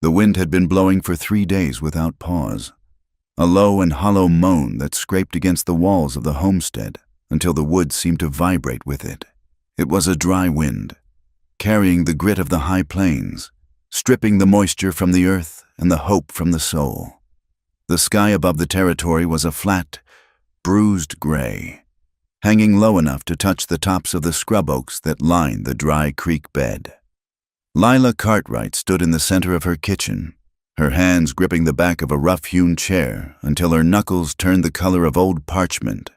The wind had been blowing for 3 days without pause, a low and hollow moan that scraped against the walls of the homestead until the woods seemed to vibrate with it. It was a dry wind, carrying the grit of the high plains, stripping the moisture from the earth and the hope from the soul. The sky above the territory was a flat, bruised gray, hanging low enough to touch the tops of the scrub oaks that lined the dry creek bed. Lila Cartwright stood in the center of her kitchen, her hands gripping the back of a rough-hewn chair until her knuckles turned the color of old parchment.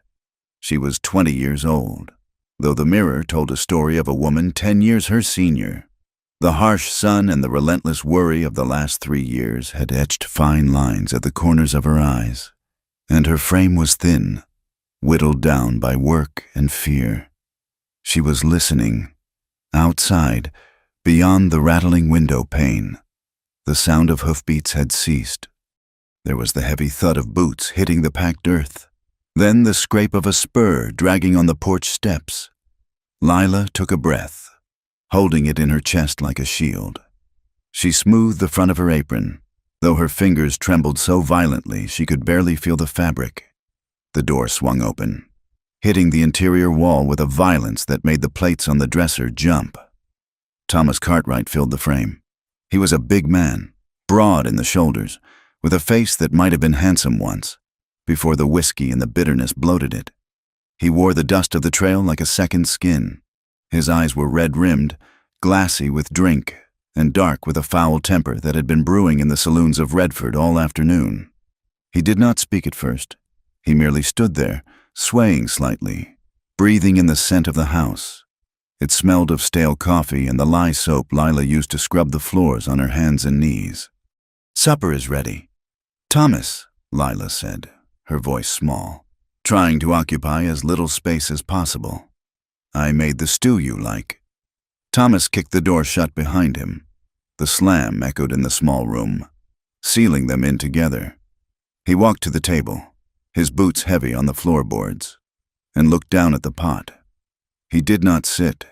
She was 20 years old, though the mirror told a story of a woman 10 years her senior. The harsh sun and the relentless worry of the last 3 years had etched fine lines at the corners of her eyes, and her frame was thin, whittled down by work and fear. She was listening. Outside, beyond the rattling window pane, the sound of hoofbeats had ceased. There was the heavy thud of boots hitting the packed earth, then the scrape of a spur dragging on the porch steps. Lila took a breath, holding it in her chest like a shield. She smoothed the front of her apron, though her fingers trembled so violently she could barely feel the fabric. The door swung open, hitting the interior wall with a violence that made the plates on the dresser jump. Thomas Cartwright filled the frame. He was a big man, broad in the shoulders, with a face that might have been handsome once, before the whiskey and the bitterness bloated it. He wore the dust of the trail like a second skin. His eyes were red-rimmed, glassy with drink, and dark with a foul temper that had been brewing in the saloons of Redford all afternoon. He did not speak at first. He merely stood there, swaying slightly, breathing in the scent of the house. It smelled of stale coffee and the lye soap Lila used to scrub the floors on her hands and knees. "Supper is ready." "Thomas," Lila said, her voice small, trying to occupy as little space as possible. "I made the stew you like." Thomas kicked the door shut behind him. The slam echoed in the small room, sealing them in together. He walked to the table, his boots heavy on the floorboards, and looked down at the pot. He did not sit.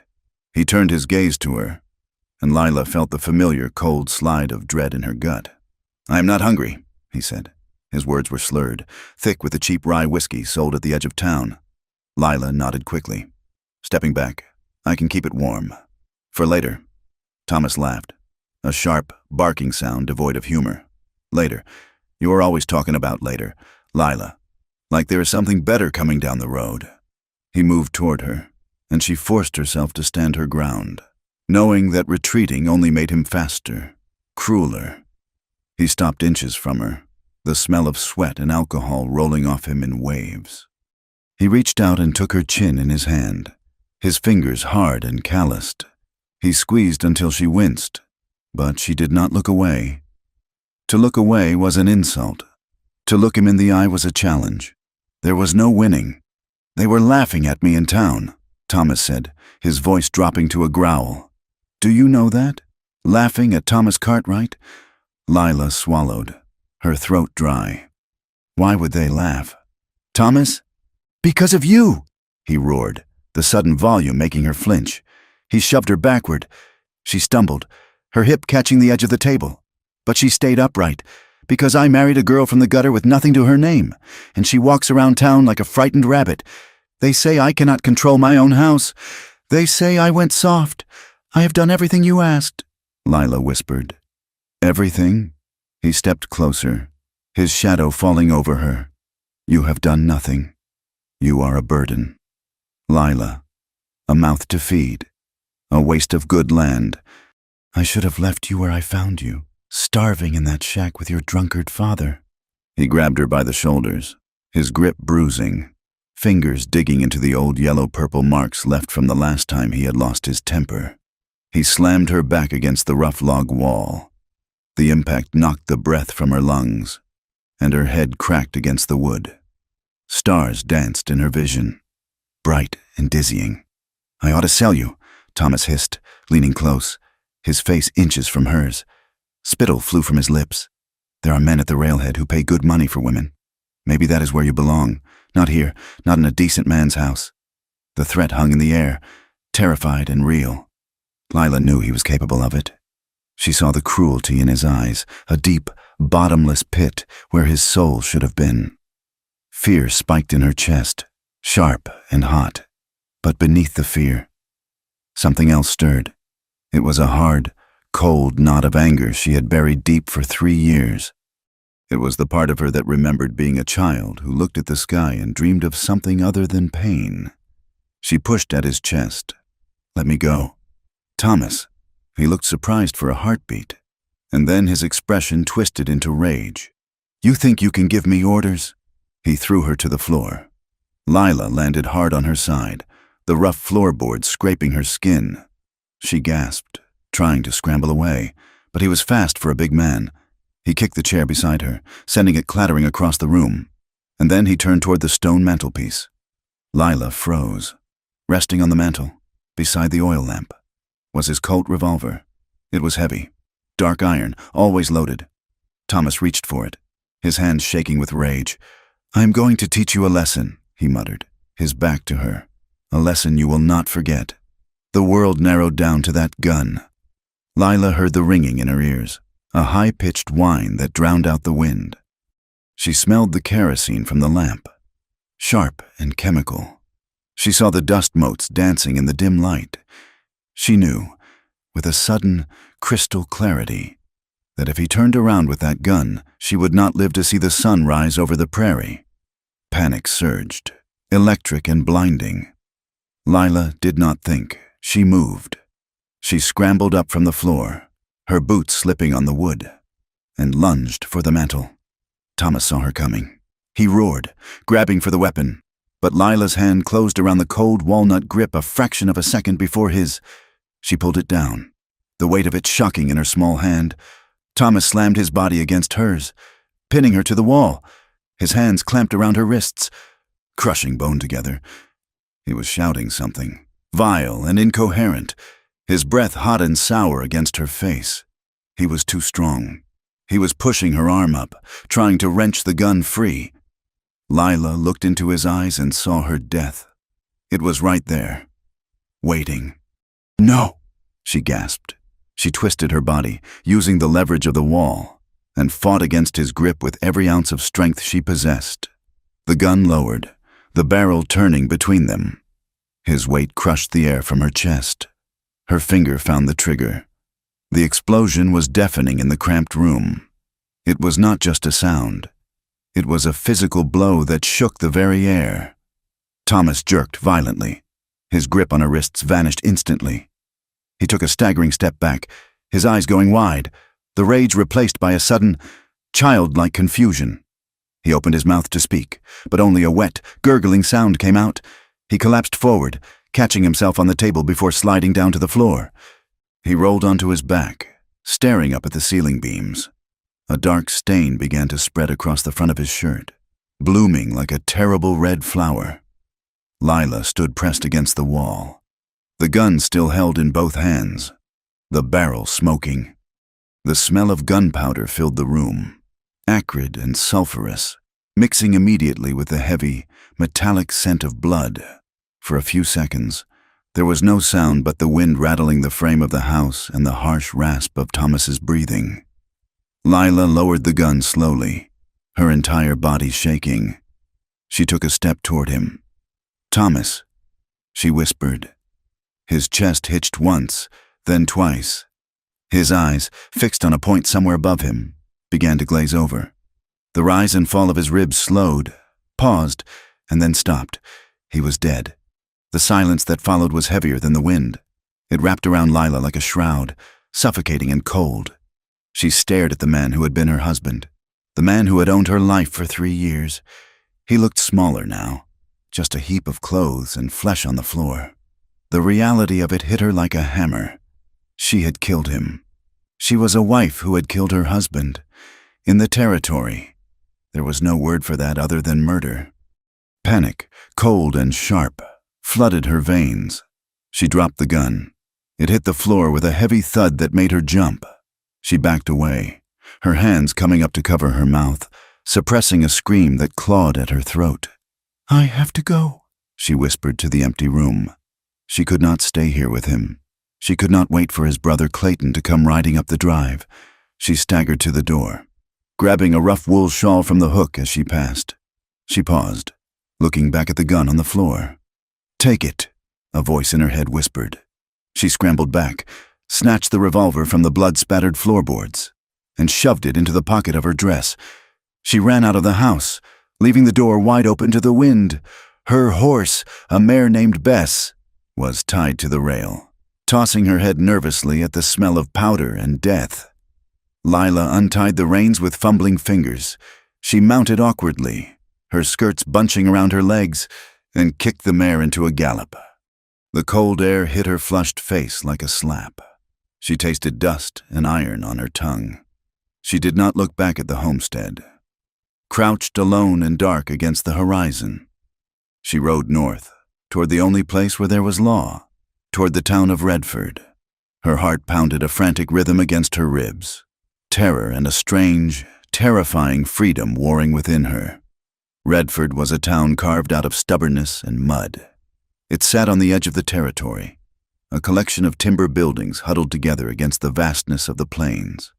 He turned his gaze to her, and Lila felt the familiar cold slide of dread in her gut. "I am not hungry," he said. His words were slurred, thick with the cheap rye whiskey sold at the edge of town. Lila nodded quickly. Stepping back, "I can keep it warm. For later." Thomas laughed, a sharp, barking sound devoid of humor. "Later. You are always talking about later, Lila. Like there is something better coming down the road." He moved toward her, and she forced herself to stand her ground, knowing that retreating only made him faster, crueler. He stopped inches from her, the smell of sweat and alcohol rolling off him in waves. He reached out and took her chin in his hand, his fingers hard and calloused. He squeezed until she winced, but she did not look away. To look away was an insult. To look him in the eye was a challenge. There was no winning. "They were laughing at me in town," Thomas said, his voice dropping to a growl. "Do you know that? Laughing at Thomas Cartwright?" Lila swallowed, her throat dry. Why would they laugh? "Thomas?" "Because of you!" he roared, the sudden volume making her flinch. He shoved her backward. She stumbled, her hip catching the edge of the table. But she stayed upright, "because I married a girl from the gutter with nothing to her name, and she walks around town like a frightened rabbit. They say I cannot control my own house. They say I went soft. I have done everything you asked," Lila whispered. "Everything?" He stepped closer, his shadow falling over her. "You have done nothing. You are a burden. Lila, a mouth to feed, a waste of good land. I should have left you where I found you, starving in that shack with your drunkard father." He grabbed her by the shoulders, his grip bruising, fingers digging into the old yellow-purple marks left from the last time he had lost his temper. He slammed her back against the rough log wall. The impact knocked the breath from her lungs, and her head cracked against the wood. Stars danced in her vision, bright and dizzying. "I ought to sell you," Thomas hissed, leaning close, his face inches from hers. Spittle flew from his lips. "There are men at the railhead who pay good money for women. Maybe that is where you belong. Not here, not in a decent man's house." The threat hung in the air, terrified and real. Lila knew he was capable of it. She saw the cruelty in his eyes, a deep, bottomless pit where his soul should have been. Fear spiked in her chest, sharp and hot. But beneath the fear, something else stirred. It was a hard, cold knot of anger she had buried deep for 3 years. It was the part of her that remembered being a child who looked at the sky and dreamed of something other than pain. She pushed at his chest. "Let me go." "Thomas." He looked surprised for a heartbeat, and then his expression twisted into rage. "You think you can give me orders?" He threw her to the floor. Lila landed hard on her side, the rough floorboards scraping her skin. She gasped, trying to scramble away, but he was fast for a big man. He kicked the chair beside her, sending it clattering across the room, and then he turned toward the stone mantelpiece. Lila froze. Resting on the mantel, beside the oil lamp, was his Colt revolver. It was heavy, dark iron, always loaded. Thomas reached for it, his hands shaking with rage. "I am going to teach you a lesson," he muttered, his back to her. "A lesson you will not forget." The world narrowed down to that gun. Lila heard the ringing in her ears, a high-pitched whine that drowned out the wind. She smelled the kerosene from the lamp, sharp and chemical. She saw the dust motes dancing in the dim light. She knew, with a sudden, crystal clarity, that if he turned around with that gun, she would not live to see the sun rise over the prairie. Panic surged, electric and blinding. Lila did not think. She moved. She scrambled up from the floor, her boots slipping on the wood, and lunged for the mantel. Thomas saw her coming. He roared, grabbing for the weapon, but Lila's hand closed around the cold walnut grip a fraction of a second before his. She pulled it down, the weight of it shocking in her small hand. Thomas slammed his body against hers, pinning her to the wall, his hands clamped around her wrists, crushing bone together. He was shouting something, vile and incoherent, his breath hot and sour against her face. He was too strong. He was pushing her arm up, trying to wrench the gun free. Lila looked into his eyes and saw her death. It was right there, waiting. "No!" she gasped. She twisted her body, using the leverage of the wall, and fought against his grip with every ounce of strength she possessed. The gun lowered, the barrel turning between them. His weight crushed the air from her chest. Her finger found the trigger. The explosion was deafening in the cramped room. It was not just a sound. It was a physical blow that shook the very air. Thomas jerked violently. His grip on her wrists vanished instantly. He took a staggering step back, his eyes going wide, the rage replaced by a sudden, childlike confusion. He opened his mouth to speak, but only a wet, gurgling sound came out. He collapsed forward, catching himself on the table before sliding down to the floor. He rolled onto his back, staring up at the ceiling beams. A dark stain began to spread across the front of his shirt, blooming like a terrible red flower. Lila stood pressed against the wall, the gun still held in both hands, the barrel smoking. The smell of gunpowder filled the room, acrid and sulphurous, mixing immediately with the heavy, metallic scent of blood. For a few seconds, there was no sound but the wind rattling the frame of the house and the harsh rasp of Thomas's breathing. Lila lowered the gun slowly, her entire body shaking. She took a step toward him. "Thomas," she whispered. His chest hitched once, then twice. His eyes, fixed on a point somewhere above him, began to glaze over. The rise and fall of his ribs slowed, paused, and then stopped. He was dead. The silence that followed was heavier than the wind. It wrapped around Lila like a shroud, suffocating and cold. She stared at the man who had been her husband, the man who had owned her life for 3 years. He looked smaller now, just a heap of clothes and flesh on the floor. The reality of it hit her like a hammer. She had killed him. She was a wife who had killed her husband. In the territory, there was no word for that other than murder. Panic, cold and sharp, flooded her veins. She dropped the gun. It hit the floor with a heavy thud that made her jump. She backed away, her hands coming up to cover her mouth, suppressing a scream that clawed at her throat. "I have to go," she whispered to the empty room. She could not stay here with him. She could not wait for his brother Clayton to come riding up the drive. She staggered to the door, grabbing a rough wool shawl from the hook as she passed. She paused, looking back at the gun on the floor. "Take it," a voice in her head whispered. She scrambled back, snatched the revolver from the blood-spattered floorboards, and shoved it into the pocket of her dress. She ran out of the house, leaving the door wide open to the wind. Her horse, a mare named Bess, was tied to the rail, tossing her head nervously at the smell of powder and death. Lila untied the reins with fumbling fingers. She mounted awkwardly, her skirts bunching around her legs, and kicked the mare into a gallop. The cold air hit her flushed face like a slap. She tasted dust and iron on her tongue. She did not look back at the homestead. Crouched alone and dark against the horizon, she rode north, toward the only place where there was law, toward the town of Redford. Her heart pounded a frantic rhythm against her ribs, terror and a strange, terrifying freedom warring within her. Redford was a town carved out of stubbornness and mud. It sat on the edge of the territory, a collection of timber buildings huddled together against the vastness of the plains.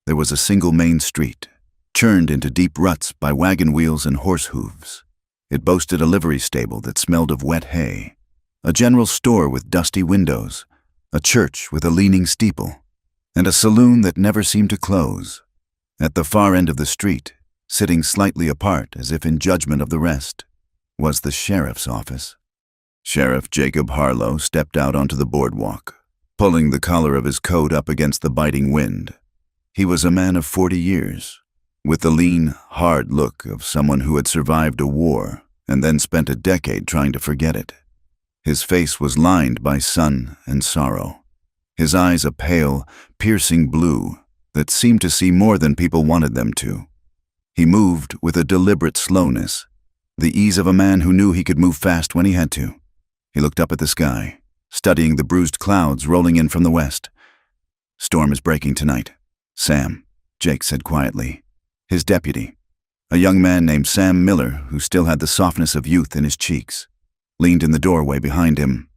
There was a single main street, churned into deep ruts by wagon wheels and horse hooves. It boasted a livery stable that smelled of wet hay, a general store with dusty windows, a church with a leaning steeple, and a saloon that never seemed to close. At the far end of the street, sitting slightly apart as if in judgment of the rest, was the sheriff's office. Sheriff Jacob Harlow stepped out onto the boardwalk, pulling the collar of his coat up against the biting wind. He was a man of 40 years, with the lean, hard look of someone who had survived a war and then spent a decade trying to forget it. His face was lined by sun and sorrow, his eyes a pale, piercing blue that seemed to see more than people wanted them to. He moved with a deliberate slowness, the ease of a man who knew he could move fast when he had to. He looked up at the sky, studying the bruised clouds rolling in from the west. "Storm is breaking tonight, Sam," Jake said quietly. His deputy, a young man named Sam Miller, who still had the softness of youth in his cheeks, leaned in the doorway behind him.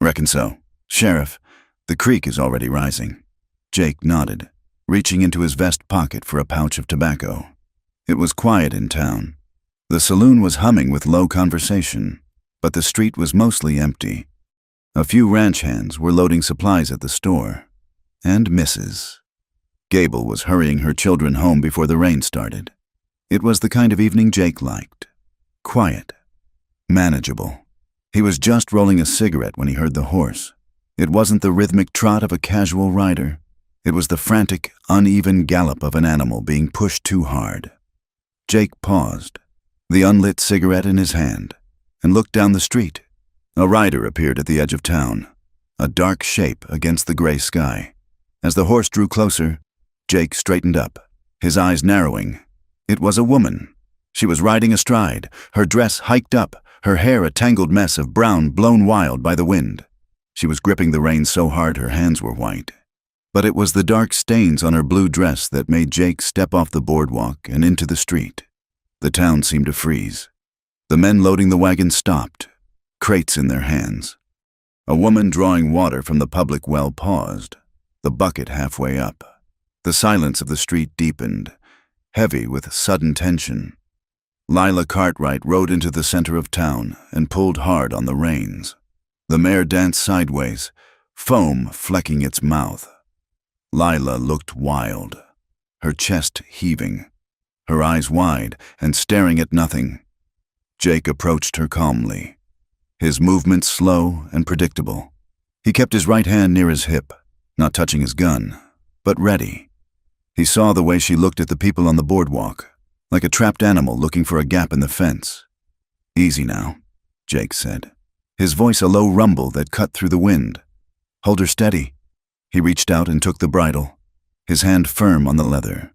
"Reckon so. Sheriff, the creek is already rising." Jake nodded, reaching into his vest pocket for a pouch of tobacco. It was quiet in town. The saloon was humming with low conversation, but the street was mostly empty. A few ranch hands were loading supplies at the store, and Mrs. Gable was hurrying her children home before the rain started. It was the kind of evening Jake liked. Quiet, manageable. He was just rolling a cigarette when he heard the horse. It wasn't the rhythmic trot of a casual rider. It was the frantic, uneven gallop of an animal being pushed too hard. Jake paused, the unlit cigarette in his hand, and looked down the street. A rider appeared at the edge of town, a dark shape against the gray sky. As the horse drew closer, Jake straightened up, his eyes narrowing. It was a woman. She was riding astride, her dress hiked up, her hair a tangled mess of brown blown wild by the wind. She was gripping the reins so hard her hands were white. But it was the dark stains on her blue dress that made Jake step off the boardwalk and into the street. The town seemed to freeze. The men loading the wagon stopped, crates in their hands. A woman drawing water from the public well paused, the bucket halfway up. The silence of the street deepened, heavy with sudden tension. Lila Cartwright rode into the center of town and pulled hard on the reins. The mare danced sideways, foam flecking its mouth. Lila looked wild, her chest heaving, her eyes wide and staring at nothing. Jake approached her calmly, his movements slow and predictable. He kept his right hand near his hip, not touching his gun, but ready. He saw the way she looked at the people on the boardwalk, like a trapped animal looking for a gap in the fence. "Easy now," Jake said, his voice a low rumble that cut through the wind. "Hold her steady." He reached out and took the bridle, his hand firm on the leather.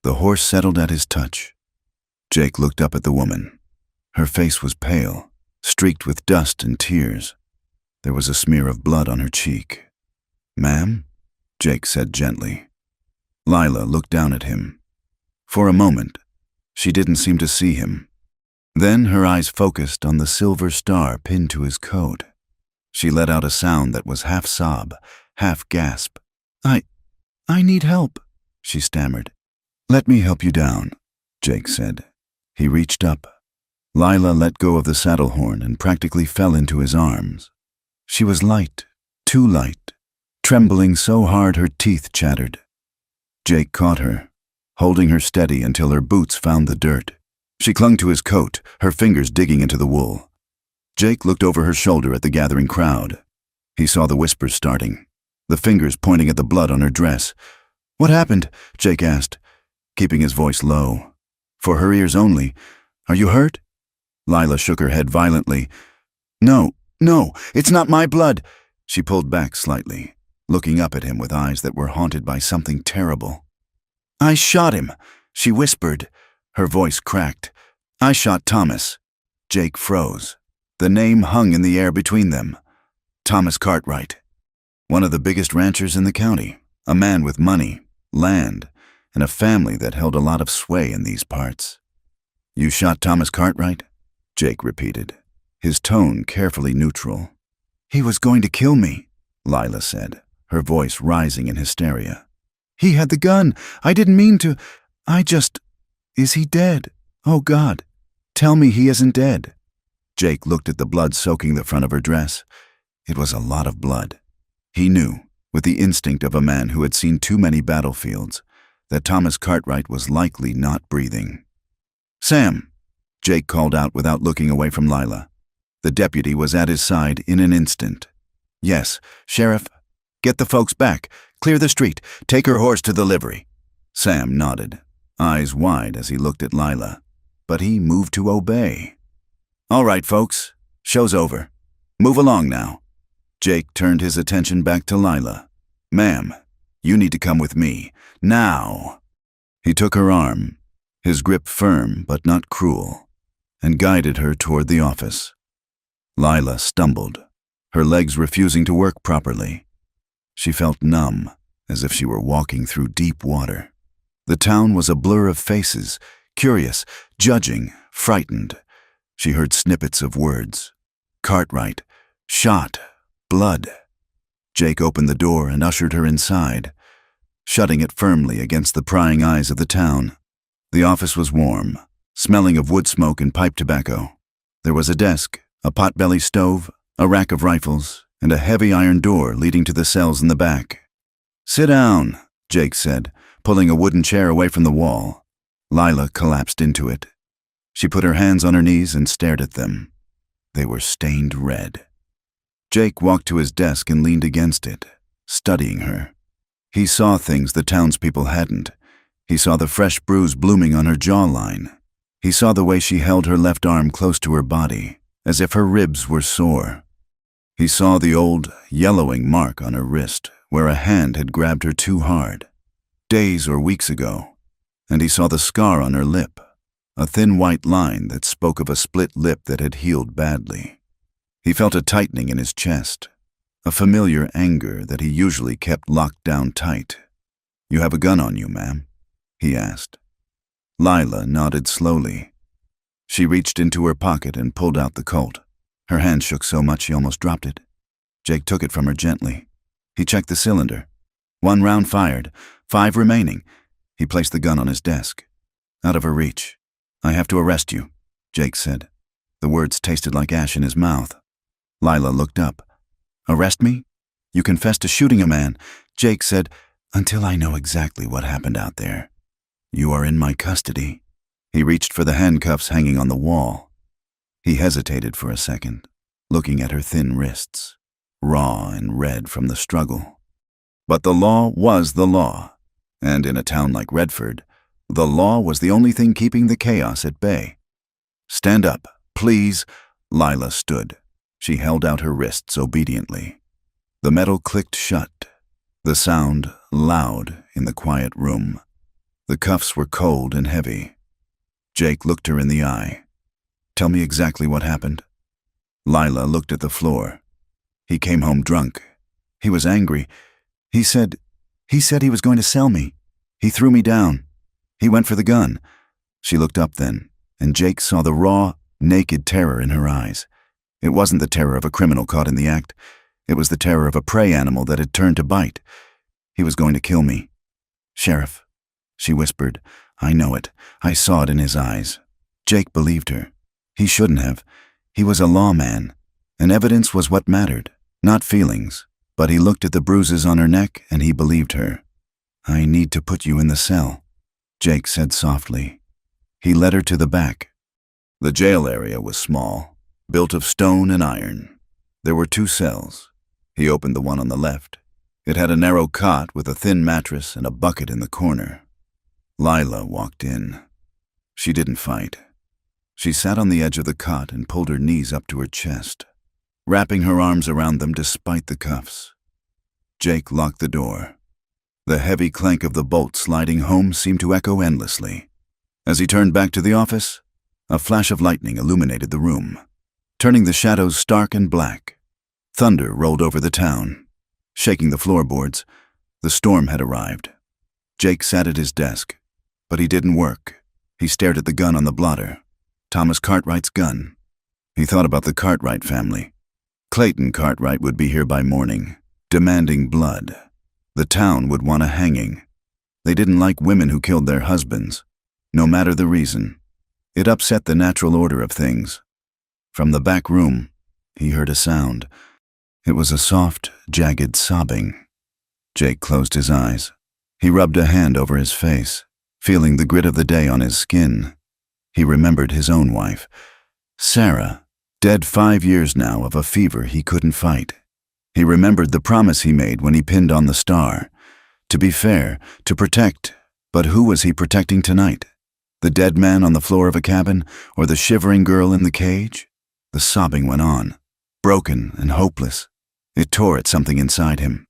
The horse settled at his touch. Jake looked up at the woman. Her face was pale, streaked with dust and tears. There was a smear of blood on her cheek. "Ma'am?" Jake said gently. Lila looked down at him. For a moment, she didn't seem to see him. Then her eyes focused on the silver star pinned to his coat. She let out a sound that was half sob, half-gasp. I need help, she stammered. Let me help you down, Jake said. He reached up. Lila let go of the saddle horn and practically fell into his arms. She was light, too light, trembling so hard her teeth chattered. Jake caught her, holding her steady until her boots found the dirt. She clung to his coat, her fingers digging into the wool. Jake looked over her shoulder at the gathering crowd. He saw the whispers starting, the fingers pointing at the blood on her dress. What happened? Jake asked, keeping his voice low. For her ears only. Are you hurt? Lila shook her head violently. No, it's not my blood. She pulled back slightly, looking up at him with eyes that were haunted by something terrible. I shot him, she whispered. Her voice cracked. I shot Thomas. Jake froze. The name hung in the air between them. Thomas Cartwright. One of the biggest ranchers in the county. A man with money, land, and a family that held a lot of sway in these parts. You shot Thomas Cartwright? Jake repeated, his tone carefully neutral. He was going to kill me, Lila said, her voice rising in hysteria. He had the gun. I didn't mean to. Is he dead? Oh, God. Tell me he isn't dead. Jake looked at the blood soaking the front of her dress. It was a lot of blood. He knew, with the instinct of a man who had seen too many battlefields, that Thomas Cartwright was likely not breathing. Sam, Jake called out without looking away from Lila. The deputy was at his side in an instant. Yes, Sheriff. Get the folks back. Clear the street. Take her horse to the livery. Sam nodded, eyes wide as he looked at Lila, but he moved to obey. All right, folks. Show's over. Move along now. Jake turned his attention back to Lila. Ma'am, you need to come with me. Now. He took her arm, his grip firm but not cruel, and guided her toward the office. Lila stumbled, her legs refusing to work properly. She felt numb, as if she were walking through deep water. The town was a blur of faces, curious, judging, frightened. She heard snippets of words. Cartwright, shot, blood. Jake opened the door and ushered her inside, shutting it firmly against the prying eyes of the town. The office was warm, smelling of wood smoke and pipe tobacco. There was a desk, a potbelly stove, a rack of rifles, and a heavy iron door leading to the cells in the back. Sit down, Jake said, pulling a wooden chair away from the wall. Lila collapsed into it. She put her hands on her knees and stared at them. They were stained red. Jake walked to his desk and leaned against it, studying her. He saw things the townspeople hadn't. He saw the fresh bruise blooming on her jawline. He saw the way she held her left arm close to her body, as if her ribs were sore. He saw the old, yellowing mark on her wrist, where a hand had grabbed her too hard, days or weeks ago. And he saw the scar on her lip, a thin white line that spoke of a split lip that had healed badly. He felt a tightening in his chest, a familiar anger that he usually kept locked down tight. You have a gun on you, ma'am? He asked. Lila nodded slowly. She reached into her pocket and pulled out the Colt. Her hand shook so much she almost dropped it. Jake took it from her gently. He checked the cylinder. 1 round fired, 5 remaining. He placed the gun on his desk. Out of her reach. I have to arrest you, Jake said. The words tasted like ash in his mouth. Lila looked up. Arrest me? You confessed to shooting a man. Jake said, until I know exactly what happened out there. You are in my custody. He reached for the handcuffs hanging on the wall. He hesitated for a second, looking at her thin wrists, raw and red from the struggle. But the law was the law, and in a town like Redford, the law was the only thing keeping the chaos at bay. Stand up, please. Lila stood. She held out her wrists obediently. The metal clicked shut, the sound loud in the quiet room. The cuffs were cold and heavy. Jake looked her in the eye. Tell me exactly what happened. Lila looked at the floor. He came home drunk. He was angry. He said he was going to sell me. He threw me down. He went for the gun. She looked up then, and Jake saw the raw, naked terror in her eyes. It wasn't the terror of a criminal caught in the act. It was the terror of a prey animal that had turned to bite. He was going to kill me. "Sheriff," she whispered. "I know it. I saw it in his eyes." Jake believed her. He shouldn't have. He was a lawman, and evidence was what mattered, not feelings. But he looked at the bruises on her neck, and he believed her. "I need to put you in the cell," Jake said softly. He led her to the back. The jail area was small, built of stone and iron. There were 2 cells. He opened the one on the left. It had a narrow cot with a thin mattress and a bucket in the corner. Lila walked in. She didn't fight. She sat on the edge of the cot and pulled her knees up to her chest, wrapping her arms around them despite the cuffs. Jake locked the door. The heavy clank of the bolt sliding home seemed to echo endlessly. As he turned back to the office, a flash of lightning illuminated the room, turning the shadows stark and black. Thunder rolled over the town, shaking the floorboards. The storm had arrived. Jake sat at his desk, but he didn't work. He stared at the gun on the blotter. Thomas Cartwright's gun. He thought about the Cartwright family. Clayton Cartwright would be here by morning, demanding blood. The town would want a hanging. They didn't like women who killed their husbands, no matter the reason. It upset the natural order of things. From the back room, he heard a sound. It was a soft, jagged sobbing. Jake closed his eyes. He rubbed a hand over his face, feeling the grit of the day on his skin. He remembered his own wife, Sarah, dead 5 years now of a fever he couldn't fight. He remembered the promise he made when he pinned on the star. To be fair, to protect, but who was he protecting tonight? The dead man on the floor of a cabin, or the shivering girl in the cage? The sobbing went on, broken and hopeless. It tore at something inside him.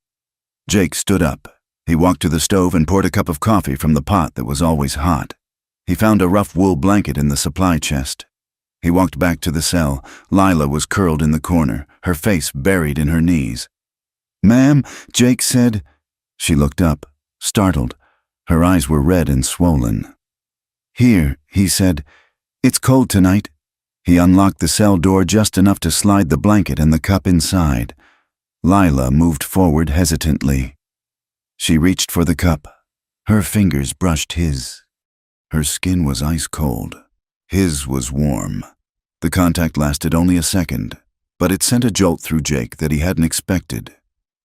Jake stood up. He walked to the stove and poured a cup of coffee from the pot that was always hot. He found a rough wool blanket in the supply chest. He walked back to the cell. Lila was curled in the corner, her face buried in her knees. "Ma'am," Jake said. She looked up, startled. Her eyes were red and swollen. "Here," he said. "It's cold tonight." He unlocked the cell door just enough to slide the blanket and the cup inside. Lila moved forward hesitantly. She reached for the cup. Her fingers brushed his. Her skin was ice cold. His was warm. The contact lasted only a second, but it sent a jolt through Jake that he hadn't expected.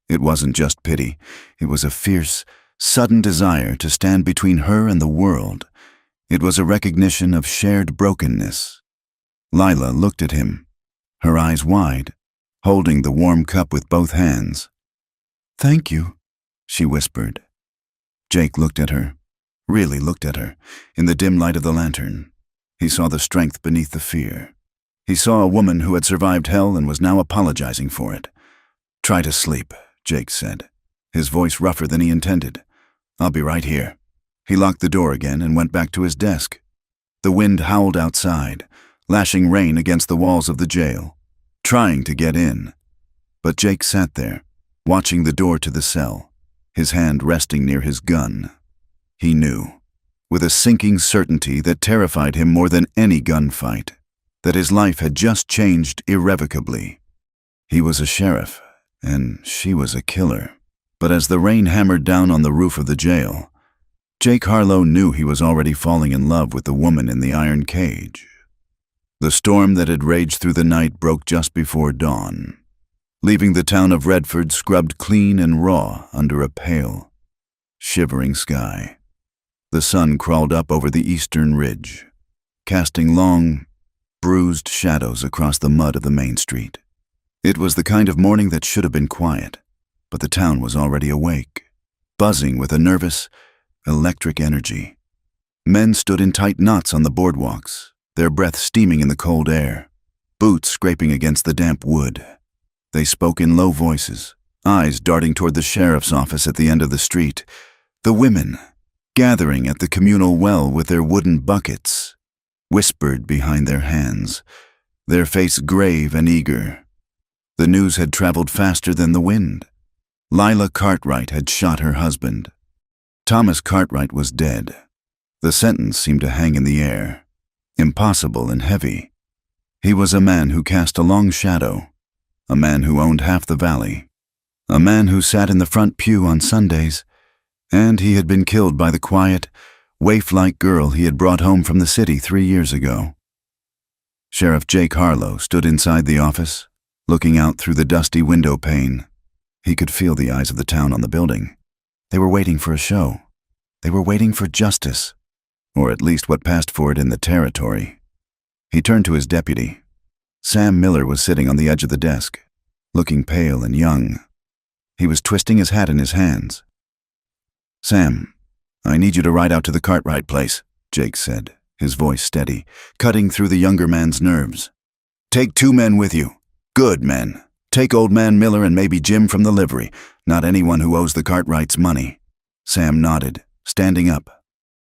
It wasn't just pity. It was a fierce, sudden desire to stand between her and the world. It was a recognition of shared brokenness. Lila looked at him, her eyes wide, holding the warm cup with both hands. "Thank you," she whispered. Jake looked at her, really looked at her, in the dim light of the lantern. He saw the strength beneath the fear. He saw a woman who had survived hell and was now apologizing for it. "Try to sleep," Jake said, his voice rougher than he intended. "I'll be right here." He locked the door again and went back to his desk. The wind howled outside, lashing rain against the walls of the jail, trying to get in. But Jake sat there, watching the door to the cell, his hand resting near his gun. He knew, with a sinking certainty that terrified him more than any gunfight, that his life had just changed irrevocably. He was a sheriff, and she was a killer. But as the rain hammered down on the roof of the jail, Jake Harlow knew he was already falling in love with the woman in the iron cage. The storm that had raged through the night broke just before dawn, leaving the town of Redford scrubbed clean and raw under a pale, shivering sky. The sun crawled up over the eastern ridge, casting long, bruised shadows across the mud of the main street. It was the kind of morning that should have been quiet, but the town was already awake, buzzing with a nervous, electric energy. Men stood in tight knots on the boardwalks, their breath steaming in the cold air, boots scraping against the damp wood. They spoke in low voices, eyes darting toward the sheriff's office at the end of the street. The women, gathering at the communal well with their wooden buckets, whispered behind their hands, their face grave and eager. The news had traveled faster than the wind. Lila Cartwright had shot her husband. Thomas Cartwright was dead. The sentence seemed to hang in the air, impossible and heavy. He was a man who cast a long shadow, a man who owned half the valley, a man who sat in the front pew on Sundays, and he had been killed by the quiet, waif-like girl he had brought home from the city 3 years ago. Sheriff Jake Harlow stood inside the office, looking out through the dusty window pane. He could feel the eyes of the town on the building. They were waiting for a show. They were waiting for justice, or at least what passed for it in the territory. He turned to his deputy. Sam Miller was sitting on the edge of the desk, looking pale and young. He was twisting his hat in his hands. "Sam, I need you to ride out to the Cartwright place," Jake said, his voice steady, cutting through the younger man's nerves. "Take 2 men with you. Good men. Take old man Miller and maybe Jim from the livery, not anyone who owes the Cartwrights money." Sam nodded, standing up.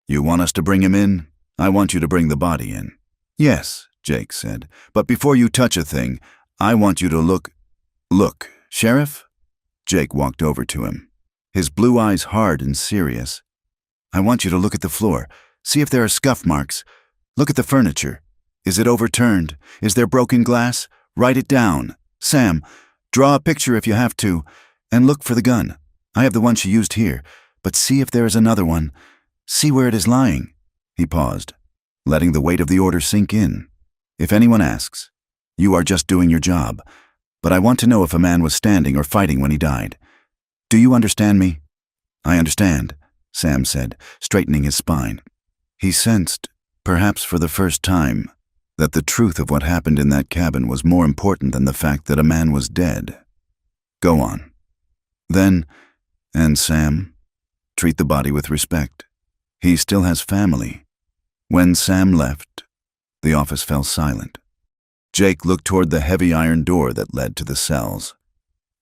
"You want us to bring him in? I want you to bring the body in." "Yes," Jake said, "but before you touch a thing, I want you to look, Sheriff?" Jake walked over to him, his blue eyes hard and serious. "I want you to look at the floor. See if there are scuff marks. Look at the furniture. Is it overturned? Is there broken glass? Write it down. Sam, draw a picture if you have to, and look for the gun. I have the one she used here, but see if there is another one. See where it is lying." He paused, letting the weight of the order sink in. "If anyone asks, you are just doing your job, but I want to know if a man was standing or fighting when he died. Do you understand me?" "I understand," Sam said, straightening his spine. He sensed, perhaps for the first time, that the truth of what happened in that cabin was more important than the fact that a man was dead. "Go on. Then, and Sam, treat the body with respect. He still has family." When Sam left, the office fell silent. Jake looked toward the heavy iron door that led to the cells.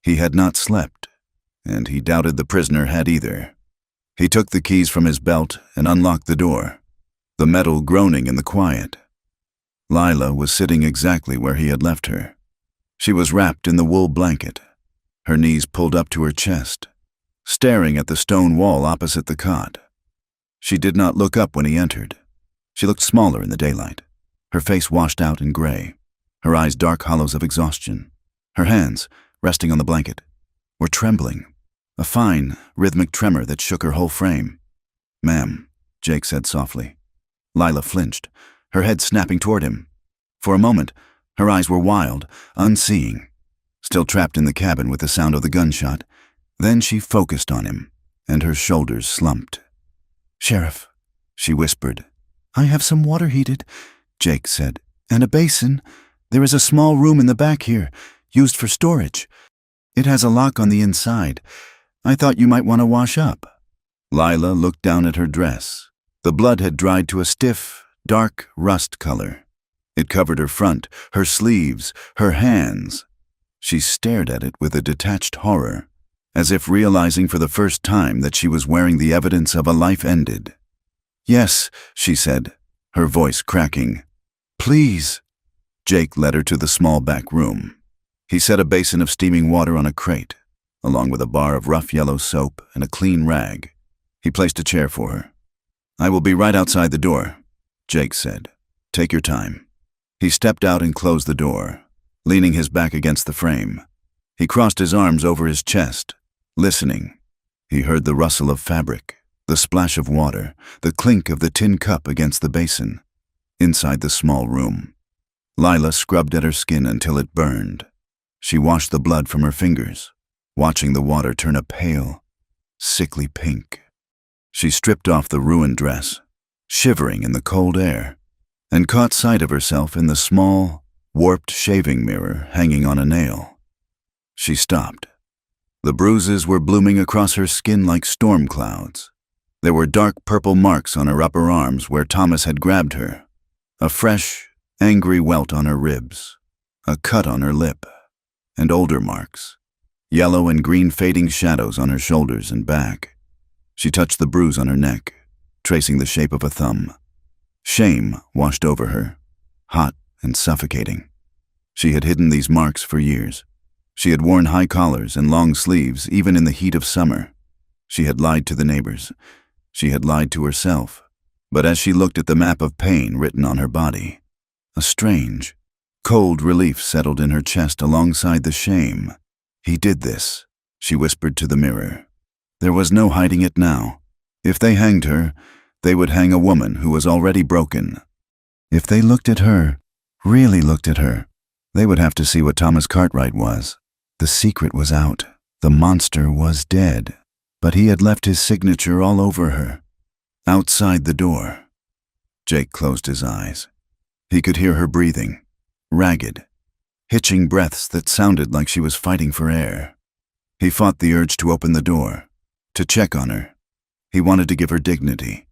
He had not slept, and he doubted the prisoner had either. He took the keys from his belt and unlocked the door, the metal groaning in the quiet. Lila was sitting exactly where he had left her. She was wrapped in the wool blanket, her knees pulled up to her chest, staring at the stone wall opposite the cot. She did not look up when he entered. She looked smaller in the daylight, her face washed out and gray, her eyes dark hollows of exhaustion. Her hands, resting on the blanket, were trembling, a fine, rhythmic tremor that shook her whole frame. "Ma'am," Jake said softly. Lila flinched, her head snapping toward him. For a moment, her eyes were wild, unseeing, still trapped in the cabin with the sound of the gunshot. Then she focused on him, and her shoulders slumped. "Sheriff," she whispered. "I have some water heated," Jake said, "and a basin. There is a small room in the back here, used for storage. It has a lock on the inside. I thought you might want to wash up." Lila looked down at her dress. The blood had dried to a stiff, dark rust color. It covered her front, her sleeves, her hands. She stared at it with a detached horror, as if realizing for the first time that she was wearing the evidence of a life ended. "Yes," she said, her voice cracking. "Please." Jake led her to the small back room. He set a basin of steaming water on a crate, along with a bar of rough yellow soap and a clean rag. He placed a chair for her. "I will be right outside the door," Jake said. "Take your time." He stepped out and closed the door, leaning his back against the frame. He crossed his arms over his chest, listening. He heard the rustle of fabric, the splash of water, the clink of the tin cup against the basin. Inside the small room, Lila scrubbed at her skin until it burned. She washed the blood from her fingers, watching the water turn a pale, sickly pink. She stripped off the ruined dress, shivering in the cold air, and caught sight of herself in the small, warped shaving mirror hanging on a nail. She stopped. The bruises were blooming across her skin like storm clouds. There were dark purple marks on her upper arms where Thomas had grabbed her, a fresh, angry welt on her ribs, a cut on her lip, and older marks, yellow and green fading shadows on her shoulders and back. She touched the bruise on her neck, tracing the shape of a thumb. Shame washed over her, hot and suffocating. She had hidden these marks for years. She had worn high collars and long sleeves even in the heat of summer. She had lied to the neighbors. She had lied to herself. But as she looked at the map of pain written on her body, a strange, Cold relief settled in her chest alongside the shame. He did this, she whispered to the mirror. There was no hiding it now. If they hanged her, they would hang a woman who was already broken. If they looked at her, really looked at her, they would have to see what Thomas Cartwright was. The secret was out. The monster was dead. But he had left his signature all over her. Outside the door. Jake closed his eyes. He could hear her breathing, ragged, hitching breaths that sounded like she was fighting for air. He fought the urge to open the door, to check on her. He wanted to give her dignity,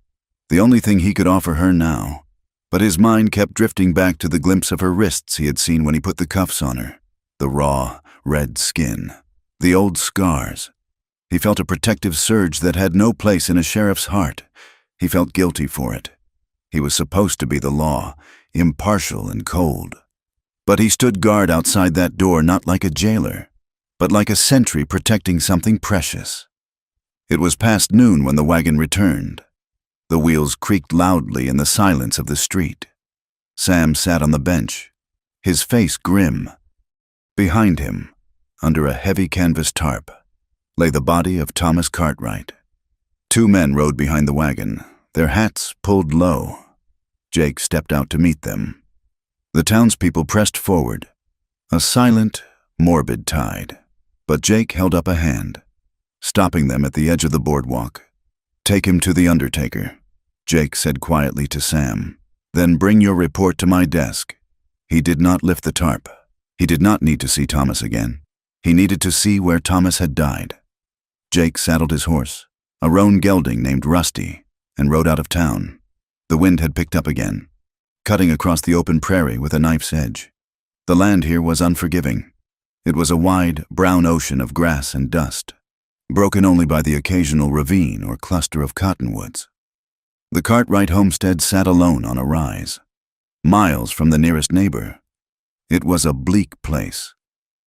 the only thing he could offer her now. But his mind kept drifting back to the glimpse of her wrists he had seen when he put the cuffs on her. The raw, red skin, the old scars. He felt a protective surge that had no place in a sheriff's heart. He felt guilty for it. He was supposed to be the law, impartial and cold. But he stood guard outside that door not like a jailer, but like a sentry protecting something precious. It was past noon when the wagon returned. The wheels creaked loudly in the silence of the street. Sam sat on the bench, his face grim. Behind him, under a heavy canvas tarp, lay the body of Thomas Cartwright. Two men rode behind the wagon, their hats pulled low. Jake stepped out to meet them. The townspeople pressed forward, a silent, morbid tide. But Jake held up a hand, stopping them at the edge of the boardwalk. "Take him to the undertaker," Jake said quietly to Sam. "Then bring your report to my desk." He did not lift the tarp. He did not need to see Thomas again. He needed to see where Thomas had died. Jake saddled his horse, a roan gelding named Rusty, and rode out of town. The wind had picked up again, cutting across the open prairie with a knife's edge. The land here was unforgiving. It was a wide, brown ocean of grass and dust, broken only by the occasional ravine or cluster of cottonwoods. The Cartwright homestead sat alone on a rise, miles from the nearest neighbor. It was a bleak place.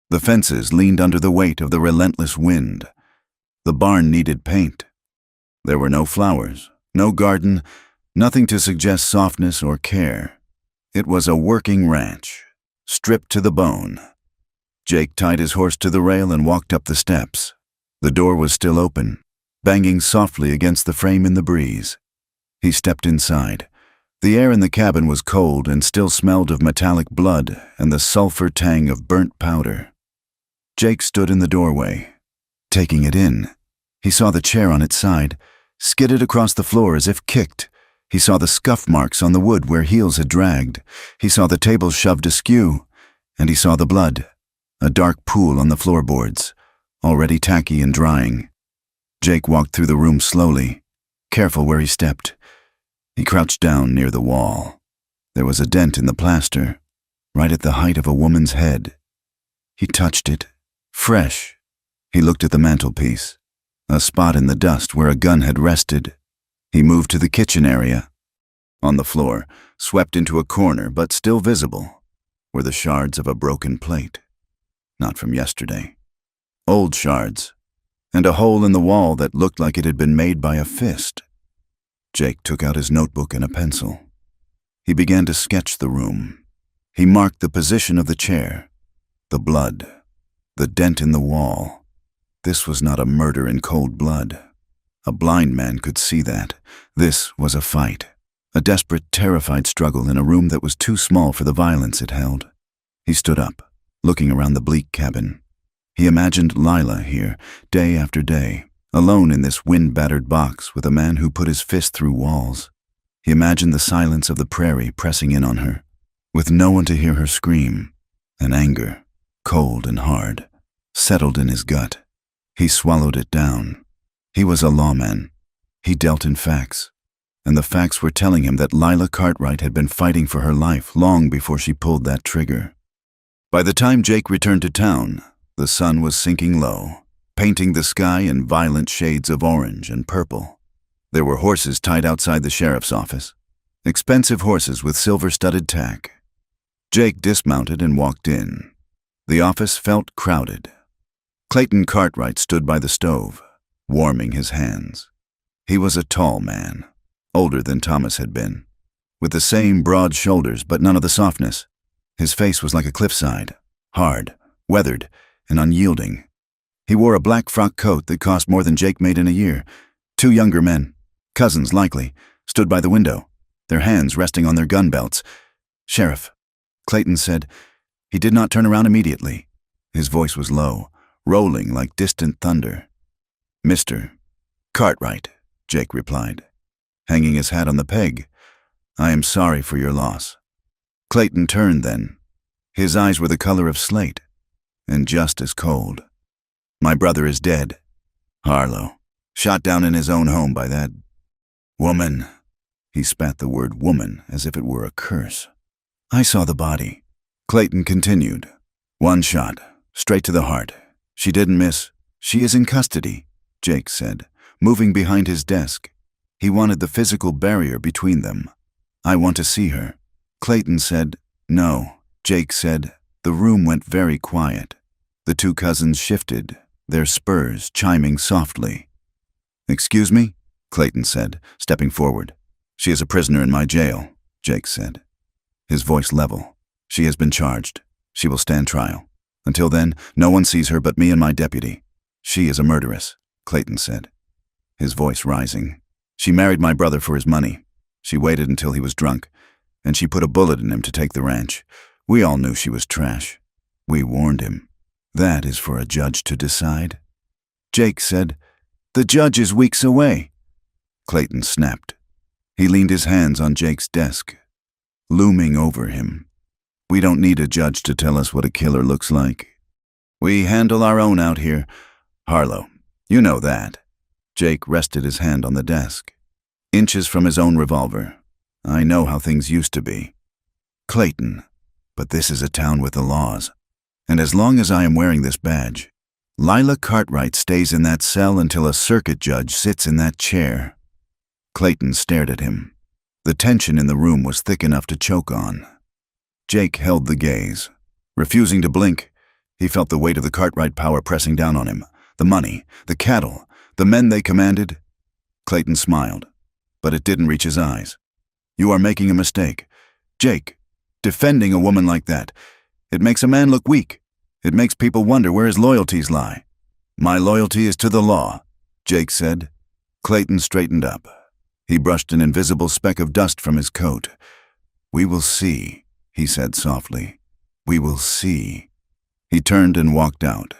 The fences leaned under the weight of the relentless wind. The barn needed paint. There were no flowers, no garden, nothing to suggest softness or care. It was a working ranch, stripped to the bone. Jake tied his horse to the rail and walked up the steps. The door was still open, banging softly against the frame in the breeze. He stepped inside. The air in the cabin was cold and still smelled of metallic blood and the sulfur tang of burnt powder. Jake stood in the doorway, taking it in. He saw the chair on its side, skidded across the floor as if kicked. He saw the scuff marks on the wood where heels had dragged. He saw the table shoved askew, and he saw the blood, a dark pool on the floorboards, already tacky and drying. Jake walked through the room slowly, careful where he stepped. He crouched down near the wall. There was a dent in the plaster, right at the height of a woman's head. He touched it, fresh. He looked at the mantelpiece, a spot in the dust where a gun had rested. He moved to the kitchen area. On the floor, swept into a corner but still visible, were the shards of a broken plate. Not from yesterday. Old shards, and a hole in the wall that looked like it had been made by a fist. Jake took out his notebook and a pencil. He began to sketch the room. He marked the position of the chair, the blood, the dent in the wall. This was not a murder in cold blood. A blind man could see that. This was a fight, a desperate, terrified struggle in a room that was too small for the violence it held. He stood up, looking around the bleak cabin. He imagined Lila here, day after day, alone in this wind-battered box with a man who put his fist through walls. He imagined the silence of the prairie pressing in on her, with no one to hear her scream. An anger, cold and hard, settled in his gut. He swallowed it down. He was a lawman. He dealt in facts, and the facts were telling him that Lila Cartwright had been fighting for her life long before she pulled that trigger. By the time Jake returned to town, the sun was sinking low, painting the sky in violent shades of orange and purple. There were horses tied outside the sheriff's office, expensive horses with silver-studded tack. Jake dismounted and walked in. The office felt crowded. Clayton Cartwright stood by the stove, warming his hands. He was a tall man, older than Thomas had been, with the same broad shoulders but none of the softness. His face was like a cliffside, hard, weathered, and unyielding. He wore a black frock coat that cost more than Jake made in a year. Two younger men, cousins likely, stood by the window, their hands resting on their gun belts. "Sheriff," Clayton said. He did not turn around immediately. His voice was low, rolling like distant thunder. "Mr. Cartwright," Jake replied, hanging his hat on the peg. "I am sorry for your loss." Clayton turned then. His eyes were the color of slate, and just as cold. "My brother is dead. Harlow, shot down in his own home by that woman." He spat the word woman as if it were a curse. "I saw the body," Clayton continued. "One shot, straight to the heart. She didn't miss. She is in custody," Jake said, moving behind his desk. He wanted the physical barrier between them. "I want to see her." Clayton said, "No." Jake said. The room went very quiet. The two cousins shifted, their spurs chiming softly. "Excuse me?" Clayton said, stepping forward. "She is a prisoner in my jail," Jake said, his voice level. "She has been charged. She will stand trial. Until then, no one sees her but me and my deputy. She is a murderess," Clayton said, his voice rising. "She married my brother for his money. She waited until he was drunk, and she put a bullet in him to take the ranch. We all knew she was trash. We warned him. That is for a judge to decide." Jake said, "The judge is weeks away." Clayton snapped. He leaned his hands on Jake's desk, looming over him. "We don't need a judge to tell us what a killer looks like. We handle our own out here. Harlow, you know that." Jake rested his hand on the desk, inches from his own revolver. "I know how things used to be. Clayton, but this is a town with the laws. And as long as I am wearing this badge, Lila Cartwright stays in that cell until a circuit judge sits in that chair." Clayton stared at him. The tension in the room was thick enough to choke on. Jake held the gaze. Refusing to blink, he felt the weight of the Cartwright power pressing down on him. The money, the cattle, the men they commanded. Clayton smiled, but it didn't reach his eyes. "You are making a mistake. Jake, defending a woman like that, it makes a man look weak. It makes people wonder where his loyalties lie." "My loyalty is to the law," Jake said. Clayton straightened up. He brushed an invisible speck of dust from his coat. "We will see," he said softly. "We will see." He turned and walked out,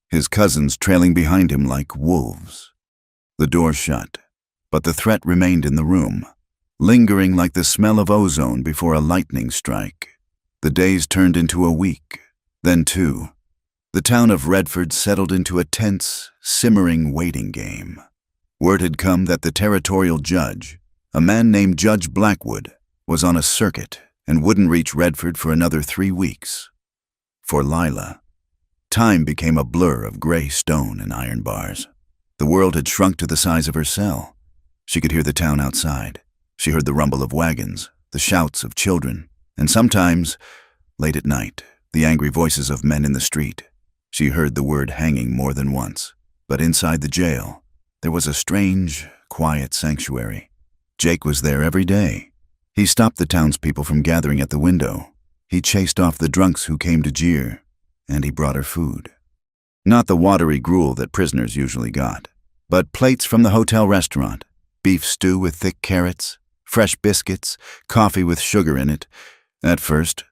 his cousins trailing behind him like wolves. The door shut, but the threat remained in the room, lingering like the smell of ozone before a lightning strike. The days turned into a week, then two. The town of Redford settled into a tense, simmering waiting game. Word had come that the territorial judge, a man named Judge Blackwood, was on a circuit and wouldn't reach Redford for another 3 weeks. For Lila, time became a blur of gray stone and iron bars. The world had shrunk to the size of her cell. She could hear the town outside. She heard the rumble of wagons, the shouts of children, and sometimes, late at night, the angry voices of men in the street. She heard the word hanging more than once. But inside the jail, there was a strange, quiet sanctuary. Jake was there every day. He stopped the townspeople from gathering at the window. He chased off the drunks who came to jeer, and he brought her food. Not the watery gruel that prisoners usually got, but plates from the hotel restaurant, beef stew with thick carrots, fresh biscuits, coffee with sugar in it. At first,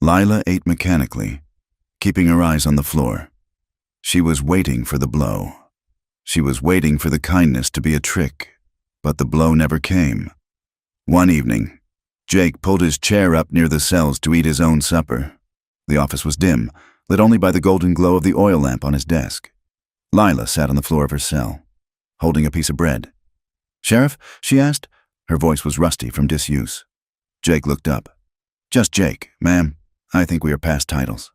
Lila ate mechanically, keeping her eyes on the floor. She was waiting for the blow. She was waiting for the kindness to be a trick, but the blow never came. One evening, Jake pulled his chair up near the cells to eat his own supper. The office was dim, lit only by the golden glow of the oil lamp on his desk. Lila sat on the floor of her cell, holding a piece of bread. "Sheriff?" she asked. Her voice was rusty from disuse. Jake looked up. "Just Jake, ma'am. I think we are past titles."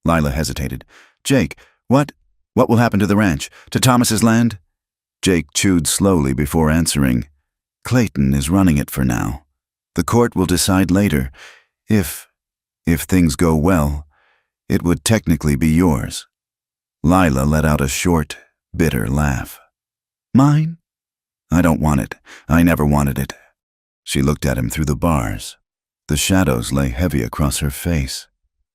Lila hesitated. "Jake, what will happen to the ranch? To Thomas's land?" Jake chewed slowly before answering. "Clayton is running it for now. The court will decide later. If things go well, it would technically be yours." Lila let out a short, bitter laugh. "Mine? I don't want it. I never wanted it." She looked at him through the bars. The shadows lay heavy across her face.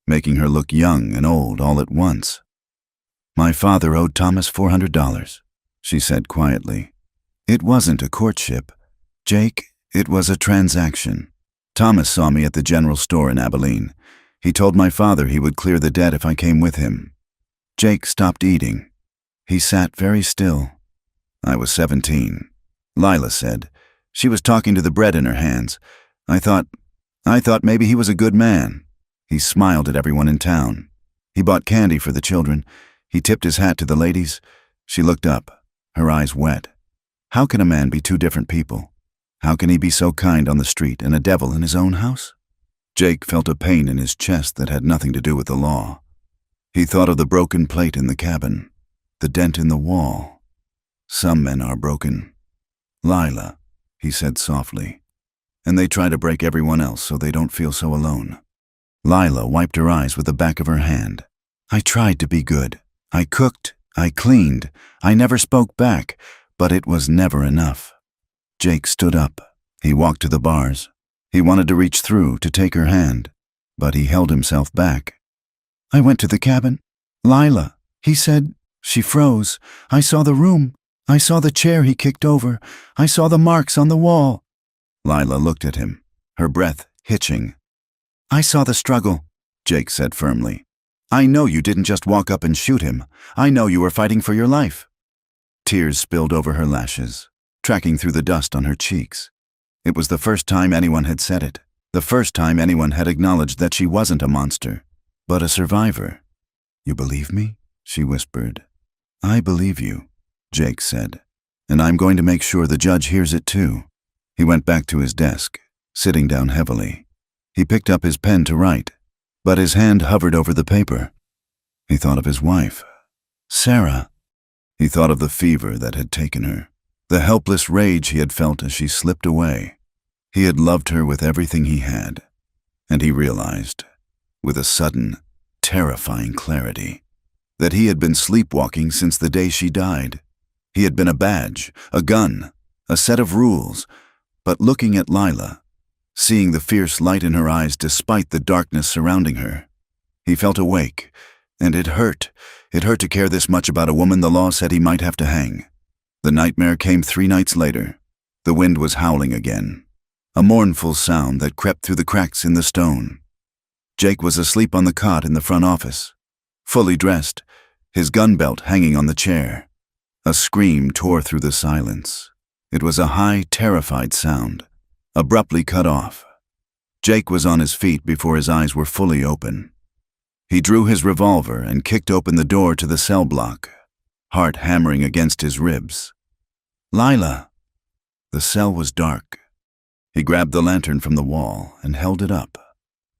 making her look young and old all at once. "My father owed Thomas $400, she said quietly. "It wasn't a courtship, Jake, it was a transaction. Thomas saw me at the general store in Abilene. He told my father he would clear the debt if I came with him." Jake stopped eating. He sat very still. "I was 17, Lila said. She was talking to the bread in her hands. I thought maybe he was a good man." He smiled at everyone in town. He bought candy for the children. He tipped his hat to the ladies. She looked up, her eyes wet. How can a man be two different people? How can he be so kind on the street and a devil in his own house? Jake felt a pain in his chest that had nothing to do with the law. He thought of the broken plate in the cabin, the dent in the wall. Some men are broken. "Lila," he said softly, "and they try to break everyone else so they don't feel so alone." Lila wiped her eyes with the back of her hand. "I tried to be good. I cooked, I cleaned, I never spoke back, but it was never enough." Jake stood up. He walked to the bars. He wanted to reach through to take her hand, but he held himself back. "I went to the cabin. Lila," he said. She froze. "I saw the room. I saw the chair he kicked over. I saw the marks on the wall." Lila looked at him, her breath hitching. "I saw the struggle," Jake said firmly. "I know you didn't just walk up and shoot him. I know you were fighting for your life." Tears spilled over her lashes, tracking through the dust on her cheeks. It was the first time anyone had said it, the first time anyone had acknowledged that she wasn't a monster, but a survivor. "You believe me?" she whispered. "I believe you," Jake said, "and I'm going to make sure the judge hears it too." He went back to his desk, sitting down heavily. He picked up his pen to write, but his hand hovered over the paper. He thought of his wife, Sarah. He thought of the fever that had taken her, the helpless rage he had felt as she slipped away. He had loved her with everything he had, and he realized, with a sudden, terrifying clarity, that he had been sleepwalking since the day she died. He had been a badge, a gun, a set of rules, but looking at Lila, seeing the fierce light in her eyes despite the darkness surrounding her, he felt awake, and it hurt. It hurt to care this much about a woman the law said he might have to hang. The nightmare came 3 nights later. The wind was howling again, a mournful sound that crept through the cracks in the stone. Jake was asleep on the cot in the front office, fully dressed, his gun belt hanging on the chair. A scream tore through the silence. It was a high, terrified sound, abruptly cut off. Jake was on his feet before his eyes were fully open. He drew his revolver and kicked open the door to the cell block, heart hammering against his ribs. "Lila!" The cell was dark. He grabbed the lantern from the wall and held it up.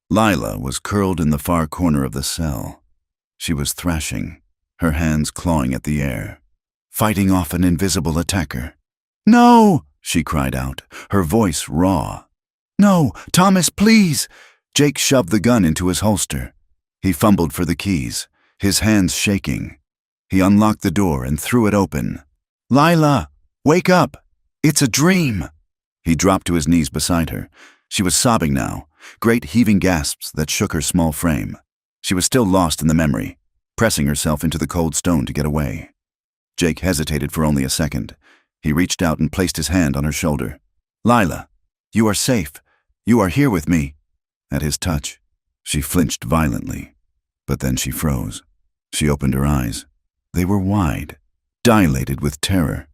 Lila was curled in the far corner of the cell. She was thrashing, her hands clawing at the air, fighting off an invisible attacker. "No!" she cried out, her voice raw. "No, Thomas, please!" Jake shoved the gun into his holster. He fumbled for the keys, his hands shaking. He unlocked the door and threw it open. "Lila, wake up! It's a dream!" He dropped to his knees beside her. She was sobbing now, great heaving gasps that shook her small frame. She was still lost in the memory, pressing herself into the cold stone to get away. Jake hesitated for only a second. He reached out and placed his hand on her shoulder. "Lila, you are safe. You are here with me." At his touch, she flinched violently, but then she froze. She opened her eyes. They were wide, dilated with terror.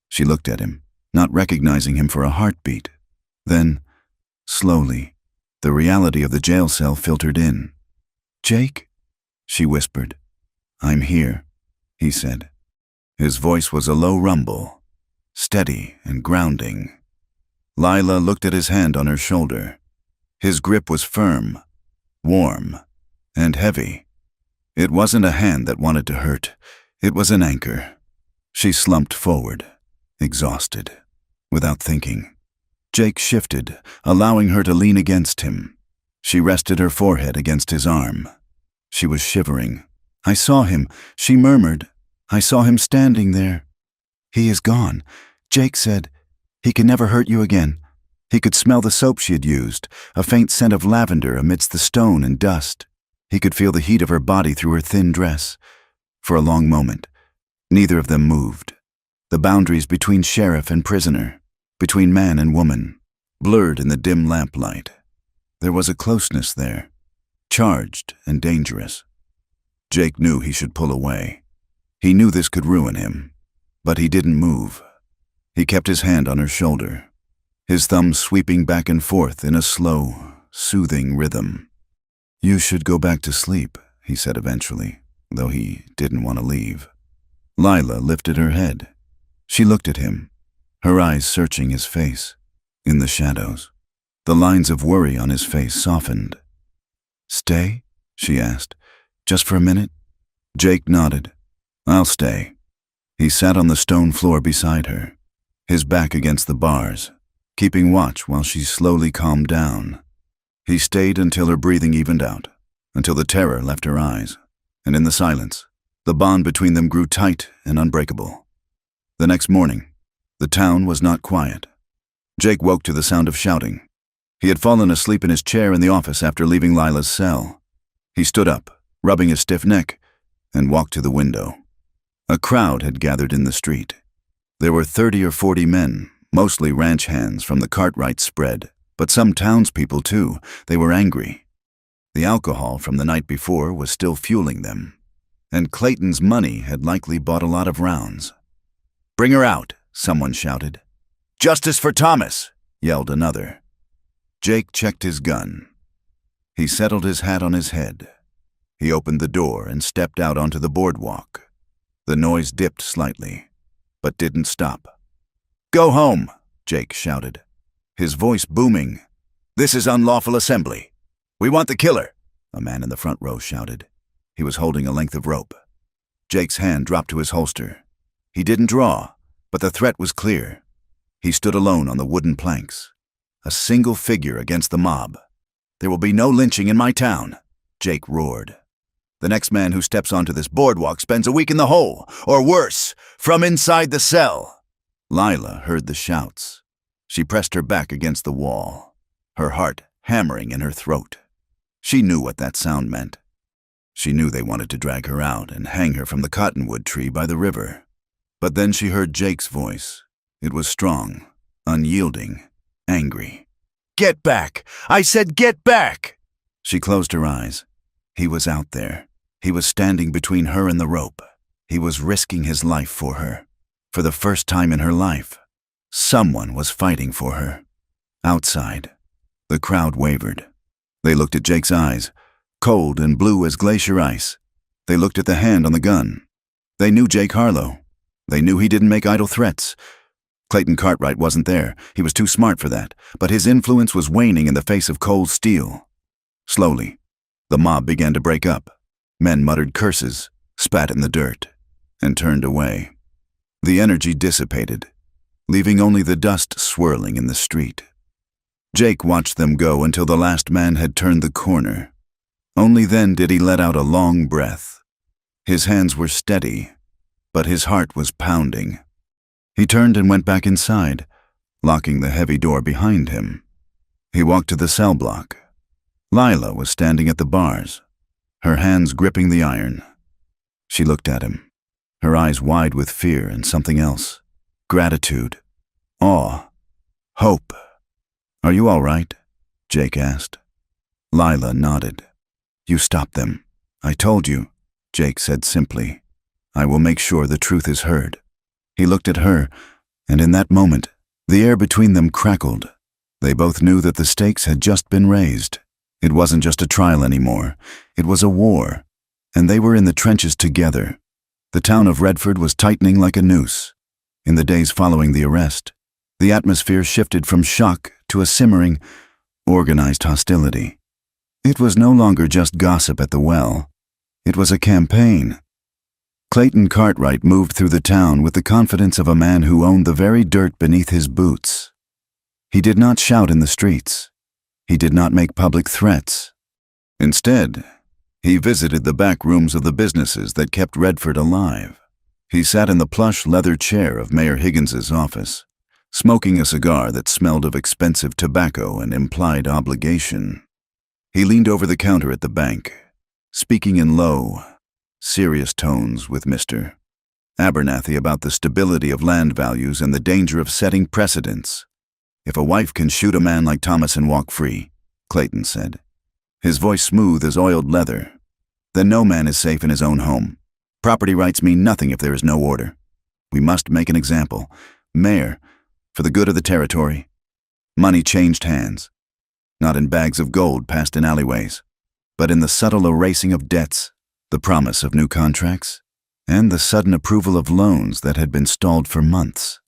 She looked at him, not recognizing him for a heartbeat. Then, slowly, the reality of the jail cell filtered in. "Jake?" she whispered. "I'm here," he said. His voice was a low rumble, steady and grounding. Lila looked at his hand on her shoulder. His grip was firm, warm, and heavy. It wasn't a hand that wanted to hurt. It was an anchor. She slumped forward, exhausted, without thinking. Jake shifted, allowing her to lean against him. She rested her forehead against his arm. She was shivering. "I saw him," she murmured. "I saw him standing there." "He is gone," Jake said. "He can never hurt you again." He could smell the soap she had used, a faint scent of lavender amidst the stone and dust. He could feel the heat of her body through her thin dress. For a long moment, neither of them moved. The boundaries between sheriff and prisoner, between man and woman, blurred in the dim lamplight. There was a closeness there, charged and dangerous. Jake knew he should pull away. He knew this could ruin him, but he didn't move. He kept his hand on her shoulder, his thumb sweeping back and forth in a slow, soothing rhythm. "You should go back to sleep," he said eventually, though he didn't want to leave. Lila lifted her head. She looked at him, her eyes searching his face. In the shadows, the lines of worry on his face softened. "Stay?" she asked. "Just for a minute?" Jake nodded. "I'll stay." He sat on the stone floor beside her, his back against the bars, keeping watch while she slowly calmed down. He stayed until her breathing evened out, until the terror left her eyes, and in the silence, the bond between them grew tight and unbreakable. The next morning, the town was not quiet. Jake woke to the sound of shouting. He had fallen asleep in his chair in the office after leaving Lila's cell. He stood up, rubbing his stiff neck, and walked to the window. A crowd had gathered in the street. There were 30 or 40 men, mostly ranch hands from the Cartwright spread, but some townspeople too. They were angry. The alcohol from the night before was still fueling them, and Clayton's money had likely bought a lot of rounds. "Bring her out," someone shouted. "Justice for Thomas," yelled another. Jake checked his gun. He settled his hat on his head. He opened the door and stepped out onto the boardwalk. The noise dipped slightly, but didn't stop. "Go home," Jake shouted, his voice booming. "This is unlawful assembly. We want the killer," a man in the front row shouted. He was holding a length of rope. Jake's hand dropped to his holster. He didn't draw, but the threat was clear. He stood alone on the wooden planks, a single figure against the mob. "There will be no lynching in my town," Jake roared. "The next man who steps onto this boardwalk spends a week in the hole, or worse, from inside the cell." Lila heard the shouts. She pressed her back against the wall, her heart hammering in her throat. She knew what that sound meant. She knew they wanted to drag her out and hang her from the cottonwood tree by the river. But then she heard Jake's voice. It was strong, unyielding, angry. "Get back! I said get back!" She closed her eyes. He was out there. He was standing between her and the rope. He was risking his life for her. For the first time in her life, someone was fighting for her. Outside, the crowd wavered. They looked at Jake's eyes, cold and blue as glacier ice. They looked at the hand on the gun. They knew Jake Harlow. They knew he didn't make idle threats. Clayton Cartwright wasn't there. He was too smart for that, but his influence was waning in the face of cold steel. Slowly, the mob began to break up. Men muttered curses, spat in the dirt, and turned away. The energy dissipated, leaving only the dust swirling in the street. Jake watched them go until the last man had turned the corner. Only then did he let out a long breath. His hands were steady, but his heart was pounding. He turned and went back inside, locking the heavy door behind him. He walked to the cell block. Lila was standing at the bars, her hands gripping the iron. She looked at him, her eyes wide with fear and something else. Gratitude, awe, hope. "Are you all right?" Jake asked. Lila nodded. "You stopped them. I told you," Jake said simply. "I will make sure the truth is heard." He looked at her, and in that moment, the air between them crackled. They both knew that the stakes had just been raised. It wasn't just a trial anymore. It was a war, and they were in the trenches together. The town of Redford was tightening like a noose. In the days following the arrest, the atmosphere shifted from shock to a simmering, organized hostility. It was no longer just gossip at the well. It was a campaign. Clayton Cartwright moved through the town with the confidence of a man who owned the very dirt beneath his boots. He did not shout in the streets. He did not make public threats. Instead, he visited the back rooms of the businesses that kept Redford alive. He sat in the plush leather chair of Mayor Higgins's office, smoking a cigar that smelled of expensive tobacco and implied obligation. He leaned over the counter at the bank, speaking in low, serious tones with Mr. Abernathy about the stability of land values and the danger of setting precedents. "If a wife can shoot a man like Thomas and walk free," Clayton said, his voice smooth as oiled leather, "then no man is safe in his own home. Property rights mean nothing if there is no order. We must make an example. Mayor, for the good of the territory." Money changed hands, not in bags of gold passed in alleyways, but in the subtle erasing of debts, the promise of new contracts, and the sudden approval of loans that had been stalled for months.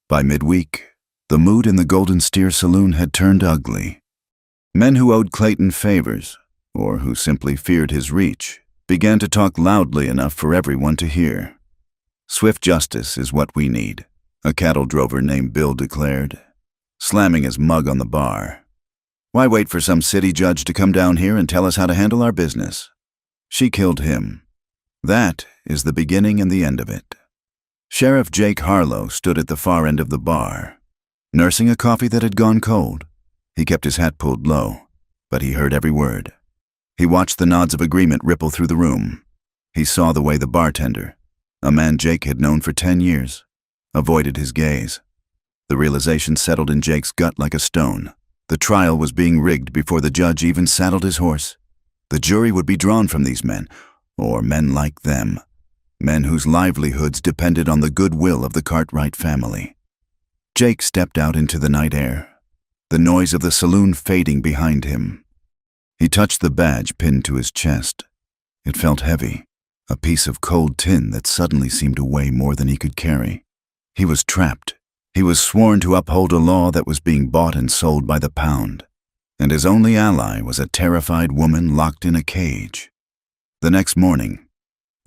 By midweek, the mood in the Golden Steer Saloon had turned ugly. Men who owed Clayton favors, or who simply feared his reach, began to talk loudly enough for everyone to hear. "Swift justice is what we need," a cattle drover named Bill declared, slamming his mug on the bar. "Why wait for some city judge to come down here and tell us how to handle our business? She killed him. That is the beginning and the end of it." Sheriff Jake Harlow stood at the far end of the bar, nursing a coffee that had gone cold. He kept his hat pulled low, but he heard every word. He watched the nods of agreement ripple through the room. He saw the way the bartender, a man Jake had known for 10 years, avoided his gaze. The realization settled in Jake's gut like a stone. The trial was being rigged before the judge even saddled his horse. The jury would be drawn from these men, or men like them, men whose livelihoods depended on the goodwill of the Cartwright family. Jake stepped out into the night air, the noise of the saloon fading behind him. He touched the badge pinned to his chest. It felt heavy, a piece of cold tin that suddenly seemed to weigh more than he could carry. He was trapped. He was sworn to uphold a law that was being bought and sold by the pound, and his only ally was a terrified woman locked in a cage. The next morning,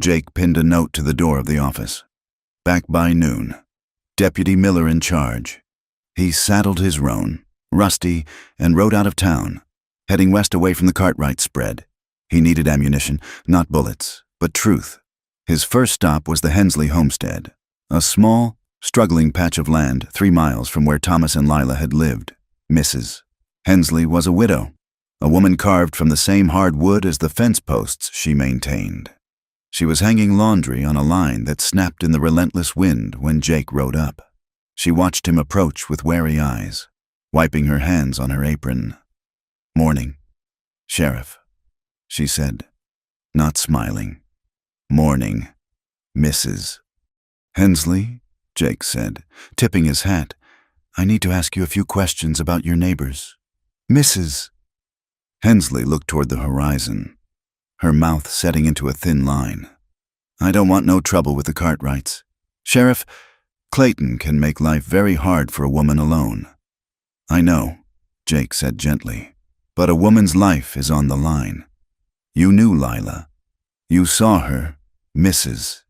Jake pinned a note to the door of the office. "Back by noon. Deputy Miller in charge." He saddled his roan, rusty, and rode out of town, heading west away from the Cartwright spread. He needed ammunition, not bullets, but truth. His first stop was the Hensley homestead, a small, struggling patch of land 3 miles from where Thomas and Lila had lived. Mrs. Hensley was a widow, a woman carved from the same hard wood as the fence posts she maintained. She was hanging laundry on a line that snapped in the relentless wind when Jake rode up. She watched him approach with wary eyes, wiping her hands on her apron. "Morning, Sheriff," she said, not smiling. "Morning, Mrs. Hensley," Jake said, tipping his hat. "I need to ask you a few questions about your neighbors." "Mrs." Hensley looked toward the horizon, her mouth setting into a thin line. "I don't want no trouble with the Cartwrights. Sheriff, Clayton can make life very hard for a woman alone." "I know," Jake said gently, "but a woman's life is on the line. You knew Lila. You saw her, Mrs."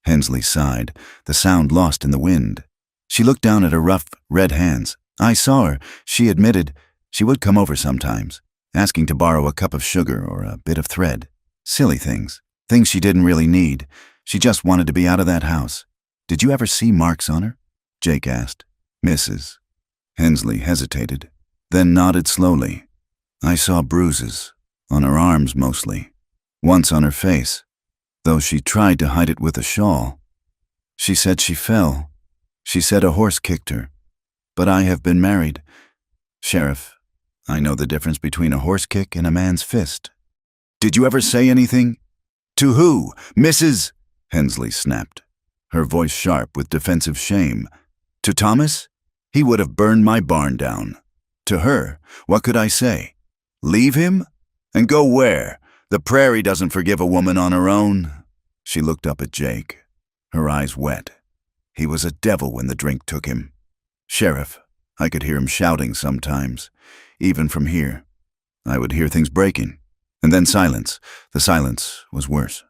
Hensley sighed, the sound lost in the wind. She looked down at her rough, red hands. "I saw her," she admitted. "She would come over sometimes, asking to borrow a cup of sugar or a bit of thread. Silly things she didn't really need. She just wanted to be out of that house. Did you ever see marks on her?" Jake asked. "Mrs." Hensley hesitated, then nodded slowly. "I saw bruises, on her arms mostly, once on her face, though she tried to hide it with a shawl. She said she fell. She said a horse kicked her. But I have been married. Sheriff, I know the difference between a horse kick and a man's fist." "Did you ever say anything?" "To who? Mrs.?" Hensley snapped, her voice sharp with defensive shame. "To Thomas? He would have burned my barn down. To her, what could I say? Leave him? And go where? The prairie doesn't forgive a woman on her own." She looked up at Jake, her eyes wet. He was a devil when the drink took him. "Sheriff, I could hear him shouting sometimes, even from here. I would hear things breaking, and then silence. The silence was worse."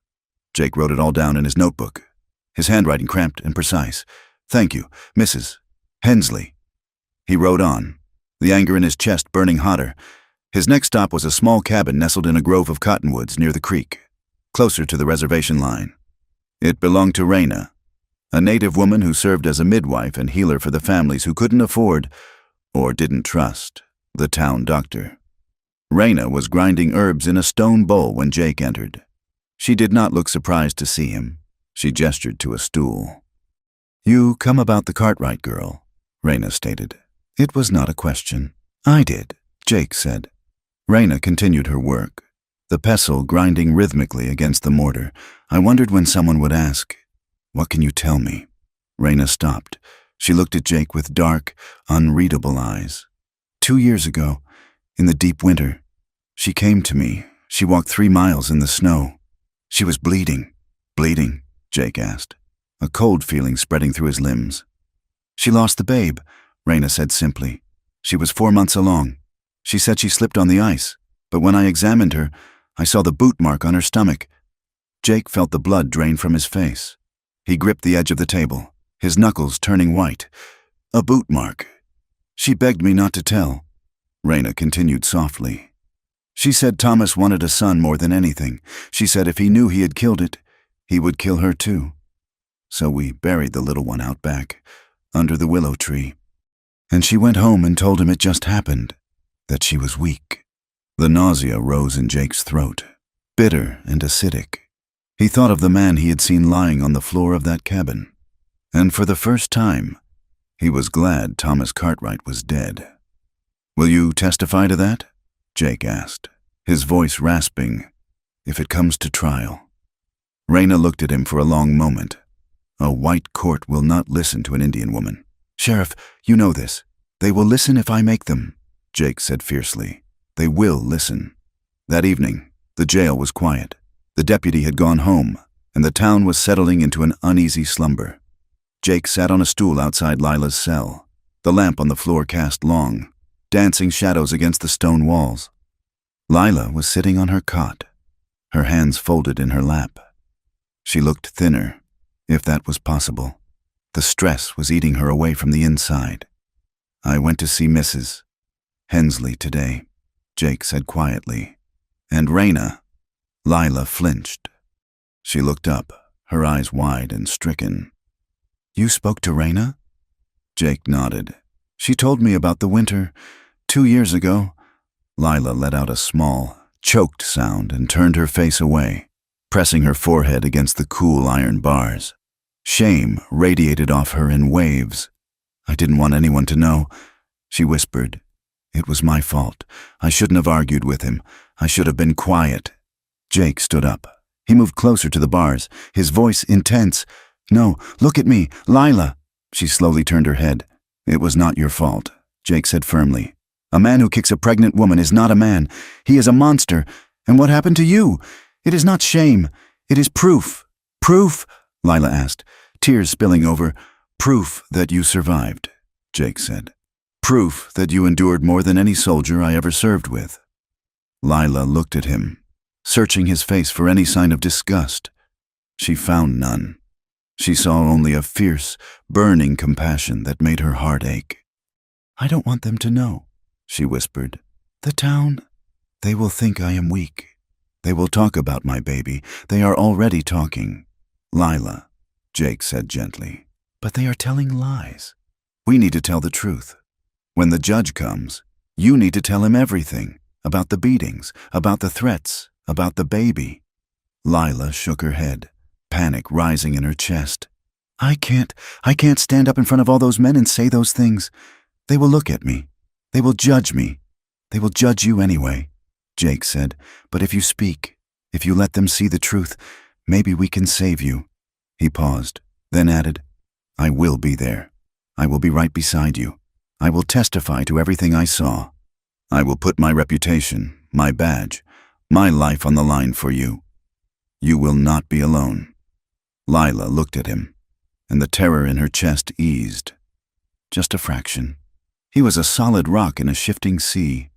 Jake wrote it all down in his notebook, his handwriting cramped and precise. "Thank you, Mrs. Hensley." He rode on, the anger in his chest burning hotter. His next stop was a small cabin nestled in a grove of cottonwoods near the creek, closer to the reservation line. It belonged to Raina, a native woman who served as a midwife and healer for the families who couldn't afford, or didn't trust, the town doctor. Raina was grinding herbs in a stone bowl when Jake entered. She did not look surprised to see him. She gestured to a stool. "You come about the Cartwright girl," Raina stated. It was not a question. "I did," Jake said. Raina continued her work, the pestle grinding rhythmically against the mortar. I wondered when someone would ask, "What can you tell me?" Raina stopped. She looked at Jake with dark, unreadable eyes. 2 years ago, in the deep winter, she came to me. She walked 3 miles in the snow. She was bleeding. "Bleeding?" Jake asked, a cold feeling spreading through his limbs. "She lost the babe," Raina said simply. "She was 4 months along. She said she slipped on the ice, but when I examined her, I saw the boot mark on her stomach." Jake felt the blood drain from his face. He gripped the edge of the table, his knuckles turning white. "A boot mark. She begged me not to tell," Raina continued softly. "She said Thomas wanted a son more than anything. She said if he knew he had killed it, he would kill her too. So we buried the little one out back, under the willow tree. And she went home and told him it just happened, that she was weak." The nausea rose in Jake's throat, bitter and acidic. He thought of the man he had seen lying on the floor of that cabin. And for the first time, he was glad Thomas Cartwright was dead. "Will you testify to that?" Jake asked, his voice rasping, "if it comes to trial." Raina looked at him for a long moment. A white court will not listen to an Indian woman. "Sheriff, you know this. They will listen if I make them," Jake said fiercely. "They will listen." That evening, the jail was quiet. The deputy had gone home, and the town was settling into an uneasy slumber. Jake sat on a stool outside Lila's cell. The lamp on the floor cast long, dancing shadows against the stone walls. Lila was sitting on her cot, her hands folded in her lap. She looked thinner, if that was possible. The stress was eating her away from the inside. "I went to see Mrs. Hensley today," Jake said quietly. "And Raina." Lila flinched. She looked up, her eyes wide and stricken. "You spoke to Raina?" Jake nodded. "She told me about the winter 2 years ago." Lila let out a small, choked sound and turned her face away, pressing her forehead against the cool iron bars. Shame radiated off her in waves. "I didn't want anyone to know," she whispered. "It was my fault. I shouldn't have argued with him. I should have been quiet." Jake stood up. He moved closer to the bars, his voice intense. "No, look at me, Lila." She slowly turned her head. "It was not your fault," Jake said firmly. "A man who kicks a pregnant woman is not a man. He is a monster. And what happened to you? It is not shame. It is proof." "Proof?" Lila asked, tears spilling over. "Proof that you survived," Jake said. "Proof that you endured more than any soldier I ever served with." Lila looked at him, searching his face for any sign of disgust. She found none. She saw only a fierce, burning compassion that made her heart ache. "I don't want them to know," she whispered. "The town, they will think I am weak. They will talk about my baby. They are already talking." "Lila," Jake said gently, "but they are telling lies. We need to tell the truth. When the judge comes, you need to tell him everything, about the beatings, about the threats, about the baby." Lila shook her head, panic rising in her chest. I can't stand up in front of all those men and say those things. They will look at me. They will judge me. They will judge you anyway," Jake said. "But if you speak, if you let them see the truth, maybe we can save you." He paused, then added, "I will be there. I will be right beside you. I will testify to everything I saw. I will put my reputation, my badge, my life on the line for you. You will not be alone." Lila looked at him, and the terror in her chest eased. Just a fraction. He was a solid rock in a shifting sea.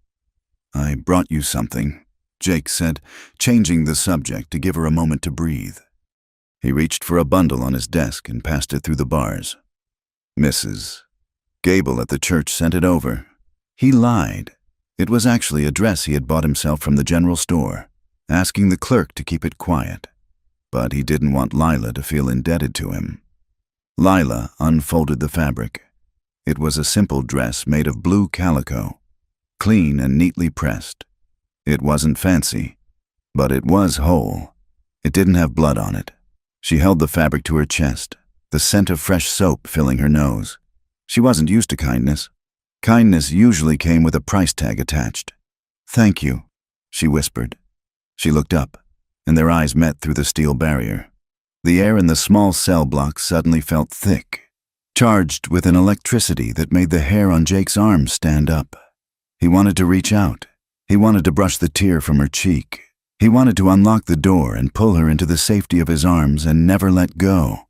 "I brought you something," Jake said, changing the subject to give her a moment to breathe. He reached for a bundle on his desk and passed it through the bars. "Mrs. Gable at the church sent it over." He lied. It was actually a dress he had bought himself from the general store, asking the clerk to keep it quiet. But he didn't want Lila to feel indebted to him. Lila unfolded the fabric. It was a simple dress made of blue calico, clean and neatly pressed. It wasn't fancy, but it was whole. It didn't have blood on it. She held the fabric to her chest, the scent of fresh soap filling her nose. She wasn't used to kindness. Kindness usually came with a price tag attached. "Thank you," she whispered. She looked up, and their eyes met through the steel barrier. The air in the small cell block suddenly felt thick, charged with an electricity that made the hair on Jake's arms stand up. He wanted to reach out. He wanted to brush the tear from her cheek. He wanted to unlock the door and pull her into the safety of his arms and never let go.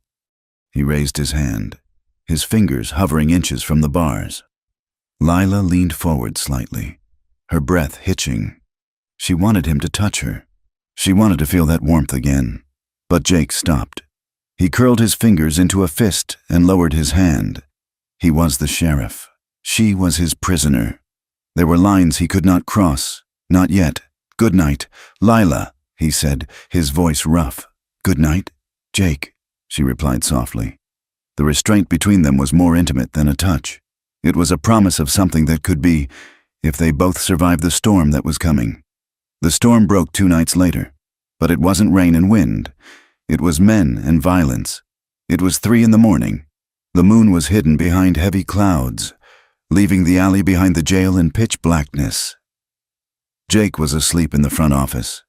He raised his hand, his fingers hovering inches from the bars. Lila leaned forward slightly, her breath hitching. She wanted him to touch her. She wanted to feel that warmth again. But Jake stopped. He curled his fingers into a fist and lowered his hand. He was the sheriff. She was his prisoner. There were lines he could not cross. Not yet. "Good night, Lila," he said, his voice rough. "Good night, Jake," she replied softly. The restraint between them was more intimate than a touch. It was a promise of something that could be, if they both survived the storm that was coming. The storm broke 2 nights later, but it wasn't rain and wind. It was men and violence. It was 3 in the morning. The moon was hidden behind heavy clouds, leaving the alley behind the jail in pitch blackness. Jake was asleep in the front office,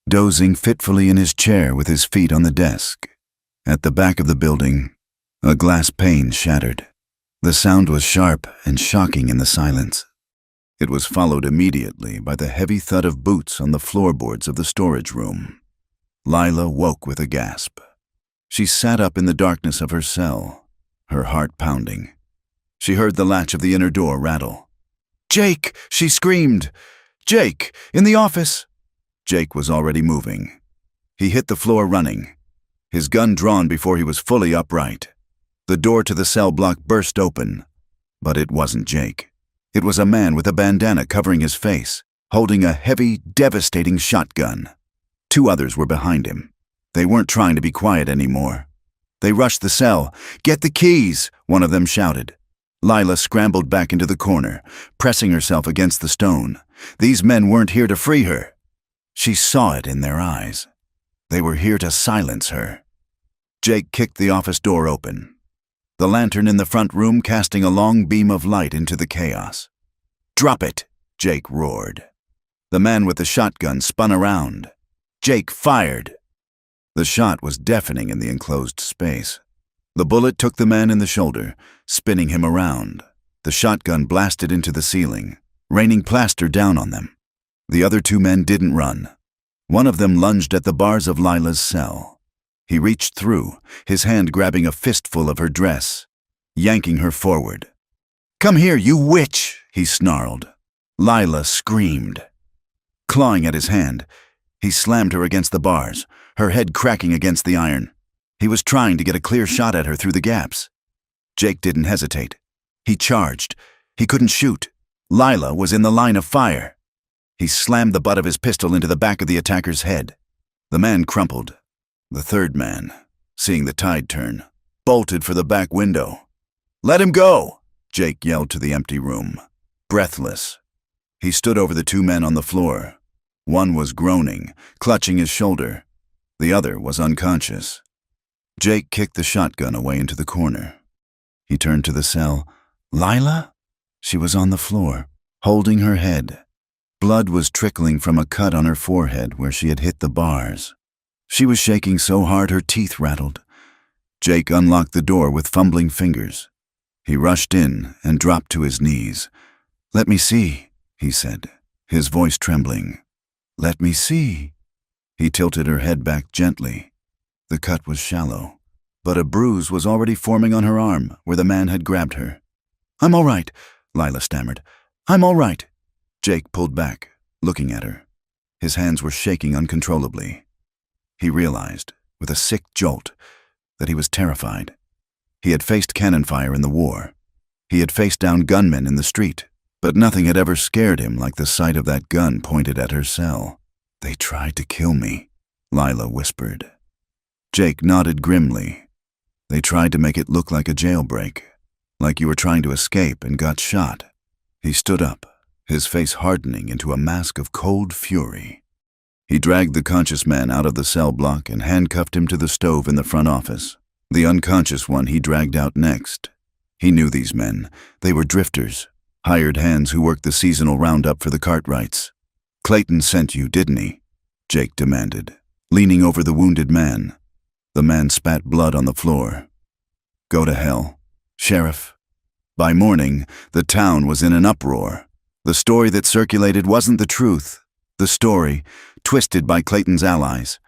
dozing fitfully in his chair with his feet on the desk. At the back of the building, a glass pane shattered. The sound was sharp and shocking in the silence. It was followed immediately by the heavy thud of boots on the floorboards of the storage room. Lila woke with a gasp. She sat up in the darkness of her cell, her heart pounding. She heard the latch of the inner door rattle. "Jake!" she screamed. "Jake! In the office!" Jake was already moving. He hit the floor running, his gun drawn before he was fully upright. The door to the cell block burst open, but it wasn't Jake. It was a man with a bandana covering his face, holding a heavy, devastating shotgun. 2 others were behind him. They weren't trying to be quiet anymore. They rushed the cell. "Get the keys!" one of them shouted. Lila scrambled back into the corner, pressing herself against the stone. These men weren't here to free her. She saw it in their eyes. They were here to silence her. Jake kicked the office door open, the lantern in the front room casting a long beam of light into the chaos. "Drop it!" Jake roared. The man with the shotgun spun around. Jake fired. The shot was deafening in the enclosed space. The bullet took the man in the shoulder, spinning him around. The shotgun blasted into the ceiling, raining plaster down on them. The other 2 men didn't run. One of them lunged at the bars of Lila's cell. He reached through, his hand grabbing a fistful of her dress, yanking her forward. "Come here, you witch!" he snarled. Lila screamed. Clawing at his hand, he slammed her against the bars, her head cracking against the iron. He was trying to get a clear shot at her through the gaps. Jake didn't hesitate. He charged. He couldn't shoot. Lila was in the line of fire. He slammed the butt of his pistol into the back of the attacker's head. The man crumpled. The third man, seeing the tide turn, bolted for the back window. "Let him go!" Jake yelled to the empty room, breathless. He stood over the 2 men on the floor. One was groaning, clutching his shoulder. The other was unconscious. Jake kicked the shotgun away into the corner. He turned to the cell. "Lila?" She was on the floor, holding her head. Blood was trickling from a cut on her forehead where she had hit the bars. She was shaking so hard her teeth rattled. Jake unlocked the door with fumbling fingers. He rushed in and dropped to his knees. "Let me see," he said, his voice trembling. "Let me see." He tilted her head back gently. The cut was shallow, but a bruise was already forming on her arm where the man had grabbed her. "I'm all right," Lila stammered. "I'm all right." Jake pulled back, looking at her. His hands were shaking uncontrollably. He realized, with a sick jolt, that he was terrified. He had faced cannon fire in the war. He had faced down gunmen in the street, but nothing had ever scared him like the sight of that gun pointed at her cell. "They tried to kill me," Lila whispered. Jake nodded grimly. "They tried to make it look like a jailbreak, like you were trying to escape and got shot." He stood up, his face hardening into a mask of cold fury. He dragged the conscious man out of the cell block and handcuffed him to the stove in the front office. The unconscious one he dragged out next. He knew these men. They were drifters, hired hands who worked the seasonal roundup for the Cartwrights. "Clayton sent you, didn't he?" Jake demanded, leaning over the wounded man. The man spat blood on the floor. "Go to hell, Sheriff." By morning, the town was in an uproar. The story that circulated wasn't the truth. The story, twisted by Clayton's allies,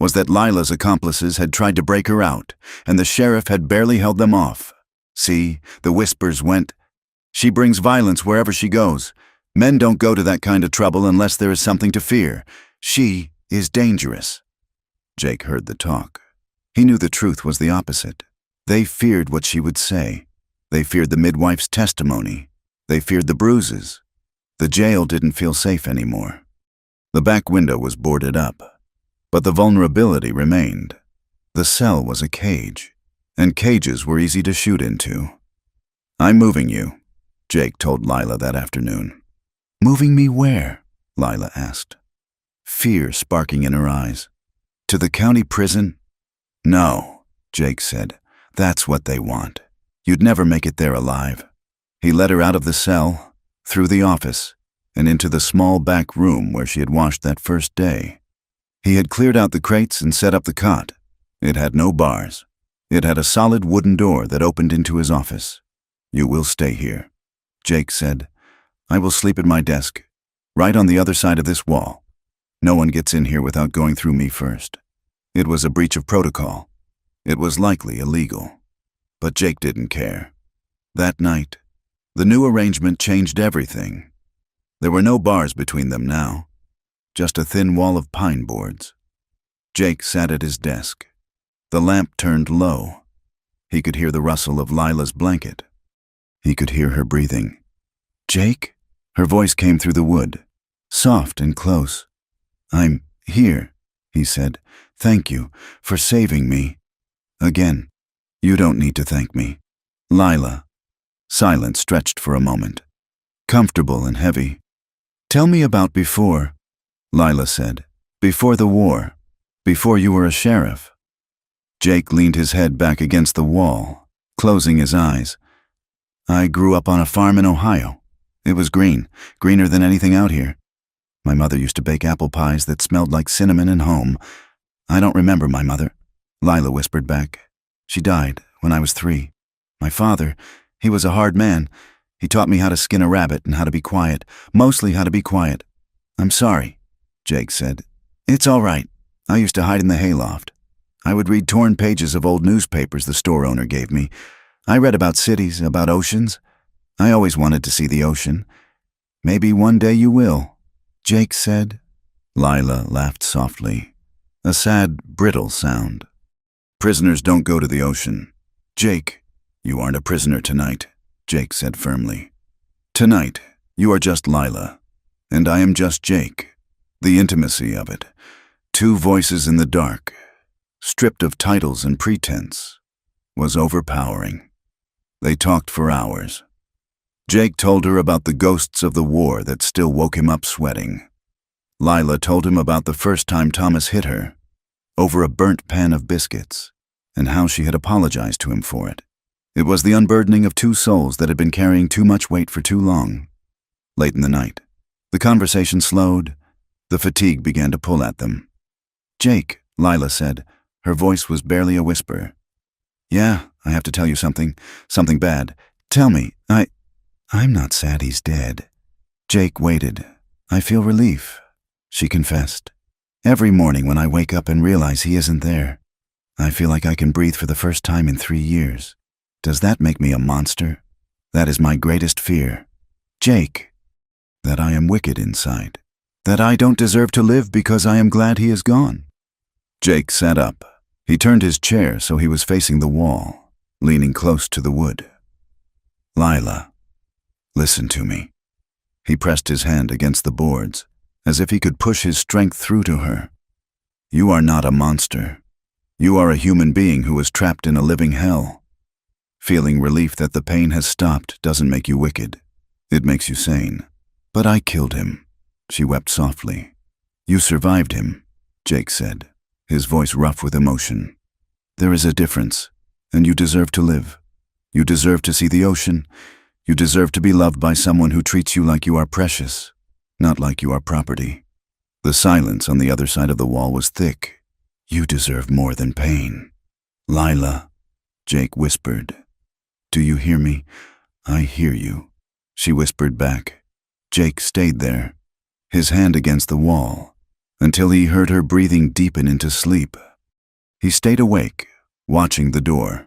was that Lila's accomplices had tried to break her out, and the sheriff had barely held them off. See, the whispers went, "She brings violence wherever she goes. Men don't go to that kind of trouble unless there is something to fear. She is dangerous." Jake heard the talk. He knew the truth was the opposite. They feared what she would say. They feared the midwife's testimony. They feared the bruises. The jail didn't feel safe anymore. The back window was boarded up, but the vulnerability remained. The cell was a cage, and cages were easy to shoot into. "I'm moving you," Jake told Lila that afternoon. "Moving me where?" Lila asked, fear sparking in her eyes. "To the county prison?" "No," Jake said. "That's what they want. You'd never make it there alive." He led her out of the cell, through the office, and into the small back room where she had washed that first day. He had cleared out the crates and set up the cot. It had no bars. It had a solid wooden door that opened into his office. "You will stay here," Jake said. "I will sleep at my desk, right on the other side of this wall. No one gets in here without going through me first." It was a breach of protocol. It was likely illegal. But Jake didn't care. That night, the new arrangement changed everything. There were no bars between them now, just a thin wall of pine boards. Jake sat at his desk. The lamp turned low. He could hear the rustle of Lila's blanket. He could hear her breathing. "Jake?" Her voice came through the wood, soft and close. "I'm here," he said. "Thank you for saving me." "Again, you don't need to thank me." Lila. Silence stretched for a moment, comfortable and heavy. "Tell me about before," Lila said. "Before the war. Before you were a sheriff." Jake leaned his head back against the wall, closing his eyes. "I grew up on a farm in Ohio. It was green, greener than anything out here. My mother used to bake apple pies that smelled like cinnamon and home." "I don't remember my mother," Lila whispered back. "She died when I was 3. My father, he was a hard man. He taught me how to skin a rabbit and how to be quiet, mostly how to be quiet." "I'm sorry," Jake said. "It's all right. I used to hide in the hayloft. I would read torn pages of old newspapers the store owner gave me. I read about cities, about oceans. I always wanted to see the ocean. Maybe one day you will," Jake said. Lila laughed softly, a sad, brittle sound. "Prisoners don't go to the ocean. Jake, you aren't a prisoner tonight," Jake said firmly. "Tonight, you are just Lila, and I am just Jake. The intimacy of it. 2 voices in the dark, stripped of titles and pretense, was overpowering." They talked for hours. Jake told her about the ghosts of the war that still woke him up sweating. Lila told him about the first time Thomas hit her, over a burnt pan of biscuits, and how she had apologized to him for it. It was the unburdening of 2 souls that had been carrying too much weight for too long. Late in the night, the conversation slowed. The fatigue began to pull at them. "Jake," Lila said. Her voice was barely a whisper. "Yeah, I have to tell you something bad. Tell me, I'm not sad he's dead." Jake waited. "I feel relief," she confessed. "Every morning when I wake up and realize he isn't there, I feel like I can breathe for the first time in 3 years. Does that make me a monster? That is my greatest fear. Jake, that I am wicked inside. That I don't deserve to live because I am glad he is gone." Jake sat up. He turned his chair so he was facing the wall, leaning close to the wood. "Lila, listen to me." He pressed his hand against the boards, as if he could push his strength through to her. "You are not a monster. You are a human being who is trapped in a living hell. Feeling relief that the pain has stopped doesn't make you wicked. It makes you sane. "But I killed him," she wept softly. "You survived him," Jake said, his voice rough with emotion. "There is a difference, and you deserve to live. You deserve to see the ocean. You deserve to be loved by someone who treats you like you are precious, not like you are property." The silence on the other side of the wall was thick. "You deserve more than pain." "Lila," Jake whispered. "Do you hear me?" "I hear you," she whispered back. Jake stayed there, his hand against the wall, until he heard her breathing deepen into sleep. He stayed awake, watching the door,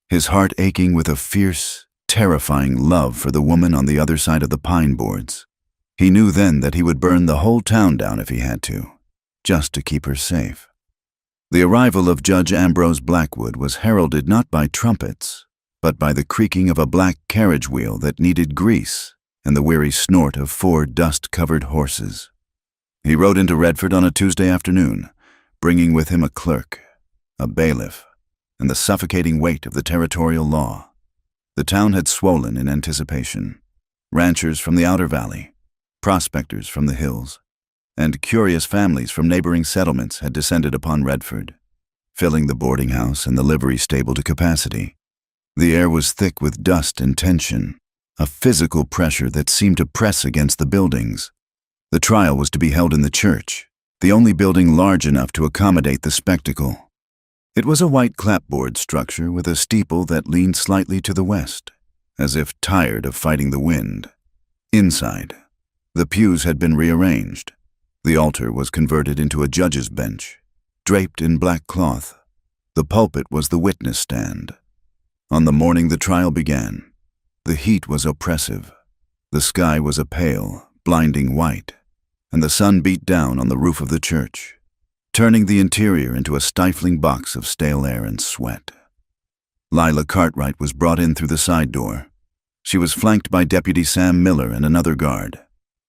his heart aching with a fierce, terrifying love for the woman on the other side of the pine boards. He knew then that he would burn the whole town down if he had to, just to keep her safe. The arrival of Judge Ambrose Blackwood was heralded not by trumpets, but by the creaking of a black carriage wheel that needed grease and the weary snort of 4 dust-covered horses. He rode into Redford on a Tuesday afternoon, bringing with him a clerk, a bailiff, and the suffocating weight of the territorial law. The town had swollen in anticipation. Ranchers from the outer valley, prospectors from the hills, and curious families from neighboring settlements had descended upon Redford, filling the boarding house and the livery stable to capacity. The air was thick with dust and tension, a physical pressure that seemed to press against the buildings. The trial was to be held in the church, the only building large enough to accommodate the spectacle. It was a white clapboard structure with a steeple that leaned slightly to the west, as if tired of fighting the wind. Inside, the pews had been rearranged. The altar was converted into a judge's bench, draped in black cloth. The pulpit was the witness stand. On the morning the trial began, the heat was oppressive. The sky was a pale, blinding white, and the sun beat down on the roof of the church, turning the interior into a stifling box of stale air and sweat. Lila Cartwright was brought in through the side door. She was flanked by Deputy Sam Miller and another guard.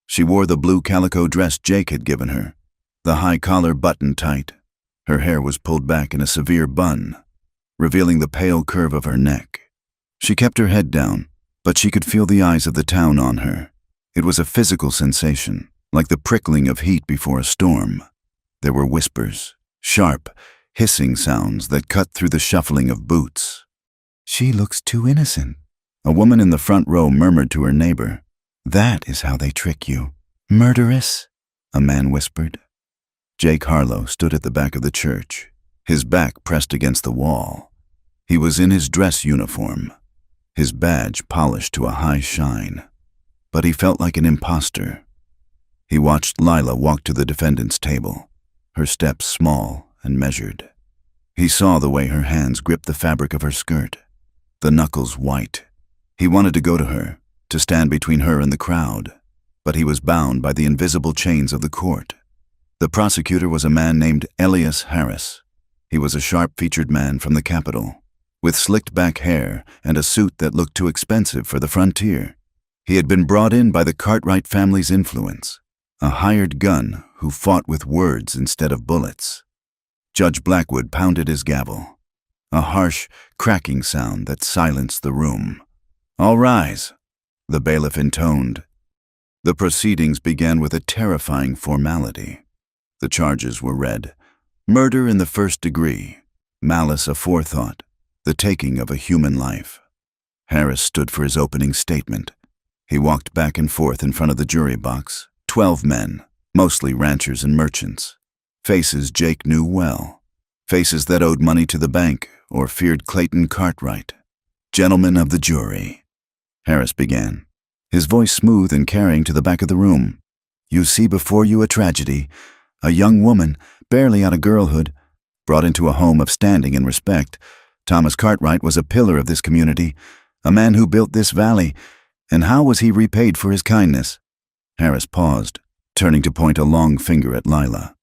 She wore the blue calico dress Jake had given her, the high collar buttoned tight. Her hair was pulled back in a severe bun, revealing the pale curve of her neck. She kept her head down, but she could feel the eyes of the town on her. It was a physical sensation, like the prickling of heat before a storm. There were whispers, sharp, hissing sounds that cut through the shuffling of boots. "She looks too innocent," a woman in the front row murmured to her neighbor. "That is how they trick you." "Murderess," a man whispered. Jake Harlow stood at the back of the church, his back pressed against the wall. He was in his dress uniform, his badge polished to a high shine, but he felt like an imposter. He watched Lila walk to the defendant's table, her steps small and measured. He saw the way her hands gripped the fabric of her skirt, the knuckles white. He wanted to go to her, to stand between her and the crowd, but he was bound by the invisible chains of the court. The prosecutor was a man named Elias Harris. He was a sharp-featured man from the capital, with slicked-back hair and a suit that looked too expensive for the frontier. He had been brought in by the Cartwright family's influence, a hired gun who fought with words instead of bullets. Judge Blackwood pounded his gavel, a harsh, cracking sound that silenced the room. "All rise," the bailiff intoned. The proceedings began with a terrifying formality. The charges were read: murder in the first degree, malice aforethought, the taking of a human life. Harris stood for his opening statement. He walked back and forth in front of the jury box. 12 men, mostly ranchers and merchants. Faces Jake knew well. Faces that owed money to the bank or feared Clayton Cartwright. "Gentlemen of the jury," Harris began, his voice smooth and carrying to the back of the room. "You see before you a tragedy, a young woman, barely out of girlhood, brought into a home of standing and respect. Thomas Cartwright was a pillar of this community, a man who built this valley, and how was he repaid for his kindness?" Harris paused, turning to point a long finger at Lila.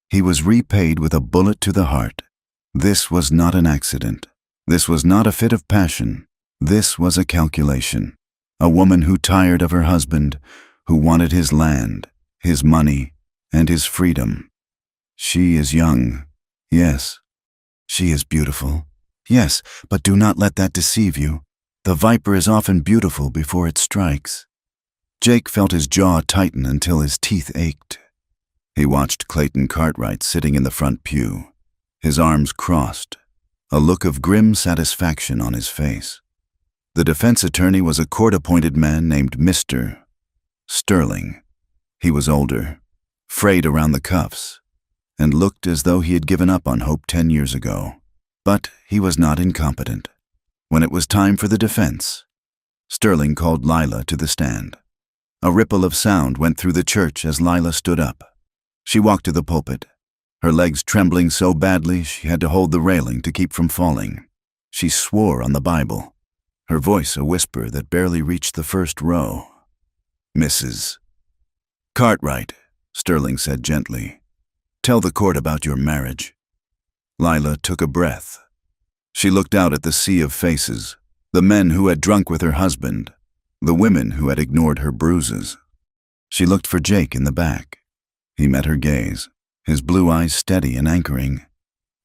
"He was repaid with a bullet to the heart. This was not an accident. This was not a fit of passion. This was a calculation. A woman who tired of her husband, who wanted his land, his money, and his freedom. She is young, yes. She is beautiful, yes, but do not let that deceive you. The viper is often beautiful before it strikes." Jake felt his jaw tighten until his teeth ached. He watched Clayton Cartwright sitting in the front pew, his arms crossed, a look of grim satisfaction on his face. The defense attorney was a court-appointed man named Mr. Sterling. He was older, frayed around the cuffs, and looked as though he had given up on hope 10 years ago. But he was not incompetent. When it was time for the defense, Sterling called Lila to the stand. A ripple of sound went through the church as Lila stood up. She walked to the pulpit, her legs trembling so badly she had to hold the railing to keep from falling. She swore on the Bible, her voice a whisper that barely reached the first row. "Mrs. Cartwright," Sterling said gently, "tell the court about your marriage." Lila took a breath. She looked out at the sea of faces, the men who had drunk with her husband, the women who had ignored her bruises. She looked for Jake in the back. He met her gaze, his blue eyes steady and anchoring.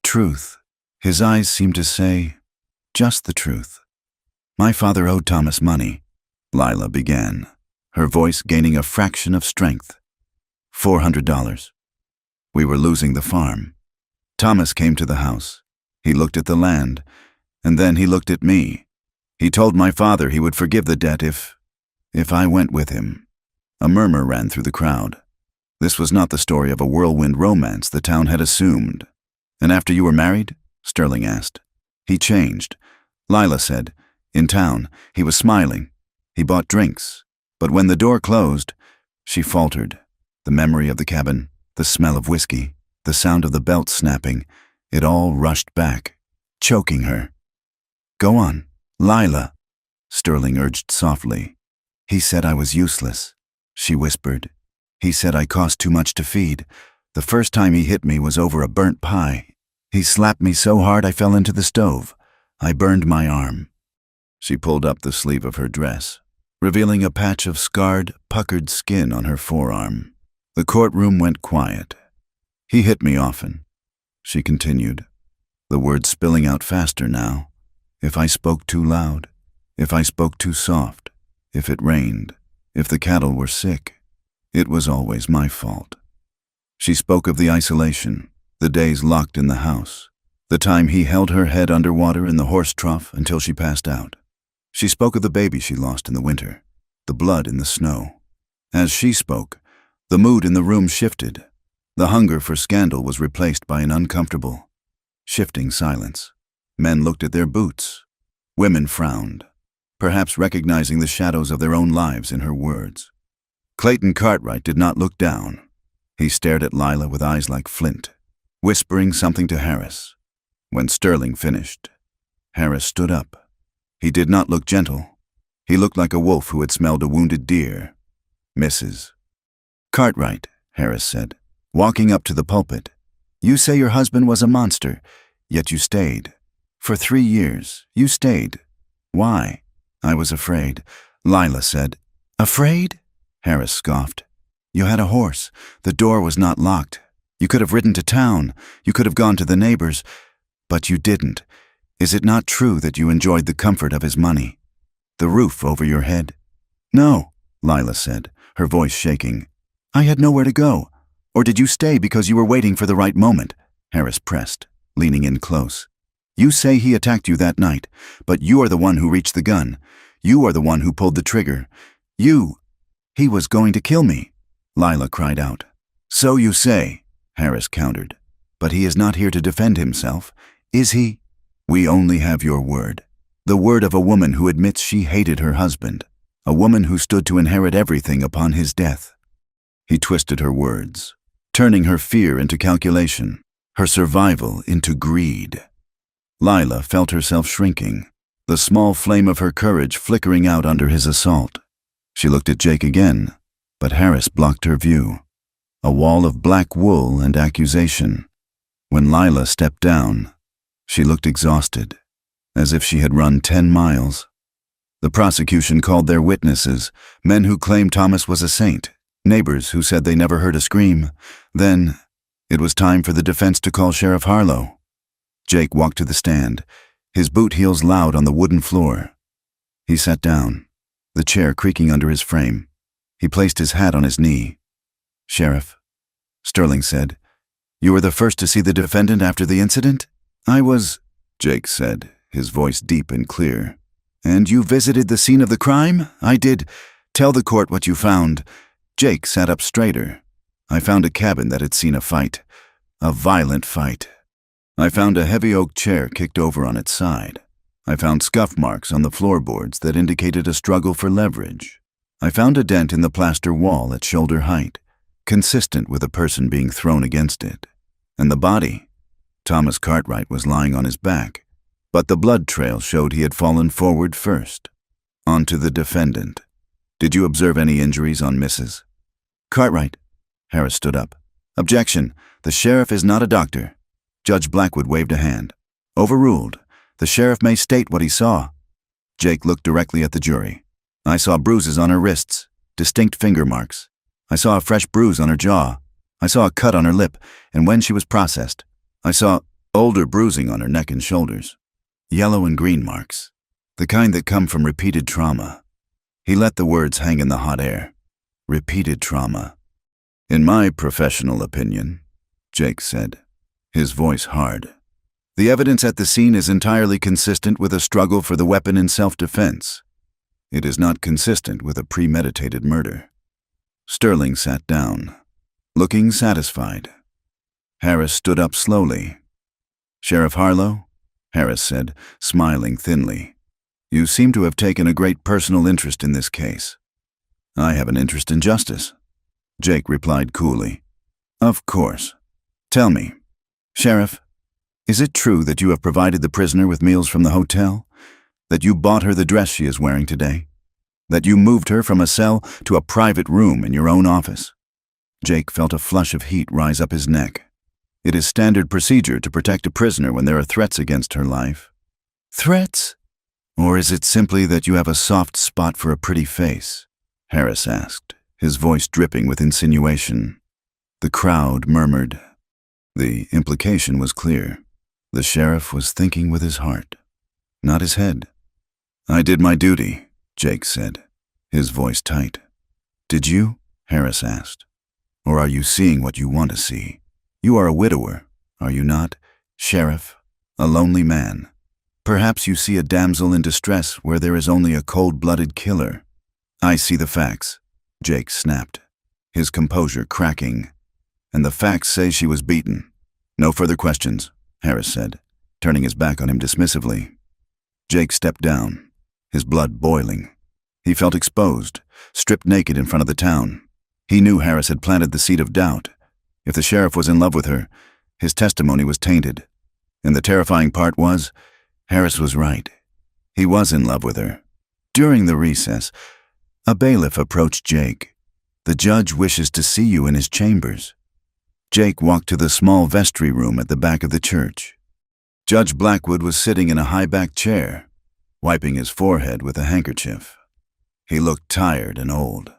Truth. His eyes seemed to say, just the truth. "My father owed Thomas money," Lila began, her voice gaining a fraction of strength. $400. We were losing the farm. Thomas came to the house. He looked at the land, and then he looked at me. He told my father he would forgive the debt if I went with him. A murmur ran through the crowd. This was not the story of a whirlwind romance the town had assumed. "And after you were married?" Sterling asked. "He changed," Lila said. "In town, he was smiling. He bought drinks. But when the door closed," she faltered. The memory of the cabin, the smell of whiskey, the sound of the belt snapping, it all rushed back, choking her. "Go on, Lila," Sterling urged softly. "He said I was useless," she whispered. "He said I cost too much to feed. The first time he hit me was over a burnt pie. He slapped me so hard I fell into the stove. I burned my arm." She pulled up the sleeve of her dress, revealing a patch of scarred, puckered skin on her forearm. The courtroom went quiet. "He hit me often," she continued, the words spilling out faster now. "If I spoke too loud, if I spoke too soft, if it rained, if the cattle were sick, it was always my fault." She spoke of the isolation, the days locked in the house, the time he held her head underwater in the horse trough until she passed out. She spoke of the baby she lost in the winter, the blood in the snow. As she spoke, the mood in the room shifted. The hunger for scandal was replaced by an uncomfortable, shifting silence. Men looked at their boots. Women frowned, perhaps recognizing the shadows of their own lives in her words. Clayton Cartwright did not look down. He stared at Lila with eyes like flint, whispering something to Harris. When Sterling finished, Harris stood up. He did not look gentle. He looked like a wolf who had smelled a wounded deer. "Mrs. Cartwright," Harris said, walking up to the pulpit, "you say your husband was a monster, yet you stayed. For 3 years, you stayed. Why?" "I was afraid," Lila said. "Afraid?" Harris scoffed. "You had a horse. The door was not locked. You could have ridden to town. You could have gone to the neighbors. But you didn't. Is it not true that you enjoyed the comfort of his money? The roof over your head?" "No," Lila said, her voice shaking. "I had nowhere to go. Or did you stay because you were waiting for the right moment?" Harris pressed, leaning in close. "You say he attacked you that night, but you are the one who reached the gun. You are the one who pulled the trigger. He was going to kill me," Lila cried out. "So you say," Harris countered. "But he is not here to defend himself, is he?" "We only have your word. The word of a woman who admits she hated her husband, a woman who stood to inherit everything upon his death." He twisted her words, turning her fear into calculation, her survival into greed. Lila felt herself shrinking, the small flame of her courage flickering out under his assault. She looked at Jake again, but Harris blocked her view. A wall of black wool and accusation. When Lila stepped down, she looked exhausted, as if she had run 10 miles. The prosecution called their witnesses, men who claimed Thomas was a saint, neighbors who said they never heard a scream. Then, it was time for the defense to call Sheriff Harlow. Jake walked to the stand, his boot heels loud on the wooden floor. He sat down, the chair creaking under his frame. He placed his hat on his knee. "Sheriff," Sterling said, "you were the first to see the defendant after the incident?" "I was," Jake said, his voice deep and clear. "And you visited the scene of the crime?" "I did. Tell the court what you found." Jake sat up straighter. "I found a cabin that had seen a fight. A violent fight. I found a heavy oak chair kicked over on its side. I found scuff marks on the floorboards that indicated a struggle for leverage. I found a dent in the plaster wall at shoulder height, consistent with a person being thrown against it. And the body? Thomas Cartwright was lying on his back, but the blood trail showed he had fallen forward first. On to the defendant. Did you observe any injuries on Mrs. Cartwright?" Harris stood up. "Objection. The sheriff is not a doctor." Judge Blackwood waved a hand. "Overruled. The sheriff may state what he saw." Jake looked directly at the jury. "I saw bruises on her wrists, distinct finger marks. I saw a fresh bruise on her jaw. I saw a cut on her lip, and when she was processed, I saw older bruising on her neck and shoulders. Yellow and green marks, the kind that come from repeated trauma." He let the words hang in the hot air. Repeated trauma. "In my professional opinion," Jake said, his voice hard, "the evidence at the scene is entirely consistent with a struggle for the weapon in self-defense. It is not consistent with a premeditated murder." Sterling sat down, looking satisfied. Harris stood up slowly. "Sheriff Harlow," Harris said, smiling thinly, "you seem to have taken a great personal interest in this case." "I have an interest in justice," Jake replied coolly. "Of course. Tell me, Sheriff, is it true that you have provided the prisoner with meals from the hotel? That you bought her the dress she is wearing today? That you moved her from a cell to a private room in your own office?" Jake felt a flush of heat rise up his neck. It is standard procedure to protect a prisoner when there are threats against her life. "Threats? Or is it simply that you have a soft spot for a pretty face?" Harris asked, his voice dripping with insinuation. The crowd murmured. The implication was clear. The sheriff was thinking with his heart, not his head. "I did my duty," Jake said, his voice tight. "Did you?" Harris asked. "Or are you seeing what you want to see? You are a widower, are you not, Sheriff? A lonely man. Perhaps you see a damsel in distress where there is only a cold-blooded killer." "I see the facts," Jake snapped, his composure cracking. "And the facts say she was beaten." "No further questions," Harris said, turning his back on him dismissively. Jake stepped down, his blood boiling. He felt exposed, stripped naked in front of the town. He knew Harris had planted the seed of doubt. If the sheriff was in love with her, his testimony was tainted. And the terrifying part was, Harris was right. He was in love with her. During the recess, a bailiff approached Jake. "The judge wishes to see you in his chambers." Jake walked to the small vestry room at the back of the church. Judge Blackwood was sitting in a high-backed chair, wiping his forehead with a handkerchief. He looked tired and old.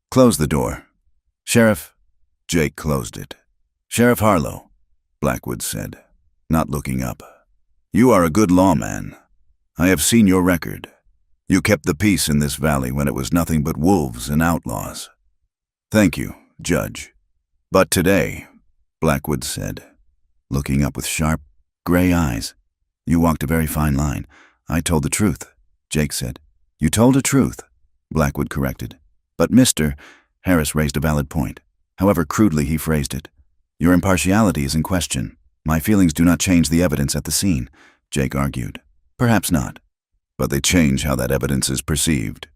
"Close the door." "Sheriff." Jake closed it. "Sheriff Harlow," Blackwood said, not looking up. "You are a good lawman. I have seen your record. You kept the peace in this valley when it was nothing but wolves and outlaws." "Thank you, Judge. But today," Blackwood said, looking up with sharp, gray eyes, "you walked a very fine line." "I told the truth," Jake said. "You told the truth," Blackwood corrected. "But Mr. Harris raised a valid point, however crudely he phrased it. Your impartiality is in question. My feelings do not change the evidence at the scene," Jake argued. "Perhaps not, but they change how that evidence is perceived."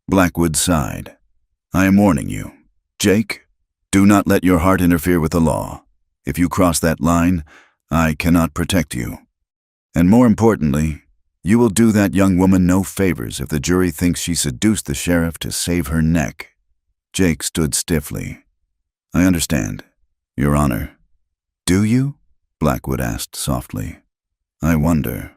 Blackwood sighed. "I am warning you, Jake, do not let your heart interfere with the law. If you cross that line, I cannot protect you. And more importantly, you will do that young woman no favors if the jury thinks she seduced the sheriff to save her neck." Jake stood stiffly. "I understand, Your Honor." "Do you?" Blackwood asked softly. "I wonder."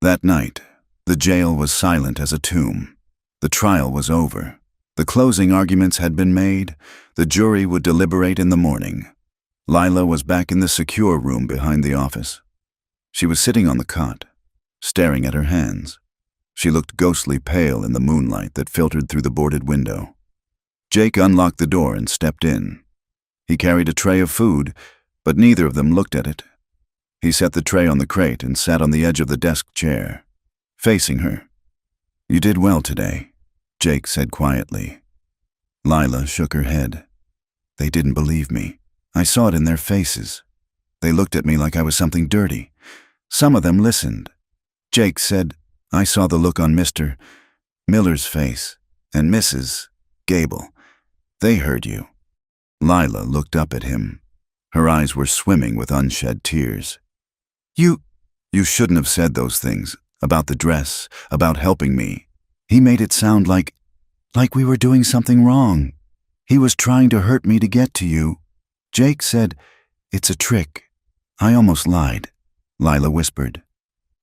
That night, the jail was silent as a tomb. The trial was over. The closing arguments had been made. The jury would deliberate in the morning. Lila was back in the secure room behind the office. She was sitting on the cot, staring at her hands. She looked ghostly pale in the moonlight that filtered through the boarded window. Jake unlocked the door and stepped in. He carried a tray of food, but neither of them looked at it. He set the tray on the crate and sat on the edge of the desk chair, facing her. "You did well today," Jake said quietly. Lila shook her head. "They didn't believe me. I saw it in their faces. They looked at me like I was something dirty. Some of them listened." Jake said, "I saw the look on Mr. Miller's face and Mrs. Gable. They heard you." Lila looked up at him. Her eyes were swimming with unshed tears. You shouldn't have said those things, about the dress, about helping me. He made it sound like we were doing something wrong. He was trying to hurt me to get to you." Jake said, "It's a trick. I almost lied," Lila whispered.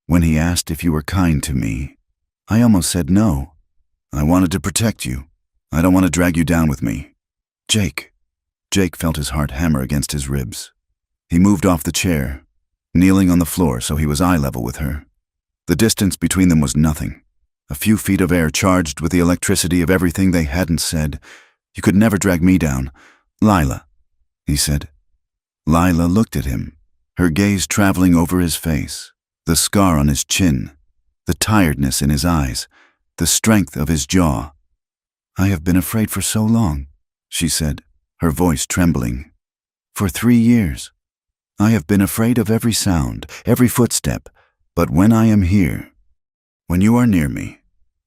"When he asked if you were kind to me, I almost said no. I wanted to protect you. I don't want to drag you down with me." Jake felt his heart hammer against his ribs. He moved off the chair, kneeling on the floor so he was eye level with her. The distance between them was nothing. A few feet of air charged with the electricity of everything they hadn't said. "You could never drag me down, Lila," he said. Lila looked at him, her gaze traveling over his face, the scar on his chin, the tiredness in his eyes, the strength of his jaw. "I have been afraid for so long," she said, her voice trembling. "For 3 years. I have been afraid of every sound, every footstep, but when I am here, when you are near me,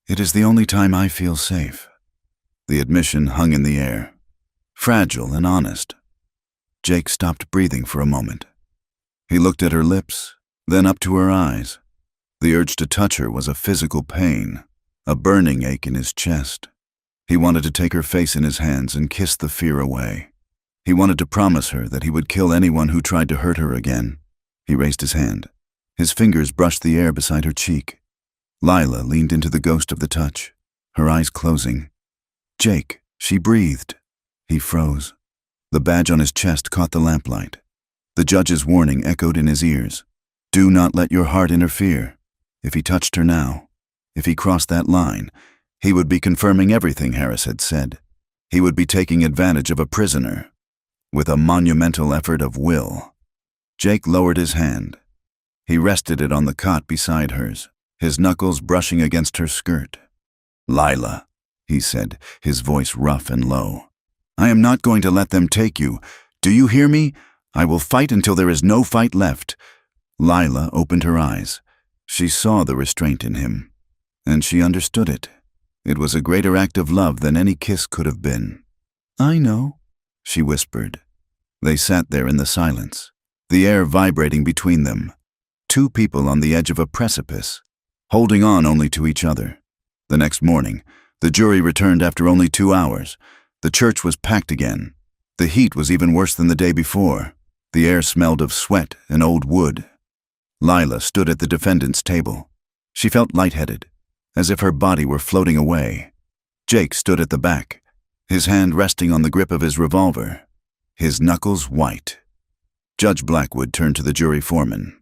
it is the only time I feel safe." The admission hung in the air, fragile and honest. Jake stopped breathing for a moment. He looked at her lips, then up to her eyes. The urge to touch her was a physical pain, a burning ache in his chest. He wanted to take her face in his hands and kiss the fear away. He wanted to promise her that he would kill anyone who tried to hurt her again. He raised his hand. His fingers brushed the air beside her cheek. Lila leaned into the ghost of the touch, her eyes closing. "Jake," she breathed. He froze. The badge on his chest caught the lamplight. The judge's warning echoed in his ears. Do not let your heart interfere. If he touched her now, if he crossed that line, he would be confirming everything Harris had said. He would be taking advantage of a prisoner, with a monumental effort of will. Jake lowered his hand. He rested it on the cot beside hers, his knuckles brushing against her skirt. "Lila," he said, his voice rough and low. "I am not going to let them take you. Do you hear me? I will fight until there is no fight left." Lila opened her eyes. She saw the restraint in him, and she understood it. It was a greater act of love than any kiss could have been. "I know," she whispered. They sat there in the silence, the air vibrating between them. Two people on the edge of a precipice, holding on only to each other. The next morning, the jury returned after only 2 hours. The church was packed again. The heat was even worse than the day before. The air smelled of sweat and old wood. Lila stood at the defendant's table. She felt lightheaded, as if her body were floating away. Jake stood at the back, his hand resting on the grip of his revolver, his knuckles white. Judge Blackwood turned to the jury foreman.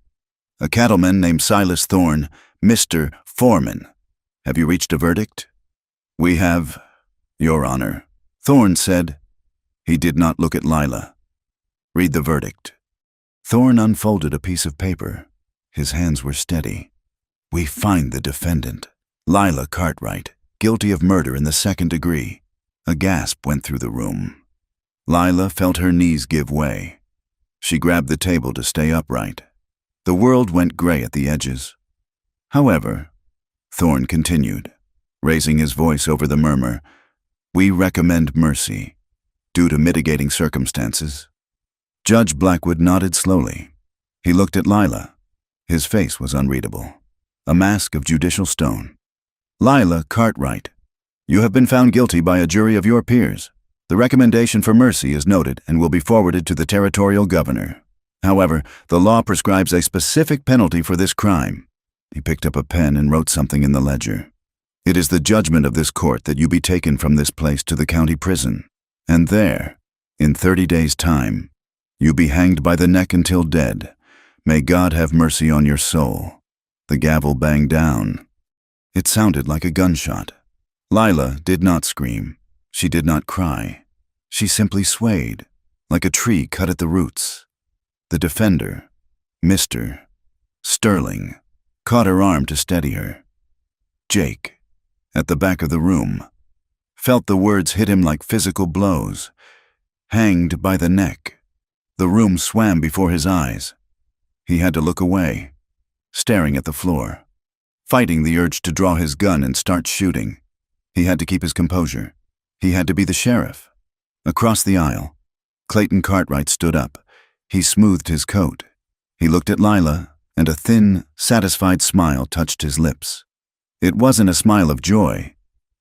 "A cattleman named Silas Thorne, Mr. Foreman. Have you reached a verdict?" "We have, Your Honor," Thorne said. He did not look at Lila. "Read the verdict." Thorne unfolded a piece of paper. His hands were steady. "We find the defendant, Lila Cartwright, guilty of murder in the 2nd degree." A gasp went through the room. Lila felt her knees give way. She grabbed the table to stay upright. The world went gray at the edges. "However," Thorne continued, raising his voice over the murmur, "we recommend mercy, due to mitigating circumstances." Judge Blackwood nodded slowly. He looked at Lila. His face was unreadable, a mask of judicial stone. "Lila Cartwright, you have been found guilty by a jury of your peers. The recommendation for mercy is noted and will be forwarded to the territorial governor. However, the law prescribes a specific penalty for this crime." He picked up a pen and wrote something in the ledger. "It is the judgment of this court that you be taken from this place to the county prison, and there, in 30 days' time, you be hanged by the neck until dead. May God have mercy on your soul." The gavel banged down. It sounded like a gunshot. Lila did not scream. She did not cry. She simply swayed, like a tree cut at the roots. The defender, Mr. Sterling, caught her arm to steady her. Jake, at the back of the room, felt the words hit him like physical blows. Hanged by the neck. The room swam before his eyes. He had to look away, staring at the floor, fighting the urge to draw his gun and start shooting. He had to keep his composure. He had to be the sheriff. Across the aisle, Clayton Cartwright stood up. He smoothed his coat. He looked at Lila, and a thin, satisfied smile touched his lips. It wasn't a smile of joy.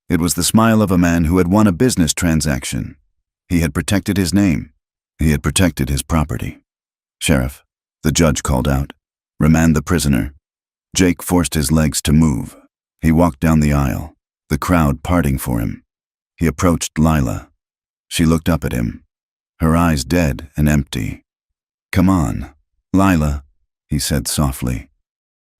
It was the smile of a man who had won a business transaction. He had protected his name. He had protected his property. "Sheriff," the judge called out, "remand the prisoner." Jake forced his legs to move. He walked down the aisle, the crowd parting for him. He approached Lila. She looked up at him, her eyes dead and empty. "Come on, Lila," he said softly.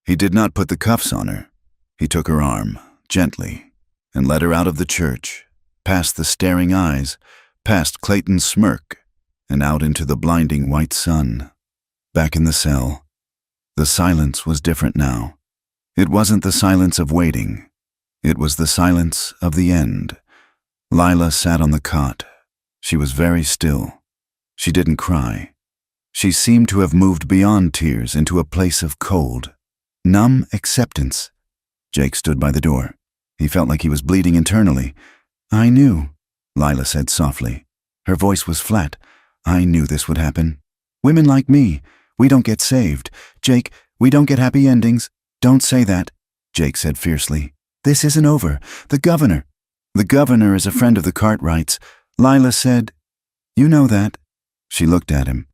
He did not put the cuffs on her. He took her arm, gently, and led her out of the church, past the staring eyes, past Clayton's smirk, and out into the blinding white sun. Back in the cell, the silence was different now. It wasn't the silence of waiting. It was the silence of the end. Lila sat on the cot. She was very still. She didn't cry. She seemed to have moved beyond tears into a place of cold, numb acceptance. Jake stood by the door. He felt like he was bleeding internally. "I knew," Lila said softly. Her voice was flat. "I knew this would happen. Women like me, we don't get saved. Jake, we don't get happy endings." "Don't say that," Jake said fiercely. "This isn't over. The governor is a friend of the Cartwrights." Lila said, "You know that." She looked at him.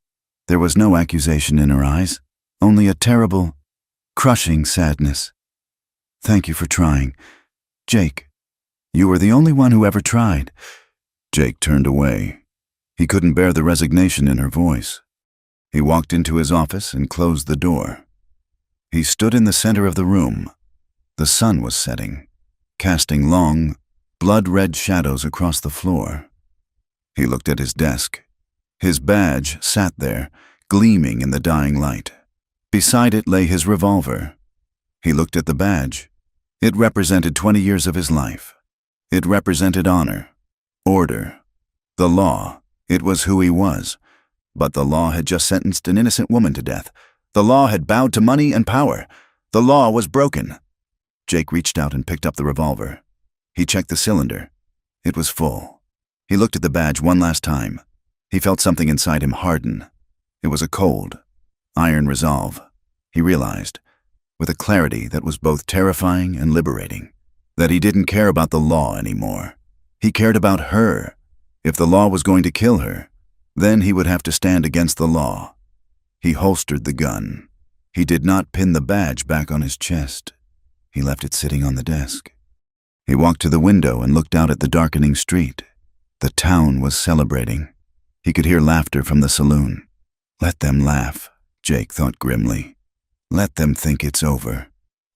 There was no accusation in her eyes, only a terrible, crushing sadness. "Thank you for trying. Jake, you were the only one who ever tried." Jake turned away. He couldn't bear the resignation in her voice. He walked into his office and closed the door. He stood in the center of the room. The sun was setting, casting long, blood-red shadows across the floor. He looked at his desk. His badge sat there, gleaming in the dying light. Beside it lay his revolver. He looked at the badge. It represented 20 years of his life. It represented honor, order, the law. It was who he was. But the law had just sentenced an innocent woman to death. The law had bowed to money and power. The law was broken. Jake reached out and picked up the revolver. He checked the cylinder. It was full. He looked at the badge one last time. He felt something inside him harden. It was a cold, iron resolve. He realized, with a clarity that was both terrifying and liberating, that he didn't care about the law anymore. He cared about her. If the law was going to kill her, then he would have to stand against the law. He holstered the gun. He did not pin the badge back on his chest. He left it sitting on the desk. He walked to the window and looked out at the darkening street. The town was celebrating. He could hear laughter from the saloon. Let them laugh, Jake thought grimly. Let them think it's over.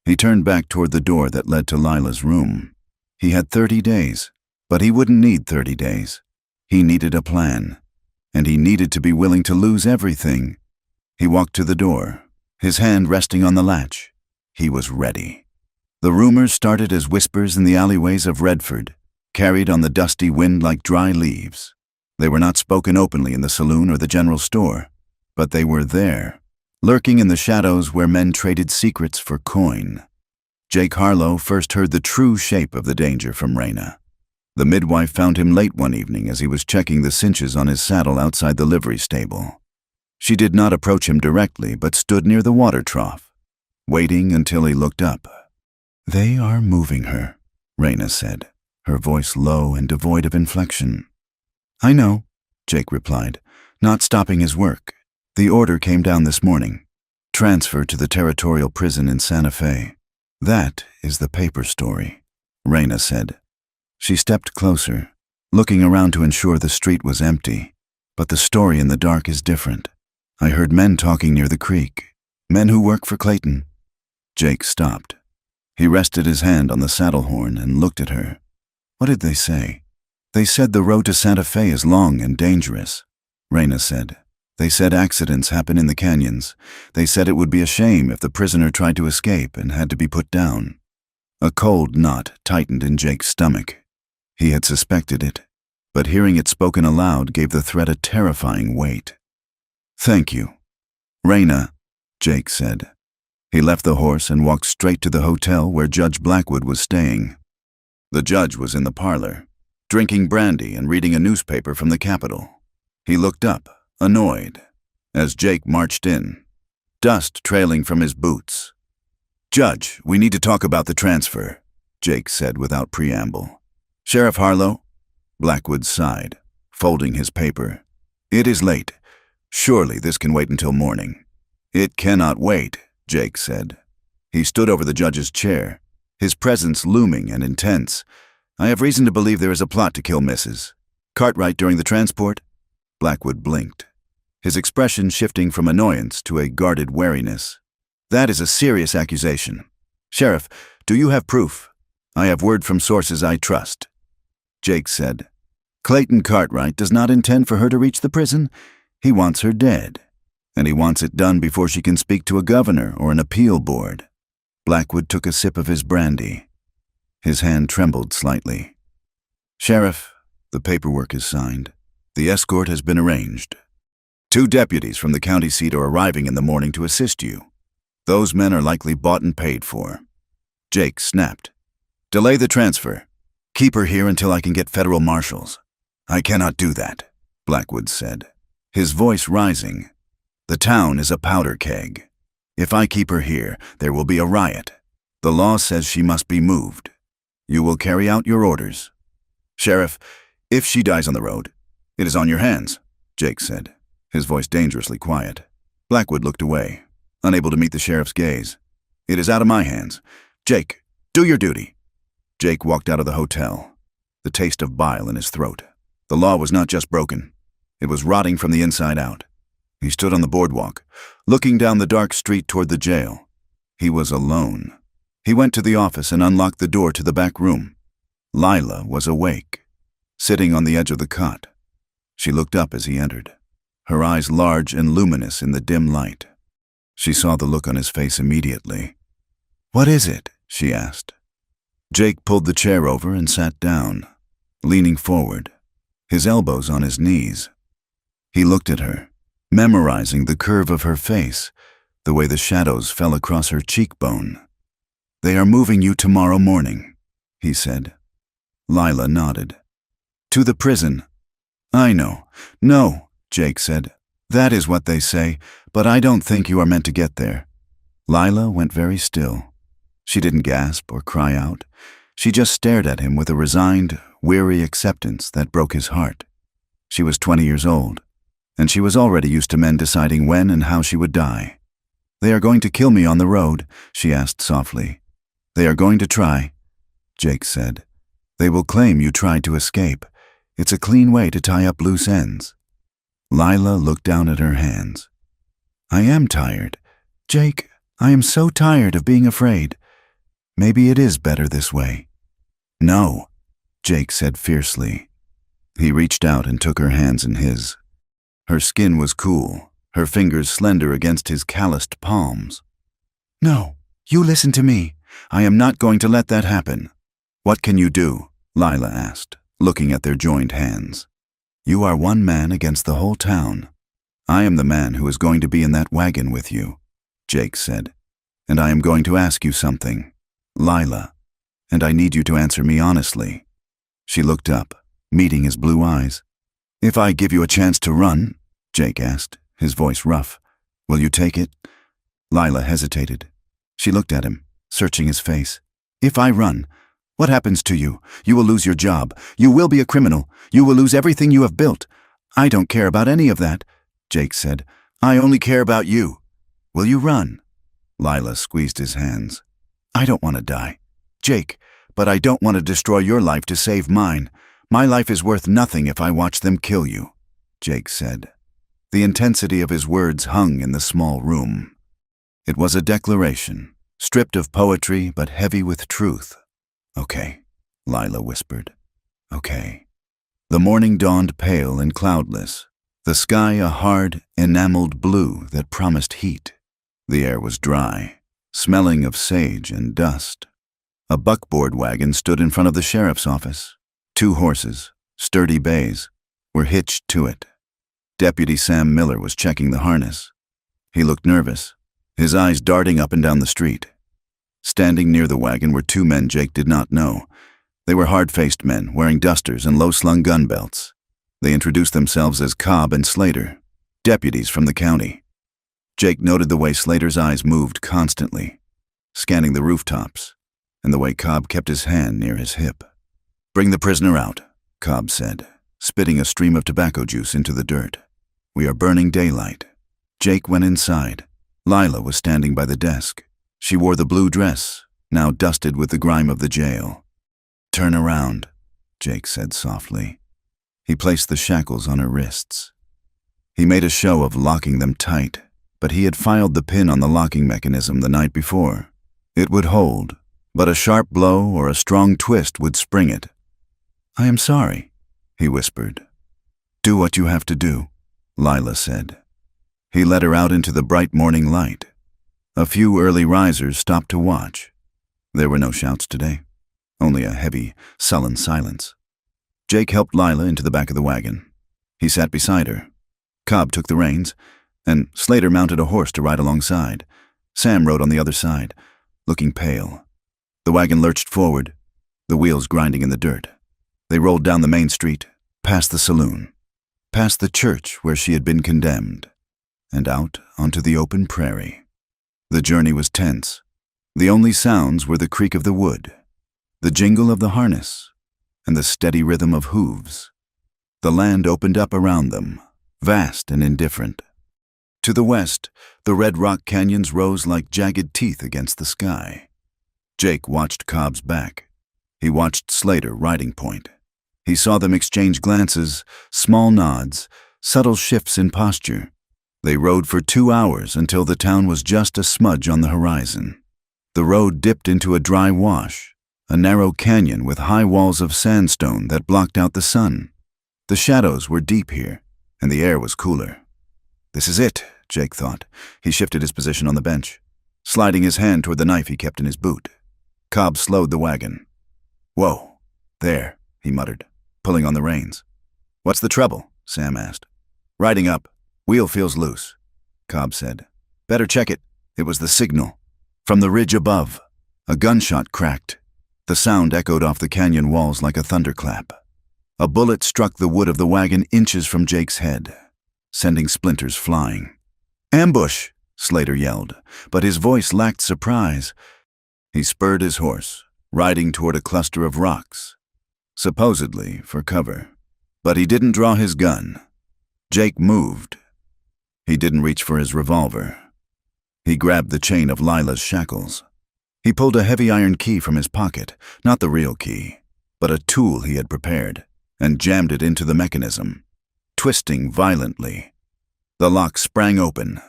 He turned back toward the door that led to Lila's room. He had 30 days, but he wouldn't need 30 days. He needed a plan, and he needed to be willing to lose everything. He walked to the door, his hand resting on the latch. He was ready. The rumors started as whispers in the alleyways of Redford, carried on the dusty wind like dry leaves. They were not spoken openly in the saloon or the general store, but they were there, lurking in the shadows where men traded secrets for coin. Jake Harlow first heard the true shape of the danger from Raina. The midwife found him late one evening as he was checking the cinches on his saddle outside the livery stable. She did not approach him directly, but stood near the water trough, waiting until he looked up. "They are moving her," Raina said, her voice low and devoid of inflection. "I know," Jake replied, not stopping his work. "The order came down this morning. Transfer to the territorial prison in Santa Fe. That is the paper story," Raina said. She stepped closer, looking around to ensure the street was empty. "But the story in the dark is different. I heard men talking near the creek, men who work for Clayton." Jake stopped. He rested his hand on the saddle horn and looked at her. "What did they say?" They said the road to Santa Fe is long and dangerous, Raina said. They said accidents happen in the canyons. They said it would be a shame if the prisoner tried to escape and had to be put down. A cold knot tightened in Jake's stomach. He had suspected it, but hearing it spoken aloud gave the threat a terrifying weight. Thank you, Raina, Jake said. He left the horse and walked straight to the hotel where Judge Blackwood was staying. The judge was in the parlor, drinking brandy and reading a newspaper from the Capitol. He looked up, annoyed, as Jake marched in, dust trailing from his boots. Judge, we need to talk about the transfer, Jake said without preamble. Sheriff Harlow? Blackwood sighed, folding his paper. It is late. Surely this can wait until morning. It cannot wait, Jake said. He stood over the judge's chair, his presence looming and intense. I have reason to believe there is a plot to kill Mrs. Cartwright during the transport? Blackwood blinked, his expression shifting from annoyance to a guarded wariness. That is a serious accusation. Sheriff, do you have proof? I have word from sources I trust. Jake said. Clayton Cartwright does not intend for her to reach the prison. He wants her dead, and he wants it done before she can speak to a governor or an appeal board. Blackwood took a sip of his brandy. His hand trembled slightly. Sheriff, the paperwork is signed. The escort has been arranged. 2 deputies from the county seat are arriving in the morning to assist you. Those men are likely bought and paid for. Jake snapped. Delay the transfer. Keep her here until I can get federal marshals. I cannot do that, Blackwood said, his voice rising. The town is a powder keg. If I keep her here, there will be a riot. The law says she must be moved. You will carry out your orders. Sheriff, if she dies on the road, it is on your hands, Jake said, his voice dangerously quiet. Blackwood looked away, unable to meet the sheriff's gaze. It is out of my hands. Jake, do your duty. Jake walked out of the hotel, the taste of bile in his throat. The law was not just broken. It was rotting from the inside out. He stood on the boardwalk, looking down the dark street toward the jail. He was alone. He went to the office and unlocked the door to the back room. Lila was awake, sitting on the edge of the cot. She looked up as he entered, her eyes large and luminous in the dim light. She saw the look on his face immediately. What is it? She asked. Jake pulled the chair over and sat down, leaning forward, his elbows on his knees. He looked at her, memorizing the curve of her face, the way the shadows fell across her cheekbone. They are moving you tomorrow morning, he said. Lila nodded. To the prison. I know. No, Jake said. That is what they say, but I don't think you are meant to get there. Lila went very still. She didn't gasp or cry out. She just stared at him with a resigned, weary acceptance that broke his heart. She was 20 years old, and she was already used to men deciding when and how she would die. They are going to kill me on the road, she asked softly. They are going to try, Jake said. They will claim you tried to escape. It's a clean way to tie up loose ends. Lila looked down at her hands. I am tired. Jake, I am so tired of being afraid. Maybe it is better this way. No, Jake said fiercely. He reached out and took her hands in his. Her skin was cool, her fingers slender against his calloused palms. No, you listen to me. I am not going to let that happen. What can you do? Lila asked, looking at their joined hands. You are one man against the whole town. I am the man who is going to be in that wagon with you, Jake said. And I am going to ask you something, Lila, and I need you to answer me honestly. She looked up, meeting his blue eyes. If I give you a chance to run, Jake asked, his voice rough, will you take it? Lila hesitated. She looked at him, searching his face. If I run, what happens to you? You will lose your job. You will be a criminal. You will lose everything you have built. I don't care about any of that, Jake said. I only care about you. Will you run? Lila squeezed his hands. I don't want to die, Jake, but I don't want to destroy your life to save mine. My life is worth nothing if I watch them kill you, Jake said. The intensity of his words hung in the small room. It was a declaration, stripped of poetry but heavy with truth. Okay, Lila whispered. Okay. The morning dawned pale and cloudless, the sky a hard, enameled blue that promised heat. The air was dry, smelling of sage and dust. A buckboard wagon stood in front of the sheriff's office. 2 horses, sturdy bays, were hitched to it. Deputy Sam Miller was checking the harness. He looked nervous, his eyes darting up and down the street. Standing near the wagon were 2 men Jake did not know. They were hard-faced men, wearing dusters and low-slung gun belts. They introduced themselves as Cobb and Slater, deputies from the county. Jake noted the way Slater's eyes moved constantly, scanning the rooftops, and the way Cobb kept his hand near his hip. "Bring the prisoner out," Cobb said, spitting a stream of tobacco juice into the dirt. "We are burning daylight." Jake went inside. Lila was standing by the desk. She wore the blue dress, now dusted with the grime of the jail. "Turn around," Jake said softly. He placed the shackles on her wrists. He made a show of locking them tight, but he had filed the pin on the locking mechanism the night before. It would hold, but a sharp blow or a strong twist would spring it. "I am sorry," he whispered. "Do what you have to do," Lila said. He led her out into the bright morning light. A few early risers stopped to watch. There were no shouts today, only a heavy, sullen silence. Jake helped Lila into the back of the wagon. He sat beside her. Cobb took the reins, and Slater mounted a horse to ride alongside. Sam rode on the other side, looking pale. The wagon lurched forward, the wheels grinding in the dirt. They rolled down the main street, past the saloon, past the church where she had been condemned, and out onto the open prairie. The journey was tense. The only sounds were the creak of the wood, the jingle of the harness, and the steady rhythm of hooves. The land opened up around them, vast and indifferent. To the west, the red rock canyons rose like jagged teeth against the sky. Jake watched Cobb's back. He watched Slater riding point. He saw them exchange glances, small nods, subtle shifts in posture. They rode for 2 hours until the town was just a smudge on the horizon. The road dipped into a dry wash, a narrow canyon with high walls of sandstone that blocked out the sun. The shadows were deep here, and the air was cooler. "This is it," Jake thought. He shifted his position on the bench, sliding his hand toward the knife he kept in his boot. Cobb slowed the wagon. "Whoa, there," he muttered, pulling on the reins. "What's the trouble?" Sam asked. "Riding up. Wheel feels loose," Cobb said. "Better check it." It was the signal. From the ridge above, a gunshot cracked. The sound echoed off the canyon walls like a thunderclap. A bullet struck the wood of the wagon inches from Jake's head, sending splinters flying. "Ambush!" Slater yelled, but his voice lacked surprise. He spurred his horse, riding toward a cluster of rocks, supposedly for cover. But he didn't draw his gun. Jake moved. He didn't reach for his revolver. He grabbed the chain of Lila's shackles. He pulled a heavy iron key from his pocket, not the real key, but a tool he had prepared, and jammed it into the mechanism, twisting violently. The lock sprang open.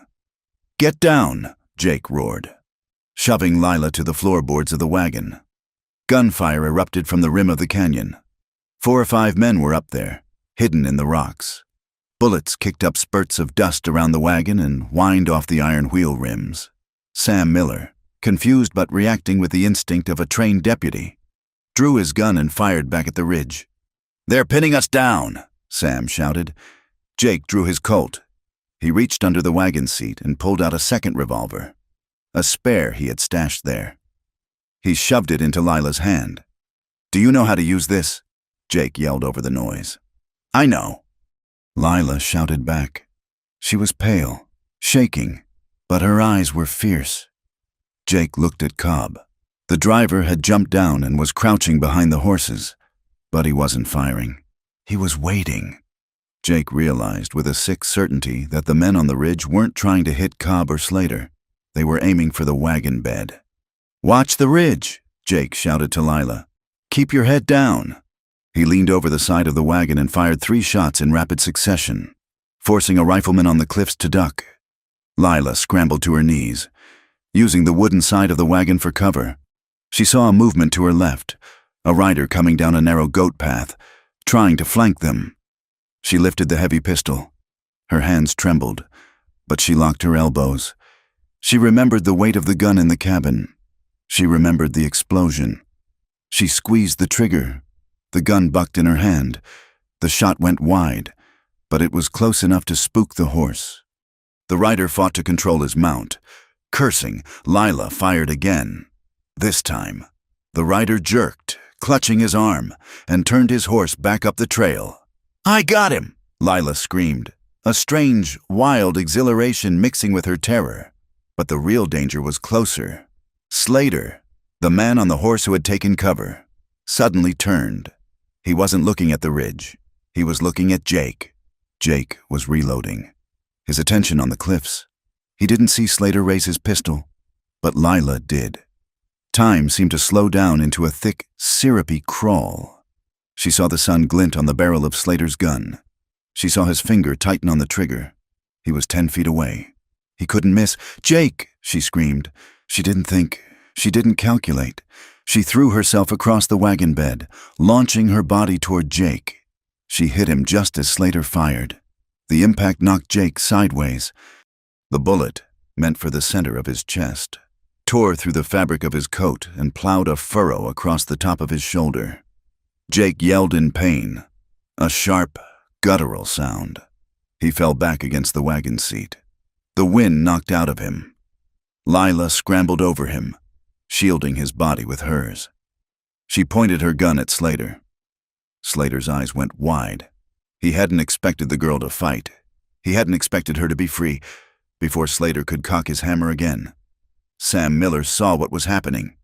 "Get down!" Jake roared, shoving Lila to the floorboards of the wagon. Gunfire erupted from the rim of the canyon. 4 or 5 men were up there, hidden in the rocks. Bullets kicked up spurts of dust around the wagon and whined off the iron wheel rims. Sam Miller, confused but reacting with the instinct of a trained deputy, drew his gun and fired back at the ridge. "They're pinning us down!" Sam shouted. Jake drew his Colt. He reached under the wagon seat and pulled out a second revolver, a spare he had stashed there. He shoved it into Lila's hand. "Do you know how to use this?" Jake yelled over the noise. "I know." Lila shouted back. She was pale, shaking, but her eyes were fierce. Jake looked at Cobb. The driver had jumped down and was crouching behind the horses, but he wasn't firing. He was waiting. Jake realized with a sick certainty that the men on the ridge weren't trying to hit Cobb or Slater. They were aiming for the wagon bed. "Watch the ridge," Jake shouted to Lila. "Keep your head down." He leaned over the side of the wagon and fired 3 shots in rapid succession, forcing a rifleman on the cliffs to duck. Lila scrambled to her knees, using the wooden side of the wagon for cover. She saw a movement to her left, a rider coming down a narrow goat path, trying to flank them. She lifted the heavy pistol. Her hands trembled, but she locked her elbows. She remembered the weight of the gun in the cabin. She remembered the explosion. She squeezed the trigger. The gun bucked in her hand. The shot went wide, but it was close enough to spook the horse. The rider fought to control his mount. Cursing, Lila fired again. This time, the rider jerked, clutching his arm, and turned his horse back up the trail. "I got him!" Lila screamed, a strange, wild exhilaration mixing with her terror. But the real danger was closer. Slater, the man on the horse who had taken cover, suddenly turned. He wasn't looking at the ridge. He was looking at Jake. Jake was reloading, his attention on the cliffs. He didn't see Slater raise his pistol, but Lila did. Time seemed to slow down into a thick, syrupy crawl. She saw the sun glint on the barrel of Slater's gun. She saw his finger tighten on the trigger. He was 10 feet away. He couldn't miss. "Jake!" she screamed. She didn't think. She didn't calculate. She threw herself across the wagon bed, launching her body toward Jake. She hit him just as Slater fired. The impact knocked Jake sideways. The bullet, meant for the center of his chest, tore through the fabric of his coat and plowed a furrow across the top of his shoulder. Jake yelled in pain, a sharp, guttural sound. He fell back against the wagon seat. The wind knocked out of him. Lila scrambled over him, shielding his body with hers. She pointed her gun at Slater. Slater's eyes went wide. He hadn't expected the girl to fight. He hadn't expected her to be free. Before Slater could cock his hammer again, Sam Miller saw what was happening.